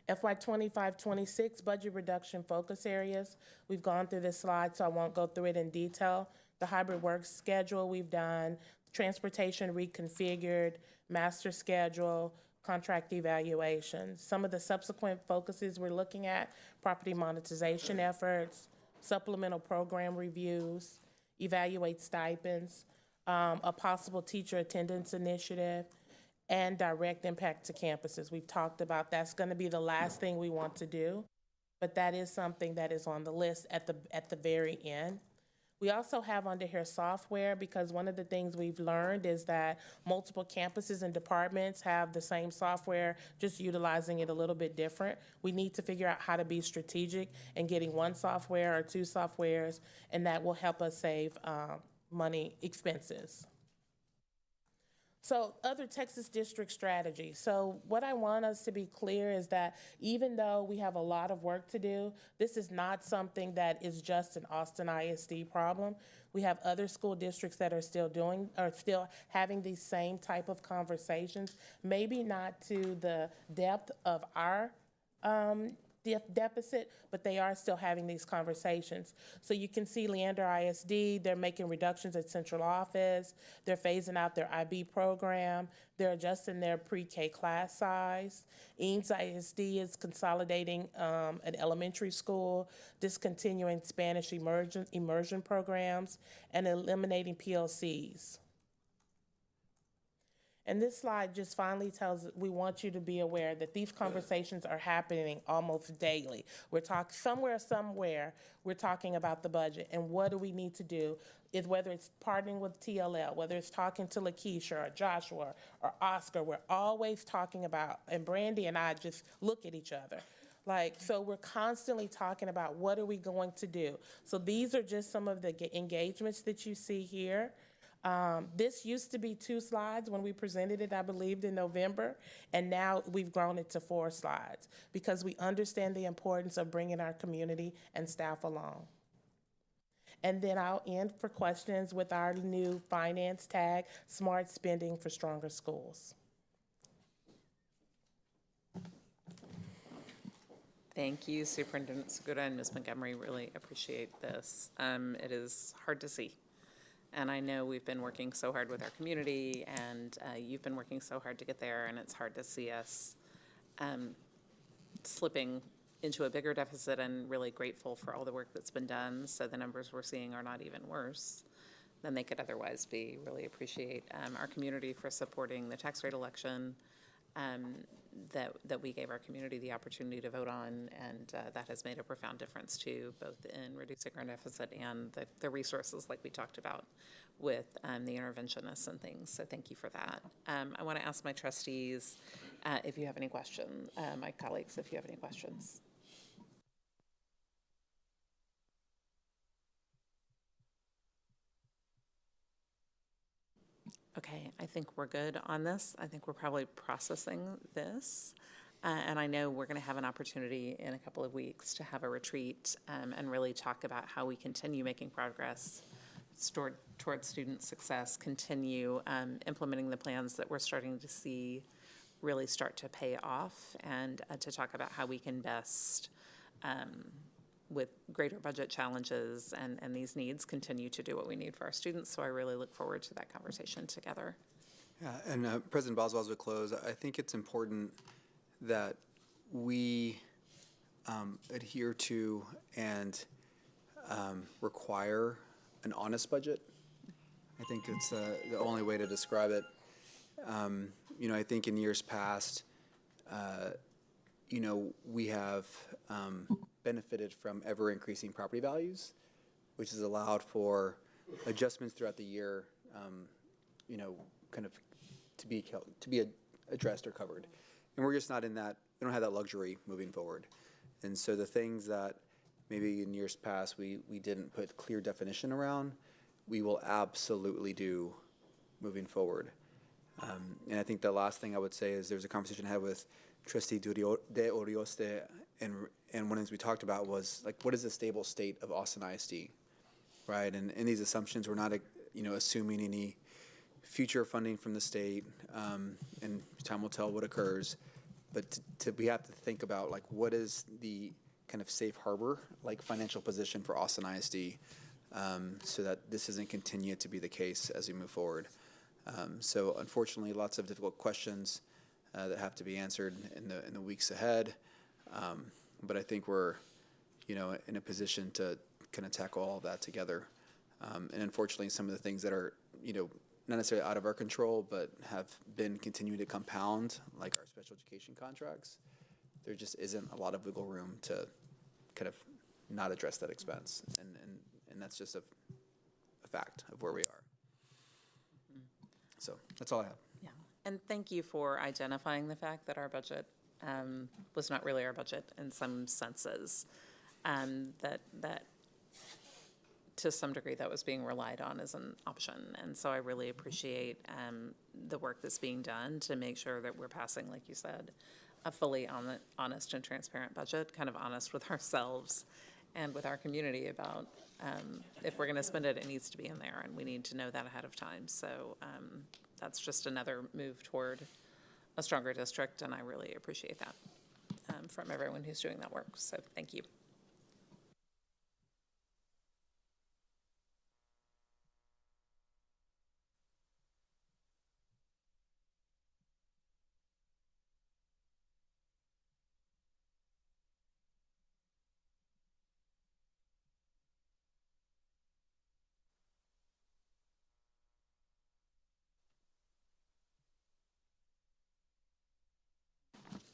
FY 25-26 budget reduction focus areas. We've gone through this slide, so I won't go through it in detail. The hybrid work schedule we've done, transportation reconfigured, master schedule, contract evaluations. Some of the subsequent focuses we're looking at, property monetization efforts, supplemental program reviews, evaluate stipends, a possible teacher attendance initiative, and direct impact to campuses. We've talked about that's going to be the last thing we want to do, but that is something that is on the list at the very end. We also have under here software, because one of the things we've learned is that multiple campuses and departments have the same software, just utilizing it a little bit different. We need to figure out how to be strategic in getting one software or two softwares, and that will help us save money, expenses. So other Texas district strategies. So what I want us to be clear is that even though we have a lot of work to do, this is not something that is just an Austin ISD problem. We have other school districts that are still having these same type of conversations, maybe not to the depth of our deficit, but they are still having these conversations. So you can see Leander ISD, they're making reductions at central office, they're phasing out their IB program, they're adjusting their pre-K class size. Eames ISD is consolidating an elementary school, discontinuing Spanish immersion programs, and eliminating PLCs. And this slide just finally tells, we want you to be aware that these conversations are happening almost daily. We're talking somewhere, we're talking about the budget and what do we need to do, whether it's partnering with TLL, whether it's talking to Lakeisha or Joshua or Oscar, we're always talking about, and Brandy and I just look at each other. So we're constantly talking about what are we going to do. So these are just some of the engagements that you see here. This used to be 2 slides when we presented it, I believe, in November, and now we've grown it to 4 slides because we understand the importance of bringing our community and staff along. And then I'll end for questions with our new finance tag, Smart Spending for Stronger Schools. Thank you, Superintendent Segura and Ms. Montgomery. Really appreciate this. It is hard to see. And I know we've been working so hard with our community, and you've been working so hard to get there, and it's hard to see us slipping into a bigger deficit, and really grateful for all the work that's been done. So the numbers we're seeing are not even worse than they could otherwise be. Really appreciate our community for supporting the tax rate election that we gave our community the opportunity to vote on, and that has made a profound difference too, both in reducing our deficit and the resources like we talked about with the interventionists and things. So thank you for that. I want to ask my trustees if you have any questions, my colleagues, if you have any questions. Okay, I think we're good on this. I think we're probably processing this. And I know we're going to have an opportunity in a couple of weeks to have a retreat and really talk about how we continue making progress towards student success, continue implementing the plans that we're starting to see really start to pay off, and to talk about how we can best, with greater budget challenges and these needs, continue to do what we need for our students. So I really look forward to that conversation together. Yeah, and President Boswell, as we close, I think it's important that we adhere to and require an honest budget. I think it's the only way to describe it. I think in years past, we have benefited from ever-increasing property values, which has allowed for adjustments throughout the year, kind of to be addressed or covered. And we're just not in that, we don't have that luxury moving forward. And so the things that maybe in years past we didn't put clear definition around, we will absolutely do moving forward. And I think the last thing I would say is there was a conversation I had with Trustee De Orioste, and one of the things we talked about was, like, what is the stable state of Austin ISD, right? And in these assumptions, we're not, assuming any future funding from the state, and time will tell what occurs. But we have to think about, like, what is the kind of safe harbor, like, financial position for Austin ISD, so that this doesn't continue to be the case as we move forward. So unfortunately, lots of difficult questions that have to be answered in the weeks ahead. But I think we're, in a position to kind of tackle all of that together. And unfortunately, some of the things that are, not necessarily out of our control, but have been continuing to compound, like our special education contracts, there just isn't a lot of wiggle room to kind of not address that expense. And that's just a fact of where we are. So that's all I have. Yeah, and thank you for identifying the fact that our budget was not really our budget in some senses, that to some degree that was being relied on as an option. And so I really appreciate the work that's being done to make sure that we're passing, like you said, a fully honest and transparent budget, kind of honest with ourselves and with our community about if we're going to spend it, it needs to be in there, and we need to know that ahead of time. So that's just another move toward a stronger district, and I really appreciate that. from everyone who's doing that work. So thank you.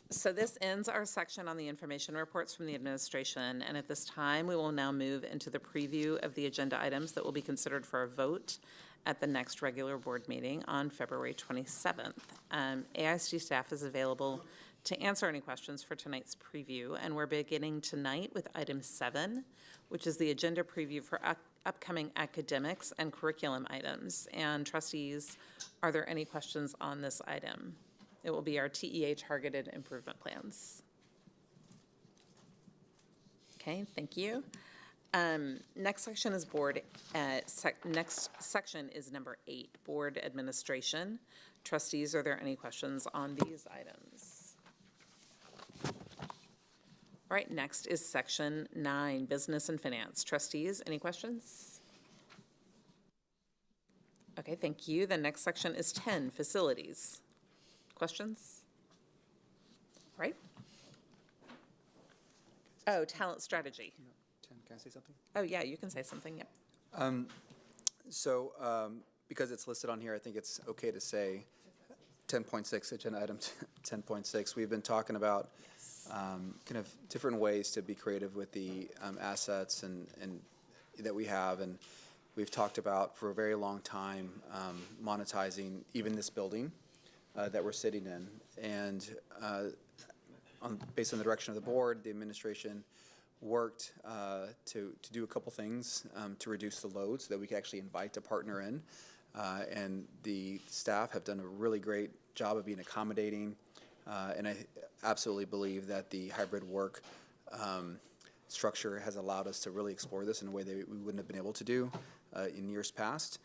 So this ends our section on the information reports from the administration, and at this time, we will now move into the preview of the agenda items that will be considered for a vote at the next regular board meeting on February 27th. AISD staff is available to answer any questions for tonight's preview, and we're beginning tonight with item 7, which is the agenda preview for upcoming academics and curriculum items. And trustees, are there any questions on this item? It will be our TEA targeted improvement plans. Okay, thank you. Next section is next section is number 8, board administration. Trustees, are there any questions on these items? All right, next is section 9, business and finance. Trustees, any questions? Okay, thank you. The next section is 10, facilities. Questions? All right. Oh, talent strategy. Can I say something? Oh, yeah, you can say something, yep. Because it's listed on here, I think it's okay to say 10.6, agenda item 10.6. We've been talking about kind of different ways to be creative with the assets and that we have, and we've talked about for a very long time monetizing even this building that we're sitting in. And based on the direction of the board, the administration worked to do a couple things to reduce the load so that we could actually invite a partner in. And the staff have done a really great job of being accommodating. And I absolutely believe that the hybrid work structure has allowed us to really explore this in a way that we wouldn't have been able to do in years past.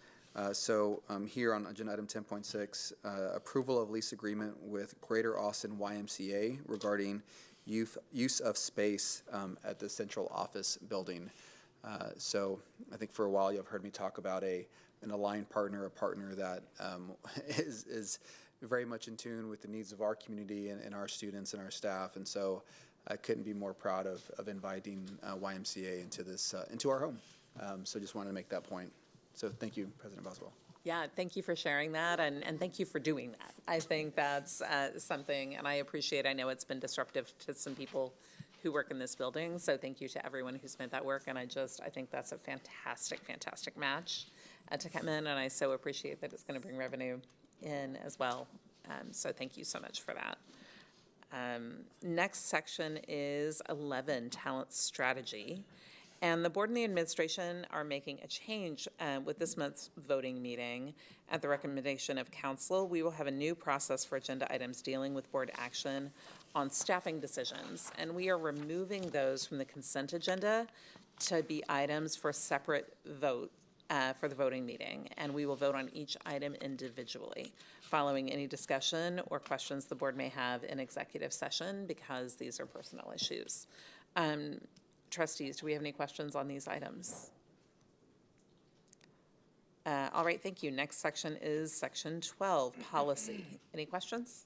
So here on agenda item 10.6, approval of lease agreement with Greater Austin YMCA regarding use of space at the central office building. So I think for a while you've heard me talk about an aligned partner, a partner that is very much in tune with the needs of our community and our students and our staff. And so I couldn't be more proud of inviting YMCA into this into our home. So just wanted to make that point. So thank you, President Boswell. Yeah, thank you for sharing that, and thank you for doing that. I think that's something, and I appreciate, I know it's been disruptive to some people who work in this building, so thank you to everyone who's made that work, and I think that's a fantastic, fantastic match to come in, and I so appreciate that it's going to bring revenue in as well. So thank you so much for that. Next section is 11, talent strategy. And the board and the administration are making a change with this month's voting meeting. At the recommendation of council, we will have a new process for agenda items dealing with board action on staffing decisions. And we are removing those from the consent agenda to be items for separate vote for the voting meeting. And we will vote on each item individually, following any discussion or questions the board may have in executive session, because these are personnel issues. Trustees, do we have any questions on these items? All right, thank you. Next section is section 12, policy. Any questions?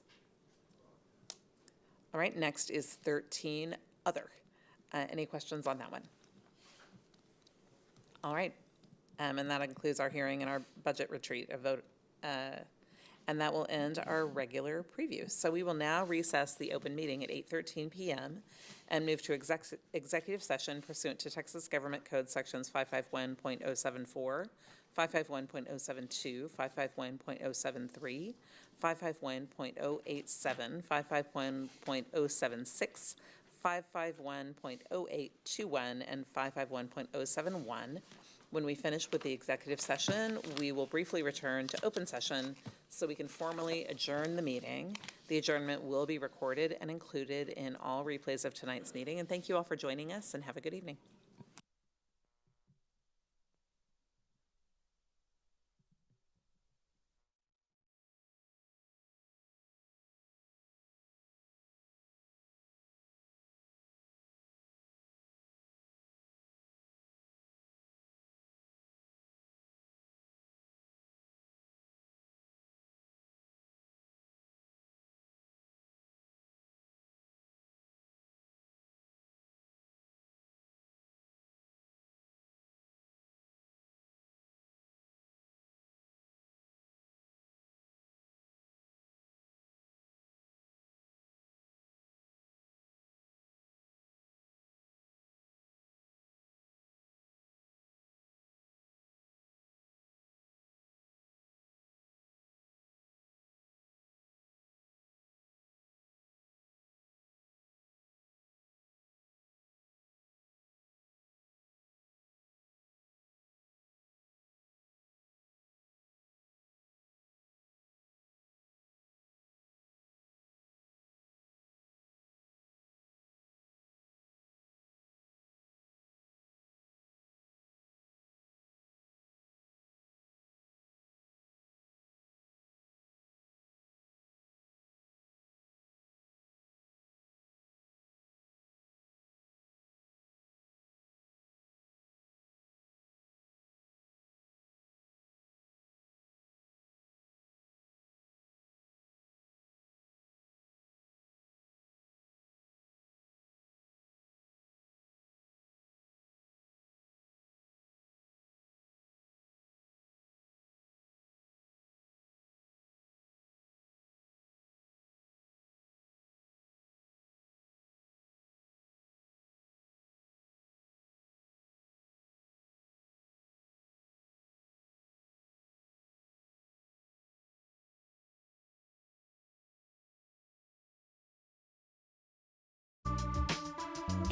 All right, next is 13, other. Any questions on that one? All right, and that includes our hearing and our budget retreat, a vote, and that will end our regular preview. So we will now recess the open meeting at 8:13 p.m. and move to executive session pursuant to Texas Government Code sections 551.074, 551.072, 551.073, 551.087, 551.076, 551.0821, and 551.071. When we finish with the executive session, we will briefly return to open session so we can formally adjourn the meeting. The adjournment will be recorded and included in all replays of tonight's meeting. And thank you all for joining us, and have a good evening.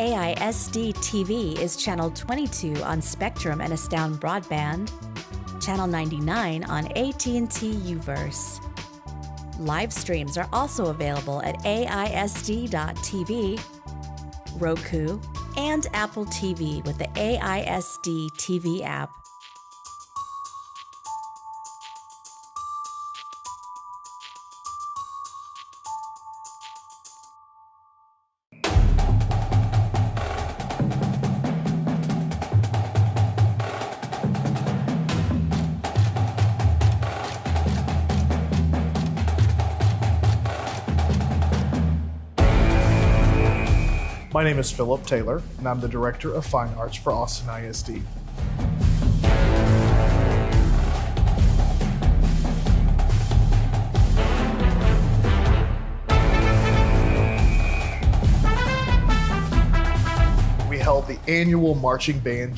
AISD TV is channel 22 on Spectrum and Astound Broadband, channel 99 on AT&T Uverse. Live streams are also available at AISD.TV, Roku, and Apple TV with the AISD TV app. My name is Philip Taylor, and I'm the Director of Fine Arts for Austin ISD. We held the annual marching band